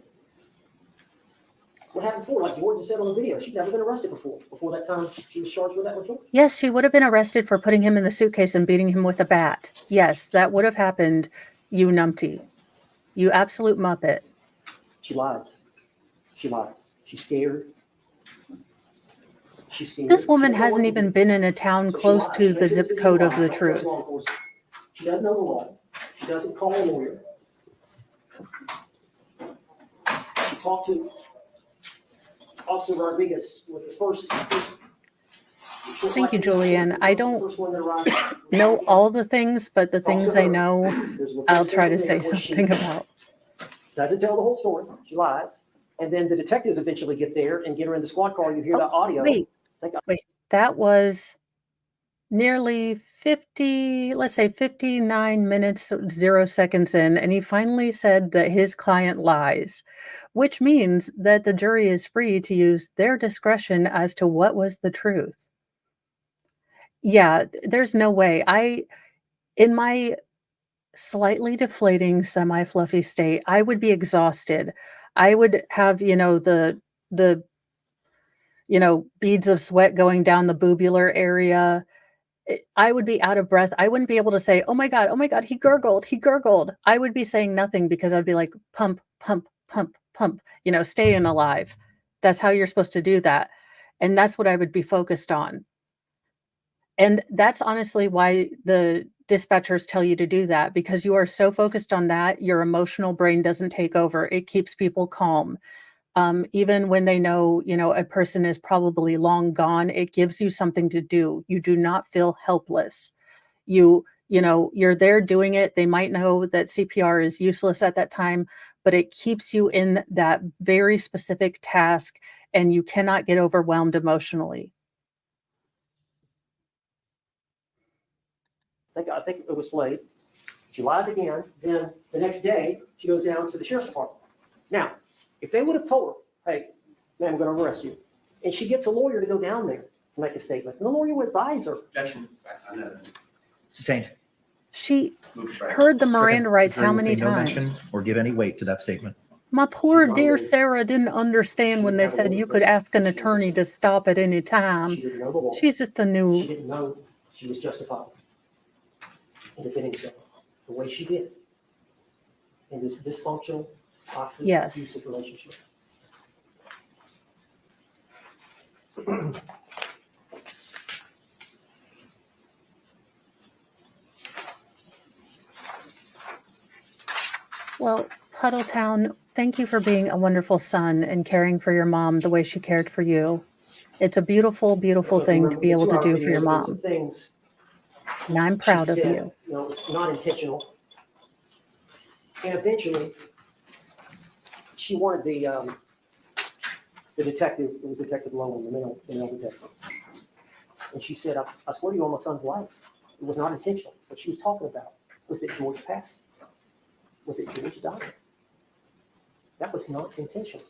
What happened before? Like Jordan said on the video, she'd never been arrested before. Before that time, she was charged with that with Jordan. Yes, she would have been arrested for putting him in the suitcase and beating him with a bat. Yes, that would have happened, you numpty. You absolute muppet. She lies. She lies. She's scared. She's scared. This woman hasn't even been in a town close to the zip code of the truth. She doesn't know the law. She doesn't call a lawyer. She talked to Officer Rodriguez was the first. Thank you, Julianne. I don't know all the things, but the things I know, I'll try to say something about. Doesn't tell the whole story. She lies. And then the detectives eventually get there and get her in the squad car. You hear the audio. Wait. That was nearly 59 minutes, 0 seconds in, and he finally said that his client lies, which means that the jury is free to use their discretion as to what was the truth. Yeah, there's no way. In my slightly deflating, semi-fluffy state, I would be exhausted. I would have, the beads of sweat going down the boobular area. I would be out of breath. I wouldn't be able to say, oh my God, he gurgled. I would be saying nothing because I'd be like, pump, pump, pump, pump, staying alive. That's how you're supposed to do that. And that's what I would be focused on. And that's honestly why the dispatchers tell you to do that, because you are so focused on that, your emotional brain doesn't take over. It keeps people calm. Even when they know, a person is probably long gone, it gives you something to do. You do not feel helpless. You're there doing it. They might know that CPR is useless at that time, but it keeps you in that very specific task, and you cannot get overwhelmed emotionally. I think it was played. She lies again. Then the next day, she goes down to the sheriff's department. Now, if they would have told her, hey, man, I'm going to arrest you, and she gets a lawyer to go down there to make a statement, and the lawyer would advise her. Objection. Facts on that. Sustained. She heard the Miranda rights how many No times? mention or give any weight to that statement. My poor dear Sarah didn't understand when they said you could ask an attorney to stop at any time. She didn't know the law. She's just a She new. didn't know she was justified in defending herself the way she did in this dysfunctional, toxic, Yes. abusive relationship. Well, Puddletown, thank you for being a wonderful son and caring for your mom the way she cared for you. It's a beautiful, beautiful thing to be able to do for your mom. Things And I'm she proud of said, you. it's not intentional. And eventually, she wanted the detective, it was Detective Lowen, the male detective. And she said, I swear to you on my son's life, it was not intentional. What she was talking about was that George passed, was that George died. That was not intentional.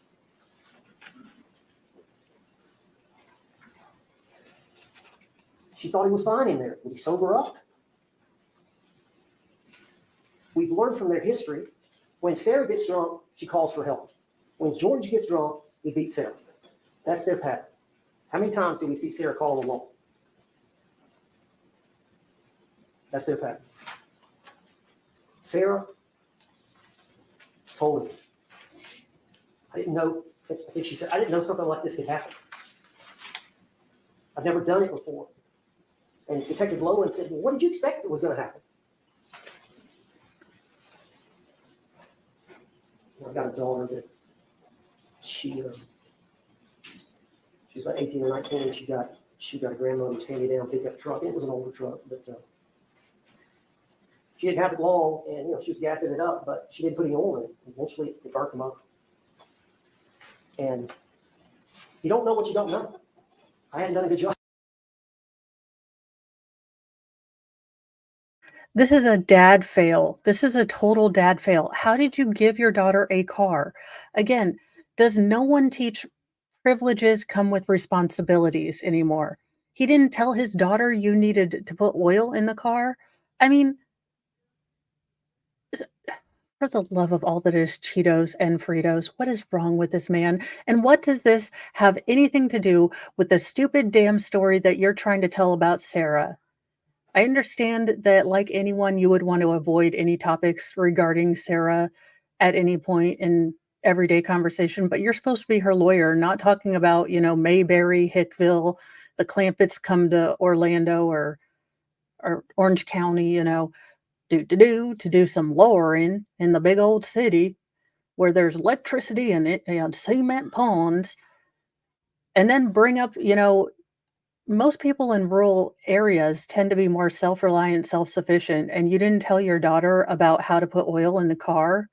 She thought he was fine in there. Would he sober up? We've learned from their history, when Sarah gets drunk, she calls for help. When George gets drunk, he beats Sarah. That's their pattern. How many times do we see Sarah call alone? That's their pattern. Sarah told him, I didn't know, I think she said, I didn't know something like this could happen. I've never done it before. And Detective Lowen said, well, what did you expect was going to happen? I've got a daughter that she was about 18 or 19, and she got a grandmother's hand-me-down pickup truck. It was an older truck, but she didn't have it long, and she was gassing it up, but she didn't put any oil in it. Eventually, it burnt them up. And you don't know what you don't know. I hadn't done a good job. This is a dad fail. This is a total dad fail. How did you give your daughter a car? Again, does no one teach privileges come with responsibilities anymore? He didn't tell his daughter you needed to put oil in the car. I mean, for the love of all that is Cheetos and Fritos, what is wrong with this man? And what does this have anything to do with the stupid damn story that you're trying to tell about Sarah? I understand that, like anyone, you would want to avoid any topics regarding Sarah at any point in everyday conversation, but you're supposed to be her lawyer, not talking about, Mayberry, Hickville, the Clampetts come to Orlando or Orange County, to do some lawyering in the big old city where there's electricity and cement ponds, and then bring up, most people in rural areas tend to be more self-reliant, self-sufficient, and you didn't tell your daughter about how to put oil in the car?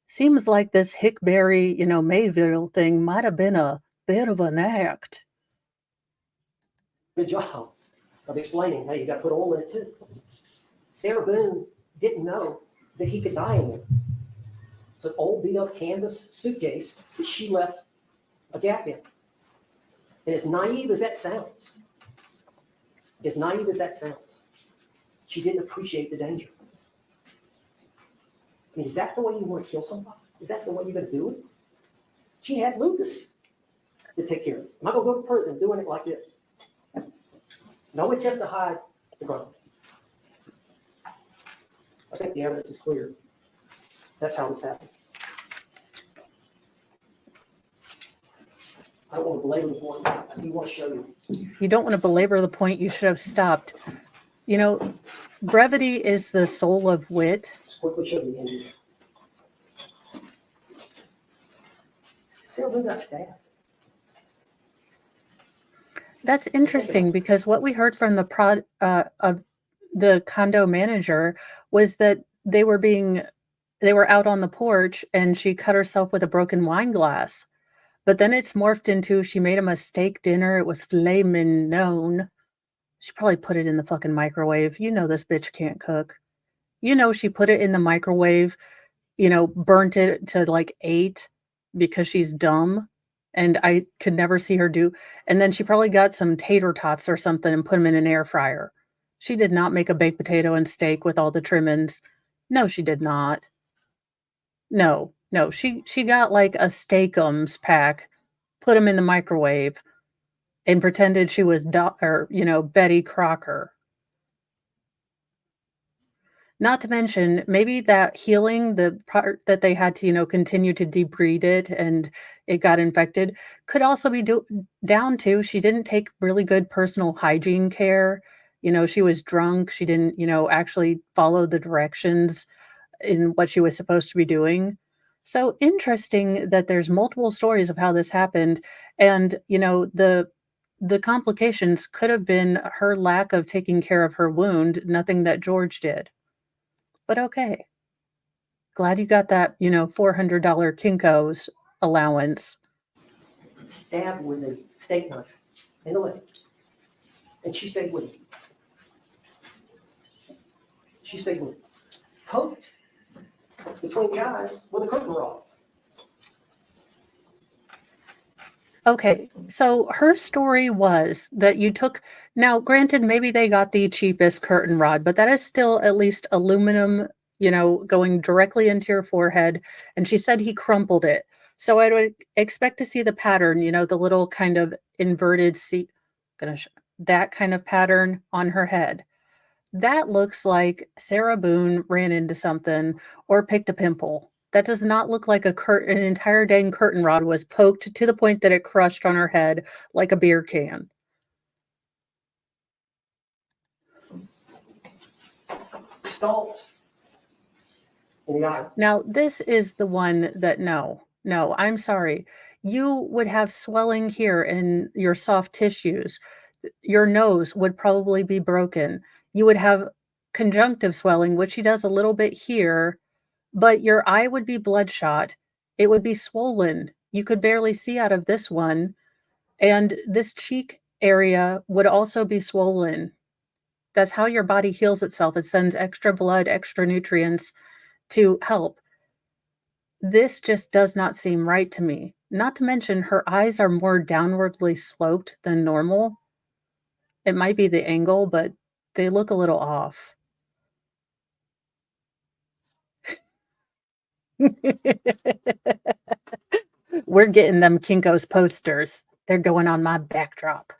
Seems like this Hickberry, Mayville thing might have been a bit of an act. Good job of explaining, hey, you got to put oil in it too. Sarah Boone didn't know that he could die in there. It's an old beat-up canvas suitcase that she left a gap in. And as naive as that sounds, she didn't appreciate the danger. I mean, is that the way you want to kill somebody? Is that the way you're going to do it? She had Lucas to take care of it. I'm not going to go to prison doing it like this. No attempt to hide the crime. I think the evidence is clear. That's how this happened. I don't want to belabor the point. I do want to show you. You don't want to belabor the point. You should have stopped. Brevity is the soul of wit. Just quickly show you the injury. Sarah Boone got stabbed. That's interesting because what we heard from the condo manager was that they were out on the porch and she cut herself with a broken wine glass. But then it's morphed into she made him a steak dinner. It was filet mignon. She probably put it in the fucking microwave. This bitch can't cook. She put it in the microwave, burnt it to like 8 because she's dumb. And I could never see her do. And then she probably got some tater tots or something and put them in an air fryer. She did not make a baked potato and steak with all the trimmings. No, she did not. No, she got like a Steakums pack, put them in the microwave, and pretended she was Betty Crocker. Not to mention, maybe that healing, the part that they had to, continue to debride it and it got infected, could also be down to she didn't take really good personal hygiene care. She was drunk. She didn't, actually follow the directions in what she was supposed to be doing. So interesting that there's multiple stories of how this happened. And, the complications could have been her lack of taking care of her wound, nothing that George did. But okay. Glad you got that, $400 Kinko's allowance. Stabbed with a steak knife in the leg. And she stayed with it. She stayed with it. Poked between the eyes with a curtain rod. Okay, so her story was that you took, now granted, maybe they got the cheapest curtain rod, but that is still at least aluminum, going directly into your forehead. And she said he crumpled it. So I would expect to see the pattern, the little kind of inverted that kind of pattern on her head. That looks like Sarah Boone ran into something or picked a pimple. That does not look like an entire dang curtain rod was poked to the point that it crushed on her head like a beer can. Stalked in the eye. Now, this is the one that no, I'm sorry. You would have swelling here in your soft tissues. Your nose would probably be broken. You would have conjunctive swelling, which she does a little bit here, but your eye would be bloodshot. It would be swollen. You could barely see out of this one. And this cheek area would also be swollen. That's how your body heals itself. It sends extra blood, extra nutrients to help. This just does not seem right to me. Not to mention her eyes are more downwardly sloped than normal. It might be the angle, but they look a little off. We're getting them Kinko's posters. They're going on my backdrop.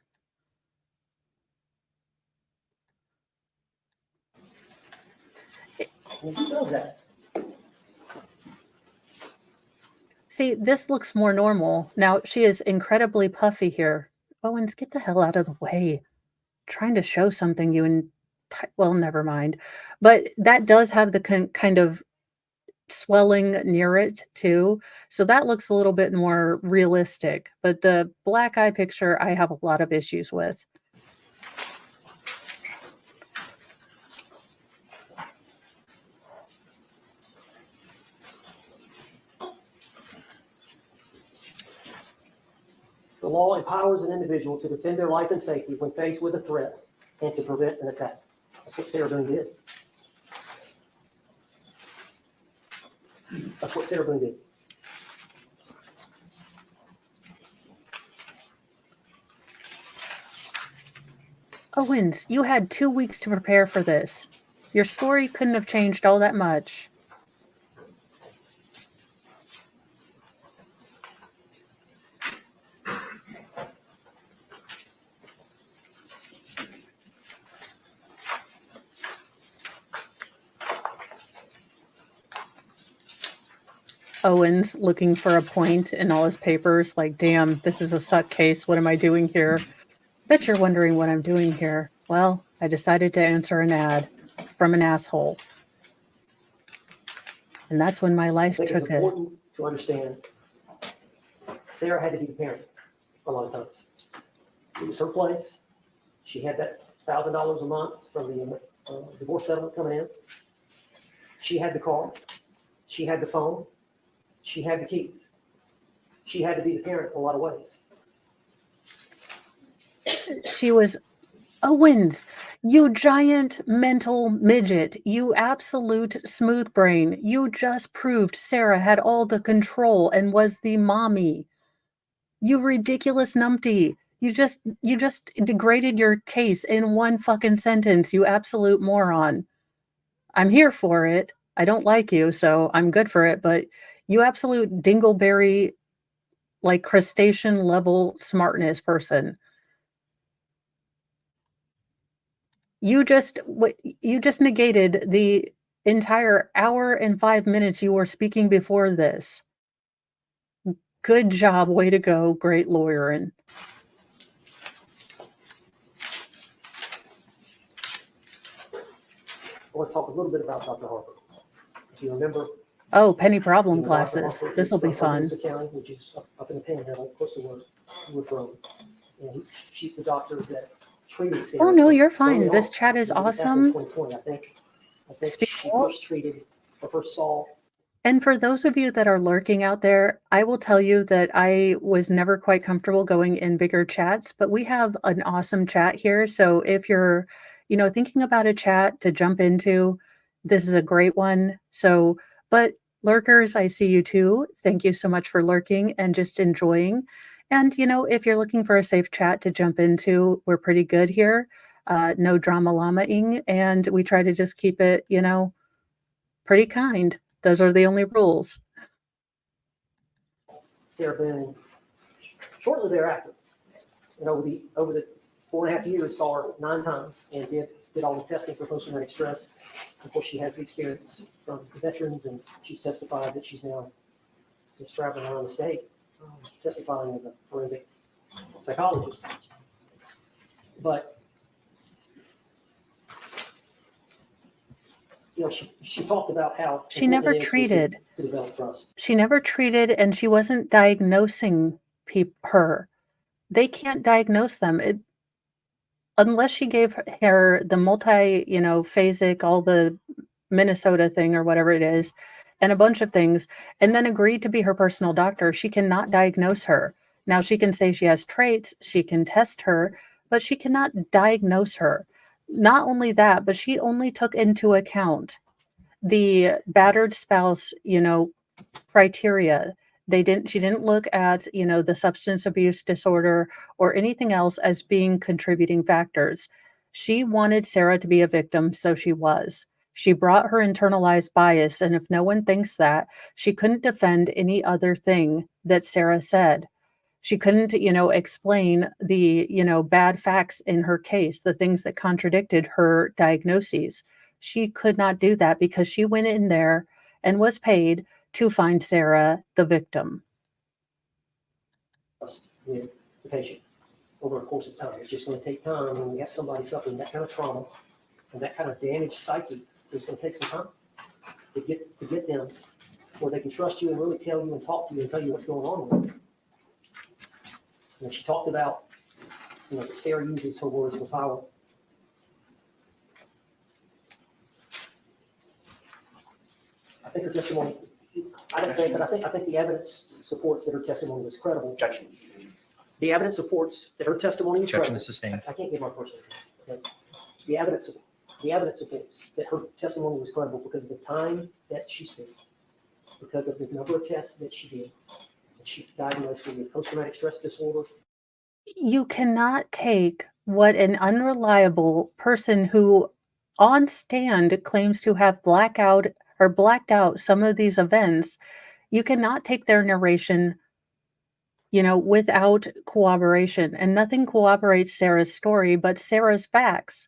And who does that? See, this looks more normal. Now, she is incredibly puffy here. Owens, get the hell out of the way. Trying to show something well, never mind. But that does have the kind of swelling near it too. So that looks a little bit more realistic. But the black eye picture, I have a lot of issues with. The law empowers an individual to defend their life and safety when faced with a threat and to prevent an attack. That's what Sarah Boone did. That's what Sarah Boone did. Owens, you had 2 weeks to prepare for this. Your story couldn't have changed all that much. Owens looking for a point in all his papers, like, damn, this is a suck case. What am I doing here? Bet you're wondering what I'm doing here. Well, I decided to answer an ad from an asshole. And that's when my life I think it's took it. important to understand Sarah had to be the parent a lot of times. It was her place. She had that $1,000 a month from the divorce settlement coming in. She had the car. She had the phone. She had the keys. She had to be the parent in a lot of ways. She was, Owens, you giant mental midget, you absolute smooth brain. You just proved Sarah had all the control and was the mommy. You ridiculous numpty. You just degraded your case in one fucking sentence, you absolute moron. I'm here for it. I don't like you, so I'm good for it, but you absolute dingleberry, like crustacean level smartness person. You just negated the entire hour and 5 minutes you were speaking before this. Good job. Way to go. Great lawyering. I want to talk a little bit about Dr. Harper. If you remember, Oh, penny problem Dr. classes. Harper This will is be from fun. Owens County, which is up in the Panhandle, close to where we're from. And she's the doctor that treated Sarah. Oh, no, you're early fine. This on. chat is This happened in awesome. 2020, I think Speak she up. first treated or first saw And for those of you that are lurking out there, I will tell you that I was never quite comfortable going in bigger chats, but we have an awesome chat here. So if you're, thinking about a chat to jump into, this is a great one. So, but lurkers, I see you too. Thank you so much for lurking and just enjoying. And, if you're looking for a safe chat to jump into, we're pretty good here. No drama llama-ing, and we try to just keep it, pretty kind. Those are the only rules. Sarah Boone, shortly thereafter, and over the 4.5 years, saw her 9 times and did all the testing for post-traumatic stress. Of course, she has the experience from the veterans, and she's testified that she's now just traveling around the state, testifying as a forensic psychologist. But she talked about how She never important it is treated. to develop trust. She never treated, and she wasn't diagnosing her. They can't diagnose them. Unless she gave her the phasic, all the Minnesota thing or whatever it is, and a bunch of things, and then agreed to be her personal doctor, she cannot diagnose her. Now, she can say she has traits, she can test her, but she cannot diagnose her. Not only that, but she only took into account the battered spouse, criteria. She didn't look at, the substance abuse disorder or anything else as being contributing factors. She wanted Sarah to be a victim, so she was. She brought her internalized bias, and if no one thinks that, she couldn't defend any other thing that Sarah said. She couldn't, explain the, bad facts in her case, the things that contradicted her diagnoses. She could not do that because she went in there and was paid to find Sarah the victim. With the patient over a course of time. It's just going to take time when you have somebody suffering that kind of trauma and that kind of damaged psyche. It's going to take some time to get them where they can trust you and really tell you and talk to you and tell you what's going on with them. And she talked about, that Sarah uses her words with power. I think her testimony, I don't think, but I think the evidence supports that her testimony was credible. Objection. The evidence supports that her testimony was Objection credible. is sustained. I can't give my personal. Okay. The evidence supports that her testimony was credible because of the time that she spent, because of the number of tests that she did. She diagnosed with post-traumatic stress disorder. You cannot take what an unreliable person who on stand claims to have blacked out some of these events, you cannot take their narration, without corroboration. And nothing corroborates Sarah's story but Sarah's facts.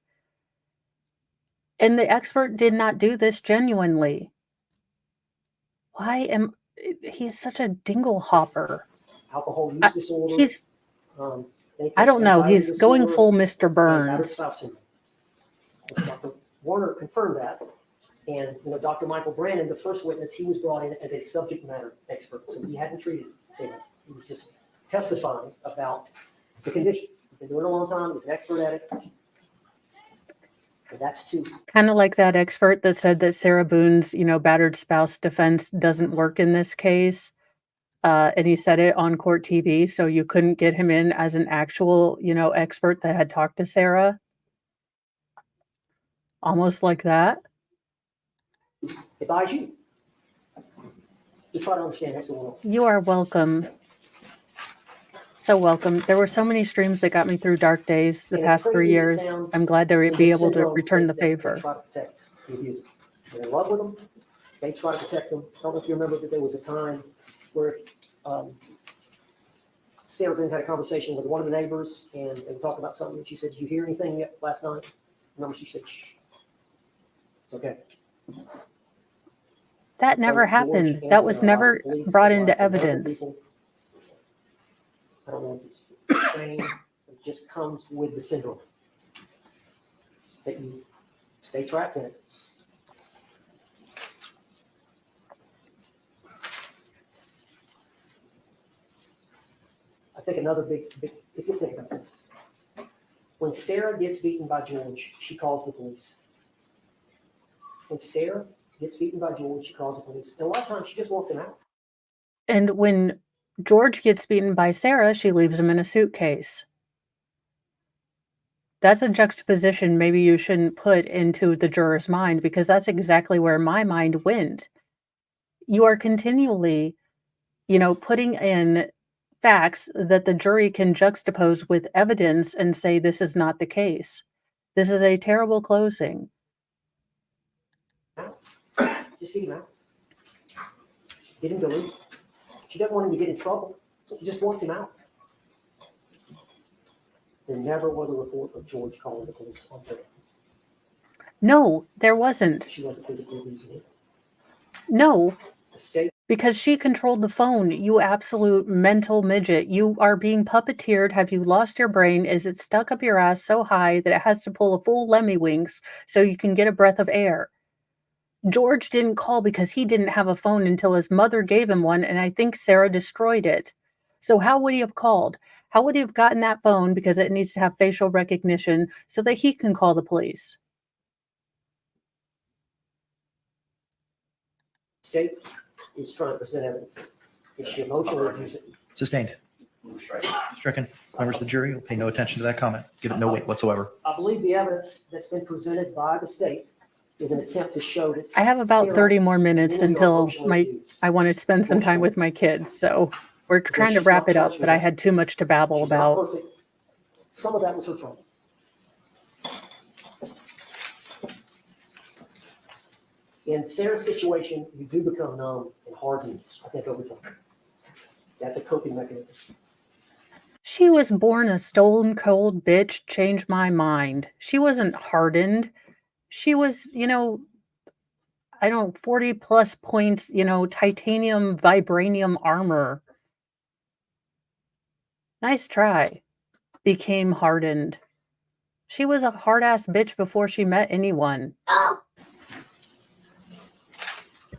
And the expert did not do this genuinely. He is such a dingle hopper. Alcohol use disorder. I don't know. He's going full Mr. Battered Burns. spouse syndrome. Dr. Warner confirmed that. And, Dr. Michael Brandon, the first witness, he was brought in as a subject matter expert. So he hadn't treated Sarah. He was just testifying about the condition. He's been doing it a long time. He's an expert at it. And that's too. Kind of like that expert that said that Sarah Boone's, battered spouse defense doesn't work in this case. And he said it on court TV, so you couldn't get him in as an actual, expert that had talked to Sarah. Almost like that. Advise you to try to understand what's going on. You are welcome. So welcome. There were so many streams that got me through dark days the past 3 years. I'm glad to be able to return the favor. They try to protect the abuser. They're in love with them. They try to protect them. I don't know if you remember that there was a time where Sarah Boone had a conversation with one of the neighbors, and they were talking about something. And she said, "Did you hear anything yet last night?" Remember, she said, "Shh, it's okay." That never happened. That was never brought into evidence. I don't know if it's training. It just comes with the syndrome that you stay trapped in it. I think another big, if you think about this, when Sarah gets beaten by George, she calls the police. When Sarah gets beaten by George, she calls the police. And a lot of times she just wants him out. And when George gets beaten by Sarah, she leaves him in a suitcase. That's a juxtaposition maybe you shouldn't put into the juror's mind, because that's exactly where my mind went. You are continually, putting in facts that the jury can juxtapose with evidence and say this is not the case. This is a terrible closing. Just get him out. Get him to leave. She doesn't want him to get in trouble. She just wants him out. There never was a report of George calling the police on Sarah. No, there wasn't. She wasn't physically abusing him. No, The state because she controlled the phone, you absolute mental midget. You are being puppeteered. Have you lost your brain? Is it stuck up your ass so high that it has to pull a full Lemmy Winks so you can get a breath of air? George didn't call because he didn't have a phone until his mother gave him one, and I think Sarah destroyed it. So how would he have called? How would he have gotten that phone, because it needs to have facial recognition, so that he can call the police? state is trying to present evidence. If she emotionally abuses it, Sustained. Move strike. Stricken. Members of the jury will pay no attention to that comment. Give it no weight whatsoever. I believe the evidence that's been presented by the state is an attempt to show that. I have about Sarah 30 more minutes really until emotionally abused. I want to spend some time with my kids. So we're trying to wrap it up, but I had too much to babble She's not about. perfect. Some of that was her trouble. In Sarah's situation, you do become numb and hardened, I think, over time. That's a coping mechanism. She was born a stone cold bitch, changed my mind. She wasn't hardened. She was, 40 plus points, titanium, vibranium armor. Nice try. Became hardened. She was a hard ass bitch before she met anyone.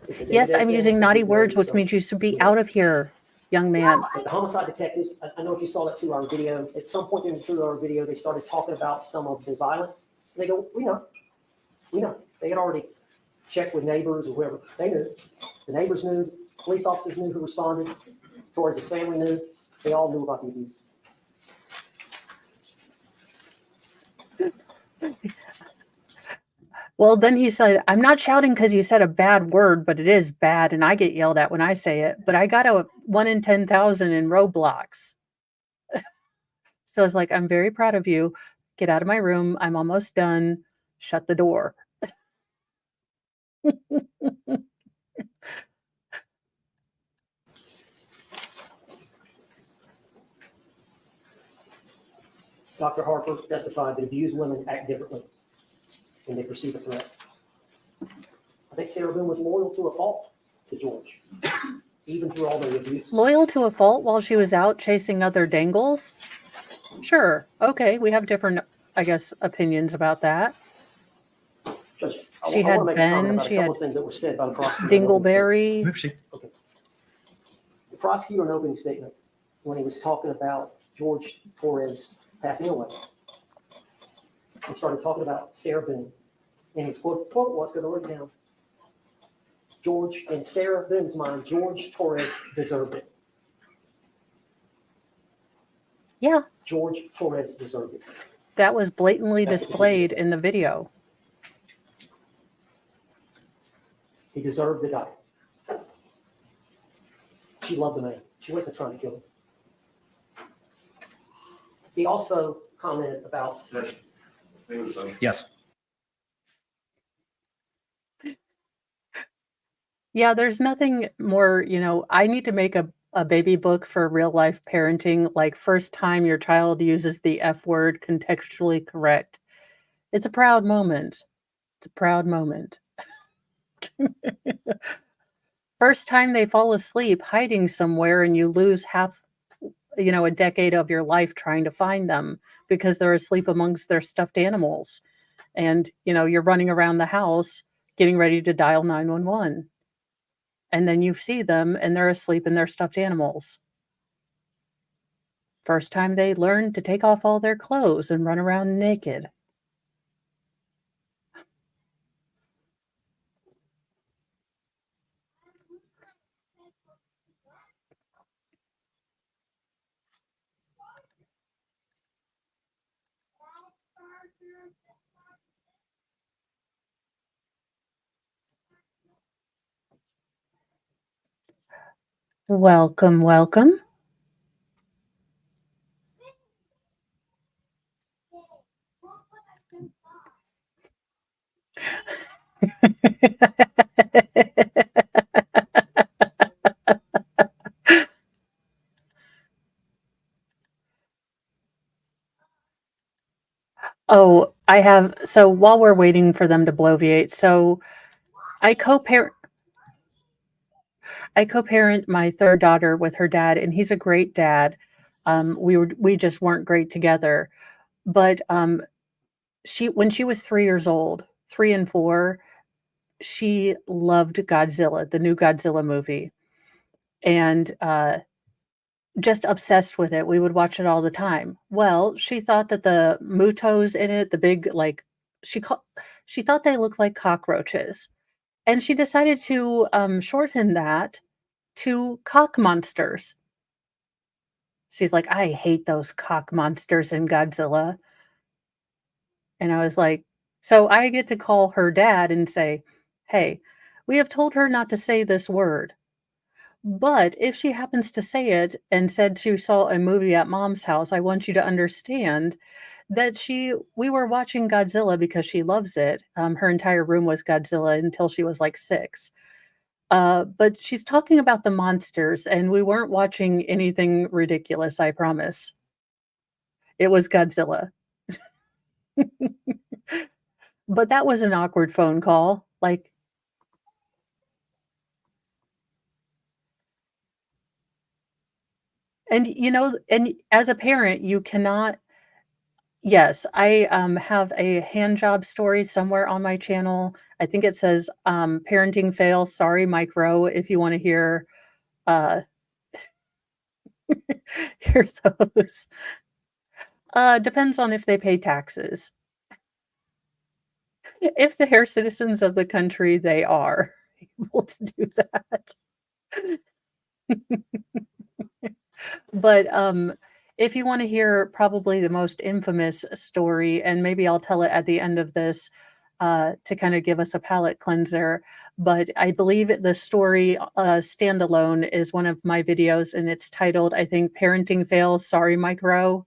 It's a Yes, day-to-day I'm thing, using it's a naughty big words, day, which so, means you should be you know. out of here, young man. But the homicide detectives, I don't know if you saw that 2-hour video. At some point in the 2-hour video, they started talking about some of the violence. And they go, we know. They had already checked with neighbors or whoever. They knew. The neighbors knew. Police officers knew who responded. Towards his family knew. They all knew about the abuse. Well, then he said, I'm not shouting because you said a bad word, but it is bad, and I get yelled at when I say it. But I got a 1 in 10,000 in Roblox. So I was like, I'm very proud of you. Get out of my room. I'm almost done. Shut the door. Dr. Harper testified that abused women act differently when they perceive a threat. I think Sarah Boone was loyal to a fault to George, even through all the abuse. Loyal to a fault while she was out chasing other dangles? Sure. Okay. We have different, I guess, opinions about that. Judge, She I had want to make a Ben, comment about a she couple had of things that were said by the prosecutor. Dingleberry. Oopsie. The prosecutor in opening statement, when he was talking about George Torres passing away, he started talking about Sarah Boone. And his quote was, because I wrote it down, George, in Sarah Boone's mind, George Torres deserved it. Yeah, George Torres deserved it. that was blatantly That's what he displayed did. in the video. He deserved to die. She loved the man. She wasn't trying to kill him. He also commented about Judge, maybe it was motion. Yes. Yeah, there's nothing more, I need to make a baby book for real life parenting, like first time your child uses the F word contextually correct. It's a proud moment. It's a proud moment. First time they fall asleep hiding somewhere and you lose half, a decade of your life trying to find them because they're asleep amongst their stuffed animals. And, you're running around the house getting ready to dial 911. And then you see them and they're asleep in their stuffed animals. First time they learn to take off all their clothes and run around naked. Welcome, welcome. Oh, I have. So while we're waiting for them to bloviate, so I co-parent. I co-parent my third daughter with her dad, and he's a great dad. We just weren't great together. But she when she was 3 years old, 3 and 4, she loved Godzilla, the new Godzilla movie, and just obsessed with it. We would watch it all the time. Well, she thought that the Mutos in it, the big like she called, she thought they looked like cockroaches, and she decided to shorten that to cock monsters. She's like, I hate those cock monsters in Godzilla. And I was like, so I get to call her dad and say, hey, we have told her not to say this word. But if she happens to say it and said she saw a movie at mom's house, I want you to understand that we were watching Godzilla because she loves it. Her entire room was Godzilla until she was like 6. But she's talking about the monsters, and we weren't watching anything ridiculous, I promise. It was Godzilla. But that was an awkward phone call. Like, and as a parent, you cannot. Yes, I have a hand job story somewhere on my channel. I think it says parenting fail. Sorry, Mike Rowe, if you want to hear uh hear those. Depends on if they pay taxes. If they're citizens of the country, they are able to do that. But if you want to hear probably the most infamous story, and maybe I'll tell it at the end of this to kind of give us a palate cleanser. But I believe the story standalone is one of my videos, and it's titled, I think, Parenting Fails. Sorry, Mike Rowe.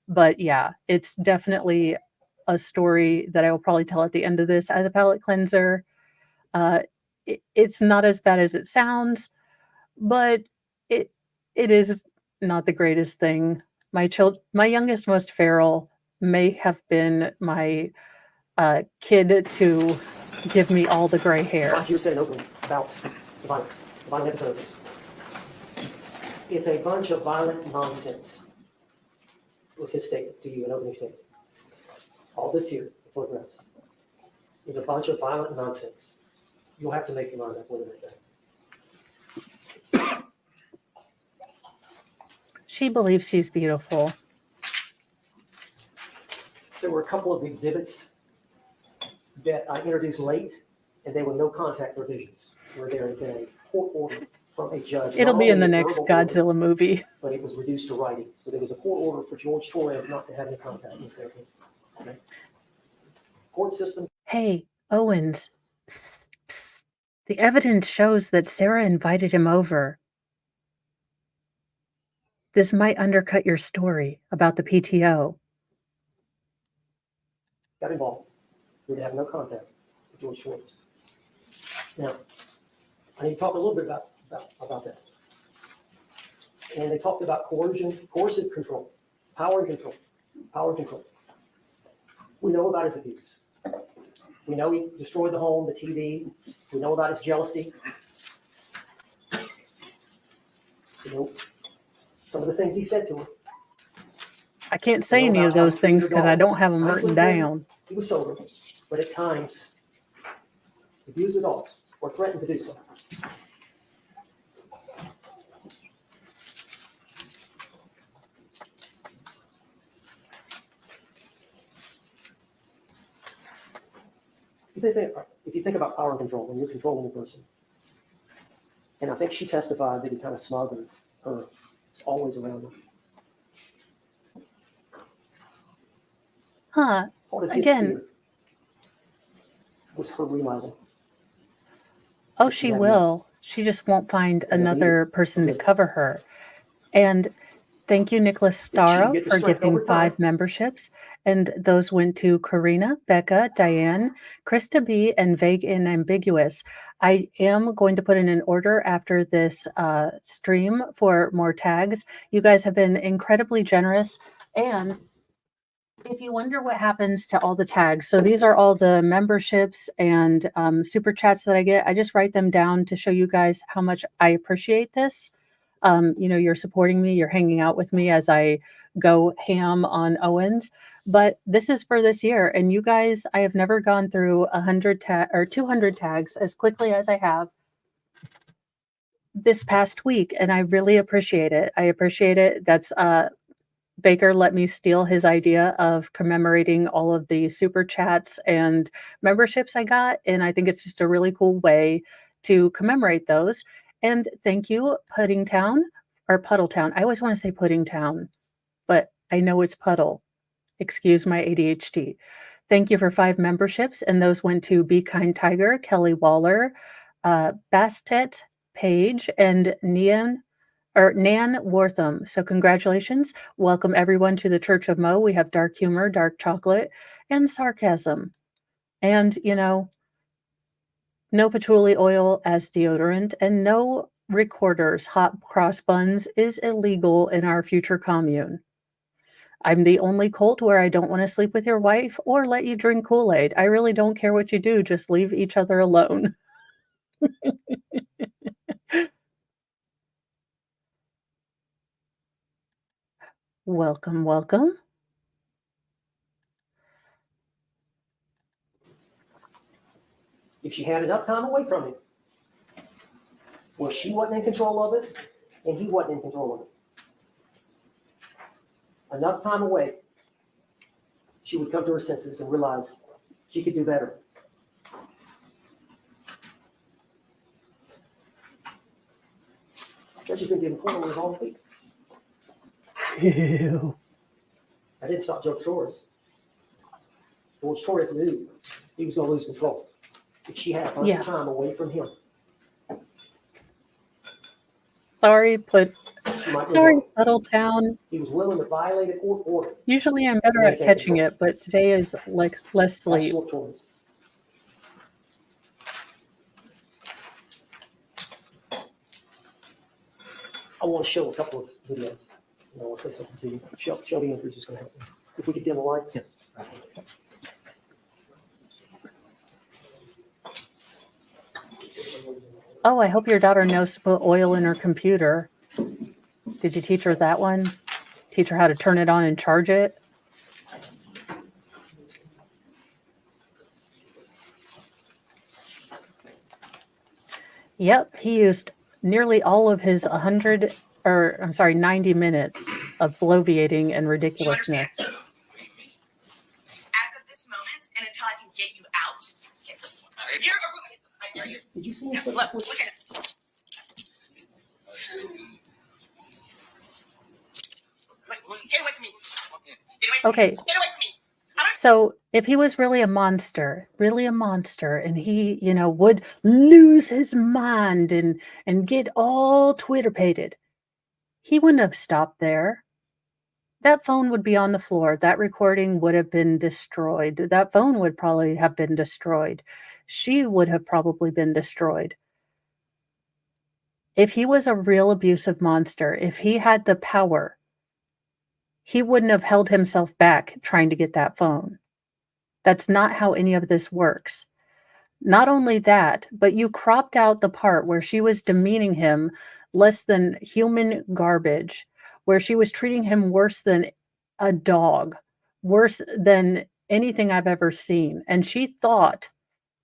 But yeah, it's definitely a story that I will probably tell at the end of this as a palate cleanser. It's not as bad as it sounds, but it it is not the greatest thing. My youngest, most feral, may have been my kid to give me all the gray hair. Prosecutor said in opening about violence, violent episodes. It's a bunch of violent nonsense. Was his statement to you in opening statement. All this here, the photographs, is a bunch of violent nonsense. You'll have to make your mind up whether it's that. She believes she's beautiful. There were a couple of exhibits that I introduced late, and they were no contact provisions, where there had been a court order from a judge. It'll not be in only the a next verbal order, Godzilla movie. but it was reduced to writing. So there was a court order for George Torres not to have any contact with Sarah. Okay. Court system. Hey, Owens. Psst, psst. The evidence shows that Sarah invited him over. This might undercut your story about the PTO. Got involved. We would have no contact with George Torres. Now, I need to talk a little bit about that. And they talked about coercion, coercive control, power and control, power and control. We know about his abuse. We know he destroyed the home, the TV. We know about his jealousy. You know, some of the things he said to her. I can't say any of those things because I don't have them written down. He was sober, but at times abused the dogs or threatened to do so. If you think about power and control, when you're controlling a person, and I think she testified that he kind of smothered her, always around her. Huh. Part of his Again, fear was her realizing. oh, she will. She just won't find another person to cover her. And thank you, Nicholas Stara, for gifting 5 memberships. And those went to Karina, Becca, Diane, Krista B, and Vague and Ambiguous. I am going to put in an order after this stream for more tags. You guys have been incredibly generous. And if you wonder what happens to all the tags, so these are all the memberships and super chats that I get. I just write them down to show you guys how much I appreciate this. You're supporting me, you're hanging out with me as I go ham on Owens. But this is for this year, and you guys, I have never gone through 100 or 200 tags as quickly as I have this past week, and I really appreciate it. I appreciate it. That's Baker let me steal his idea of commemorating all of the super chats and memberships I got. And I think it's just a really cool way to commemorate those. And thank you, Puddingtown or Puddletown. I always want to say Puddingtown, but I know it's Puddle. Excuse my ADHD. Thank you for 5 memberships. And those went to Be Kind Tiger, Kelly Waller, Bastet Page, and Nan Wortham. So congratulations. Welcome everyone to the Church of Mo. We have dark humor, dark chocolate, and sarcasm. And, no patchouli oil as deodorant and no recorders. Hot cross buns is illegal in our future commune. I'm the only cult where I don't want to sleep with your wife or let you drink Kool-Aid. I really don't care what you do. Just leave each other alone. Welcome, welcome. If she had enough time away from him, where she wasn't in control of it and he wasn't in control of it, enough time away, she would come to her senses and realize she could do better. Judge has been giving court orders all week. Ew. I didn't stop George Torres. George Torres knew he was going to lose control if she had a bunch of time away from him. Sorry, Puddletown. He was willing to violate a court order. Usually I'm better at catching it, but today is like less sleep. That's Torres. I want to show a couple of videos. I want to say something to you. Shelby Empress is going to help me. If we could dim the lights. Yes. Oh, I hope your daughter knows to put oil in her computer. Did you teach her that one? Teach her how to turn it on and charge it? Yep, he used nearly all of his 90 minutes of bloviating and ridiculousness. As of this moment, and until I can get you out, get the fuck out of here. I dare you. Did you see him? Look at it. Get away from me. Okay. Get away from me. So if he was really a monster, and he, would lose his mind and get all Twitter-pated, he wouldn't have stopped there. That phone would be on the floor. That recording would have been destroyed. That phone would probably have been destroyed. She would have probably been destroyed. If he was a real abusive monster, if he had the power, he wouldn't have held himself back trying to get that phone. That's not how any of this works. Not only that, but you cropped out the part where she was demeaning him less than human garbage, where she was treating him worse than a dog, worse than anything I've ever seen. And she thought,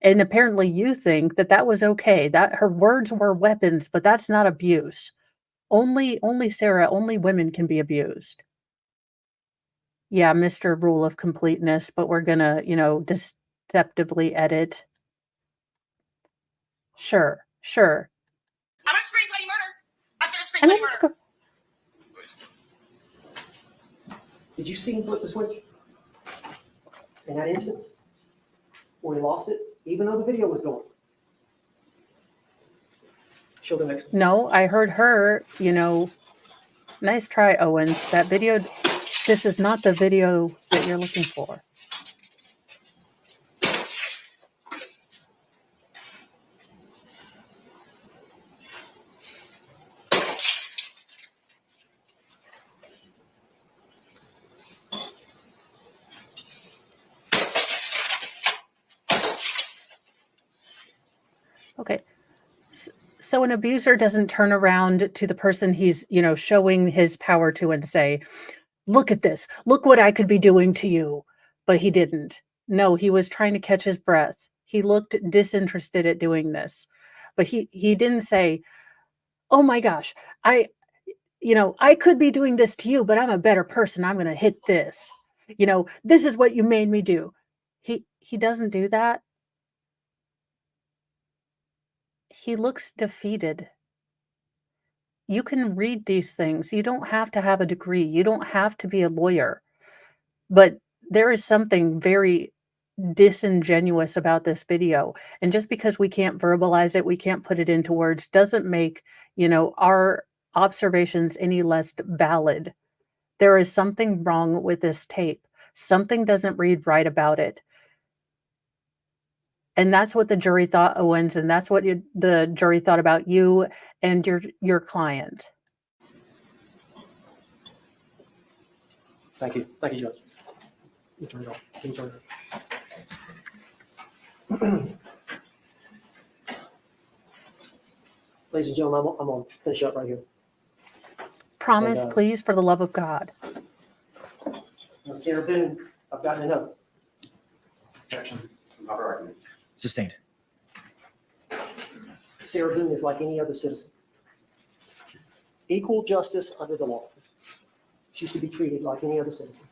and apparently you think, that was okay, that her words were weapons, but that's not abuse. Only Sarah, only women can be abused. Yeah, Mr. Rule of Completeness, but we're gonna, deceptively edit. Sure. I'm gonna scream bloody murder. I'm gonna scream bloody murder. Did you see him flip the switch? in that instance where he lost it, even though the video was going. Show the next one. No, I heard her, nice try, Owens. That video, this is not the video that you're looking for. Okay. So an abuser doesn't turn around to the person he's, showing his power to and say, look at this. Look what I could be doing to you. But he didn't. No, he was trying to catch his breath. He looked disinterested at doing this. But he didn't say, oh my gosh, I could be doing this to you, but I'm a better person. I'm going to hit this. This is what you made me do. He doesn't do that. He looks defeated. You can read these things. You don't have to have a degree. You don't have to be a lawyer. But there is something very disingenuous about this video. And just because we can't verbalize it, we can't put it into words, doesn't make, our observations any less valid. There is something wrong with this tape. Something doesn't read right about it. And that's what the jury thought, Owens, and that's what the jury thought about you and your client. Thank you. Thank you, Judge. You turn it off. Can you turn it off? Ladies and gentlemen, I'm going to finish up right here. Promise, And, please, for the love of God. Sarah Boone, I've gotten a note. Objection. Improper argument. Sustained. Sarah Boone is like any other citizen. Equal justice under the law. She should be treated like any other citizen.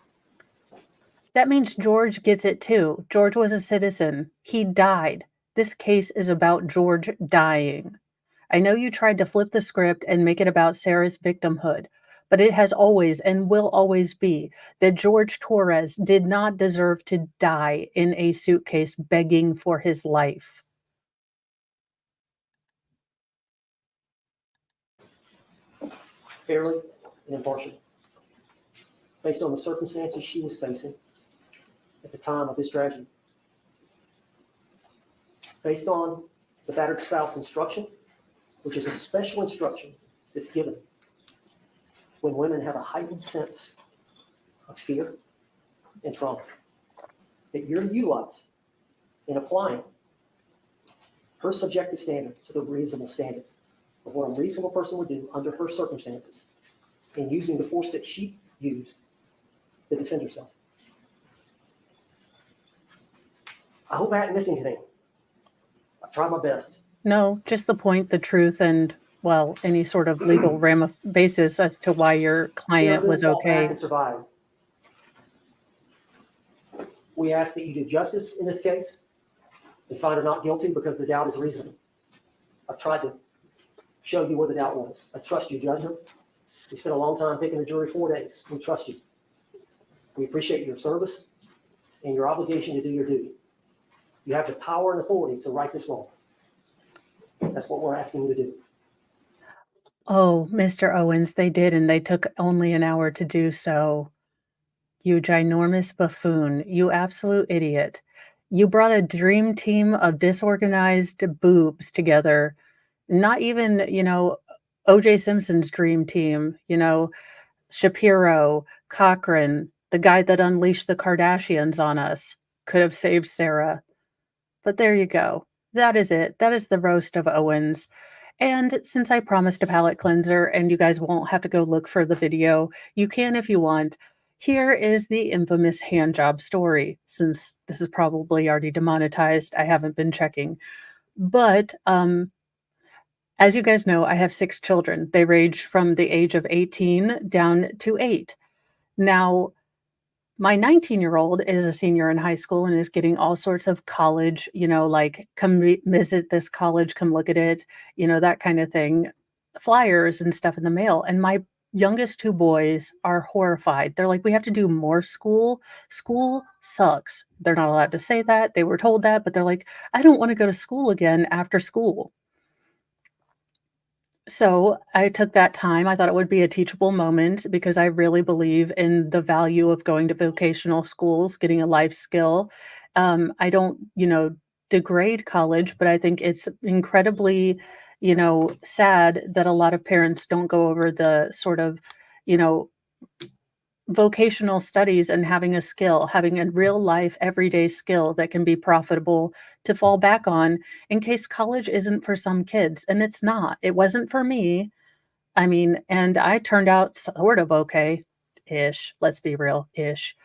That means George gets it too. George was a citizen. He died. This case is about George dying. I know you tried to flip the script and make it about Sarah's victimhood, but it has always and will always be that George Torres did not deserve to die in a suitcase begging for his life. Fairly and impartially. Based on the circumstances she was facing at the time of this tragedy. Based on the battered spouse instruction, which is a special instruction that's given when women have a heightened sense of fear and trauma that you're to utilize in applying her subjective standard to the reasonable standard of what a reasonable person would do under her circumstances in using the force that she used to defend herself. I hope I haven't missed anything. I tried my best. No, just the point, the truth, and, well, any sort of legal basis as to why your client was okay. And survived. We ask that you do justice in this case and find her not guilty because the doubt is reasonable. I've tried to show you where the doubt was. I trust you, judgment. We spent a long time picking the jury, 4 days. We trust you. We appreciate your service and your obligation to do your duty. You have the power and authority to right this wrong. That's what we're asking you to do. Oh, Mr. Owens, they did, and they took only an hour to do so. You ginormous buffoon. You absolute idiot. You brought a dream team of disorganized boobs together. Not even, O.J. Simpson's dream team, Shapiro, Cochran, the guy that unleashed the Kardashians on us, could have saved Sarah. But there you go. That is it. That is the roast of Owens. And since I promised a palate cleanser and you guys won't have to go look for the video, you can if you want. Here is the infamous handjob story. Since this is probably already demonetized, I haven't been checking. But as you guys know, I have 6 children. They range from the age of 18 down to 8. Now, my 19-year-old is a senior in high school and is getting all sorts of college, like come visit this college, come look at it, that kind of thing, flyers and stuff in the mail. And my youngest two boys are horrified. They're like, we have to do more school. School sucks. They're not allowed to say that. They were told that, but they're like, I don't want to go to school again after school. So I took that time. I thought it would be a teachable moment because I really believe in the value of going to vocational schools, getting a life skill. I don't, degrade college, but I think it's incredibly, sad that a lot of parents don't go over the sort of, you know, vocational studies and having a skill, having a real life everyday skill that can be profitable to fall back on in case college isn't for some kids. And it's not. It wasn't for me. I mean, and I turned out sort of okay ish. Let's be real ish.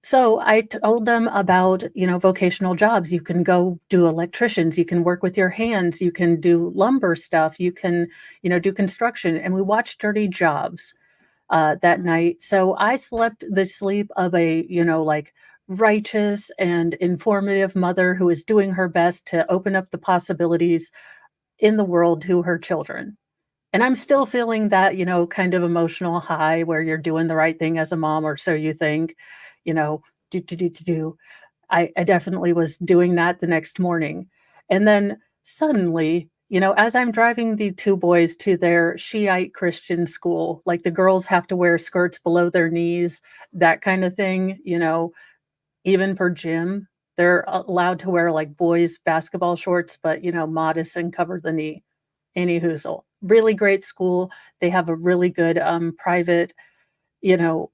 So I told them about, vocational jobs. You can go do electricians, you can work with your hands, you can do lumber stuff, you can, do construction. And we watched Dirty Jobs that night. So I slept the sleep of a, like righteous and informative mother who is doing her best to open up the possibilities in the world to her children. And I'm still feeling that, kind of emotional high where you're doing the right thing as a mom, or so you think, you know, do. I definitely was doing that the next morning. And then suddenly, as I'm driving the two boys to their Shiite Christian school, like the girls have to wear skirts below their knees, that kind of thing, even for gym, they're allowed to wear like boys' basketball shorts, but, modest and cover the knee. Any hoozle. Really great school. They have a really good private, you know,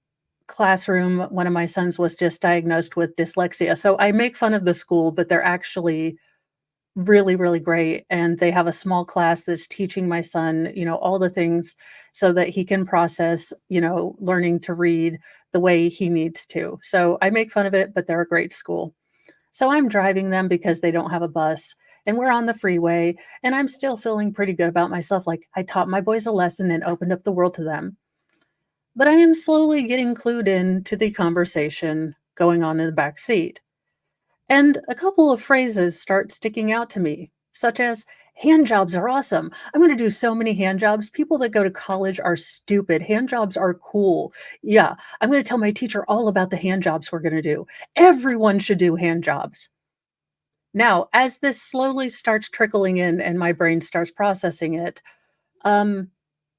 classroom. One of my sons was just diagnosed with dyslexia. So I make fun of the school, but they're actually really, really great. And they have a small class that's teaching my son, all the things so that he can process, learning to read the way he needs to. So I make fun of it, but they're a great school. So I'm driving them because they don't have a bus and we're on the freeway and I'm still feeling pretty good about myself. Like I taught my boys a lesson and opened up the world to them. But I am slowly getting clued in to the conversation going on in the back seat. And a couple of phrases start sticking out to me, such as hand jobs are awesome. I'm going to do so many hand jobs. People that go to college are stupid. Hand jobs are cool. Yeah, I'm going to tell my teacher all about the hand jobs we're going to do. Everyone should do hand jobs. Now, as this slowly starts trickling in and my brain starts processing it, um,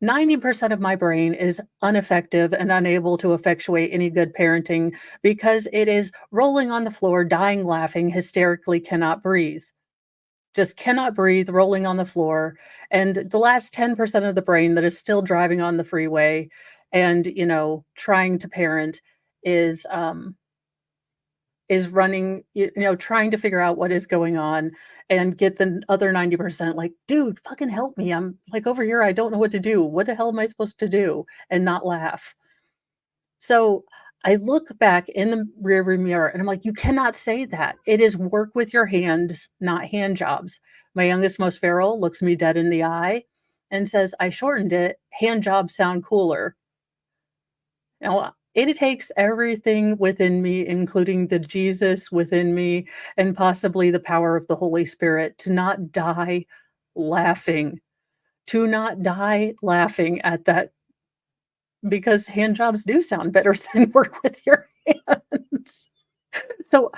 90% of my brain is ineffective and unable to effectuate any good parenting because it is rolling on the floor, dying laughing, hysterically cannot breathe. Just cannot breathe, rolling on the floor. And the last 10% of the brain that is still driving on the freeway and, trying to parent is running, trying to figure out what is going on and get the other 90% like, dude, fucking help me. I'm like over here. I don't know what to do. What the hell am I supposed to do? And not laugh. So I look back in the rearview mirror and I'm like, you cannot say that. It is work with your hands, not hand jobs. My youngest, most feral, looks me dead in the eye and says, I shortened it. Hand jobs sound cooler. Now, it takes everything within me, including the Jesus within me and possibly the power of the Holy Spirit, to not die laughing, at that, because hand jobs do sound better than work with your hands. So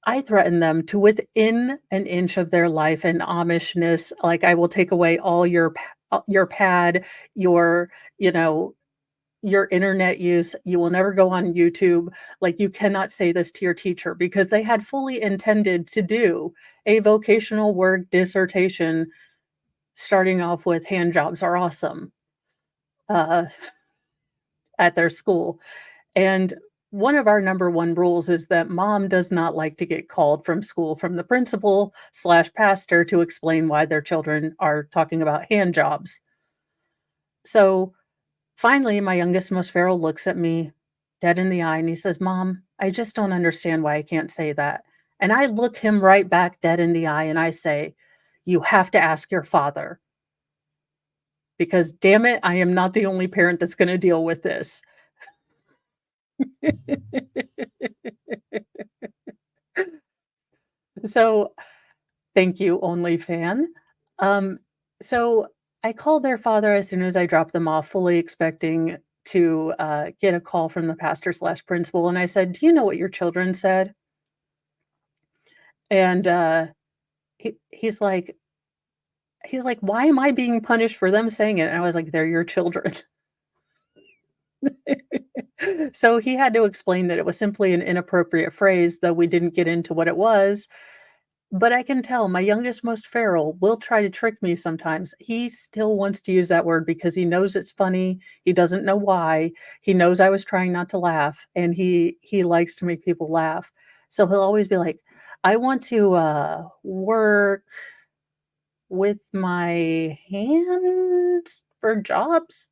I threaten them to within an inch of their life and Amishness, like I will take away all your pad, your, you know, your internet use. You will never go on YouTube. Like you cannot say this to your teacher because they had fully intended to do a vocational work dissertation starting off with hand jobs are awesome uh, at their school. And one of our number one rules is that mom does not like to get called from school from the principal/pastor to explain why their children are talking about hand jobs. So finally, my youngest, most feral, looks at me dead in the eye and he says, Mom, I just don't understand why I can't say that. And I look him right back dead in the eye and I say, you have to ask your father. Because damn it, I am not the only parent that's going to deal with this. So thank you, OnlyFan. Um, so I called their father as soon as I dropped them off, fully expecting to get a call from the pastor slash principal. And I said, "Do you know what your children said?" And he's like, "Why am I being punished for them saying it?" And I was like, "They're your children." So he had to explain that it was simply an inappropriate phrase, though we didn't get into what it was. But I can tell my youngest, most feral, will try to trick me sometimes. He still wants to use that word because he knows it's funny. He doesn't know why. He knows I was trying not to laugh, and he likes to make people laugh. So he'll always be like, "I want to work with my hands for jobs."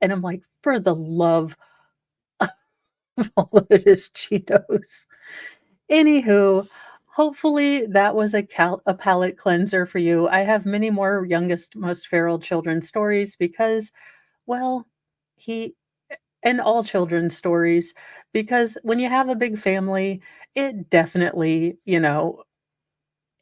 And I'm like, "For the love of all that is Cheetos." Anywho, hopefully that was a palate cleanser for you. I have many more youngest, most feral children stories because, well, he and all children's stories, because when you have a big family, it definitely,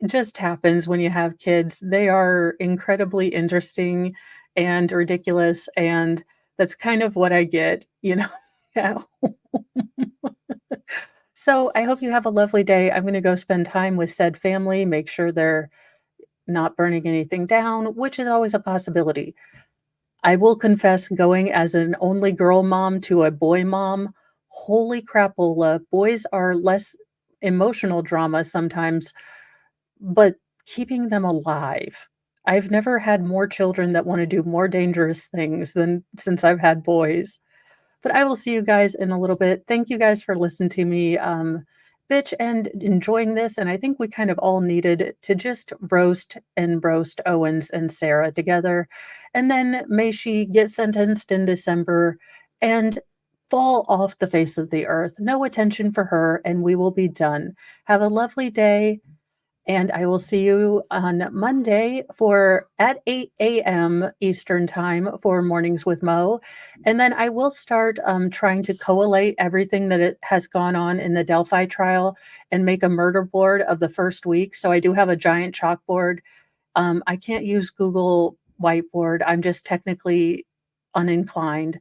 just happens when you have kids. They are incredibly interesting and ridiculous, and that's kind of what I get. Yeah. So I hope you have a lovely day. I'm going to go spend time with said family, make sure they're not burning anything down, which is always a possibility. I will confess, going as an only girl mom to a boy mom, holy crapola, boys are less emotional drama sometimes, but keeping them alive. I've never had more children that want to do more dangerous things than since I've had boys. But I will see you guys in a little bit. Thank you guys for listening to me bitch and enjoying this. And I think we kind of all needed to just roast and roast Owens and Sarah together. And then may she get sentenced in December and fall off the face of the earth. No attention for her, and we will be done. Have a lovely day. And I will see you on Monday at 8 a.m. Eastern time for Mornings with Mo. And then I will start trying to collate everything that it has gone on in the Delphi trial and make a murder board of the first week. So I do have a giant chalkboard. I can't use Google Whiteboard. I'm just technically uninclined.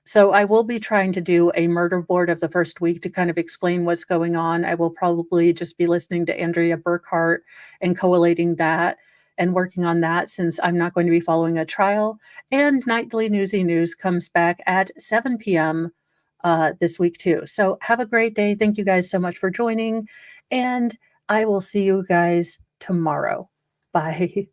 So I will be trying to do a murder board of the first week to kind of explain what's going on. I will probably just be listening to Andrea Burkhart and collating that and working on that since I'm not going to be following a trial. And Nightly Newsy News comes back at 7 p.m. This week too. So have a great day. Thank you guys so much for joining. And I will see you guys tomorrow. Bye.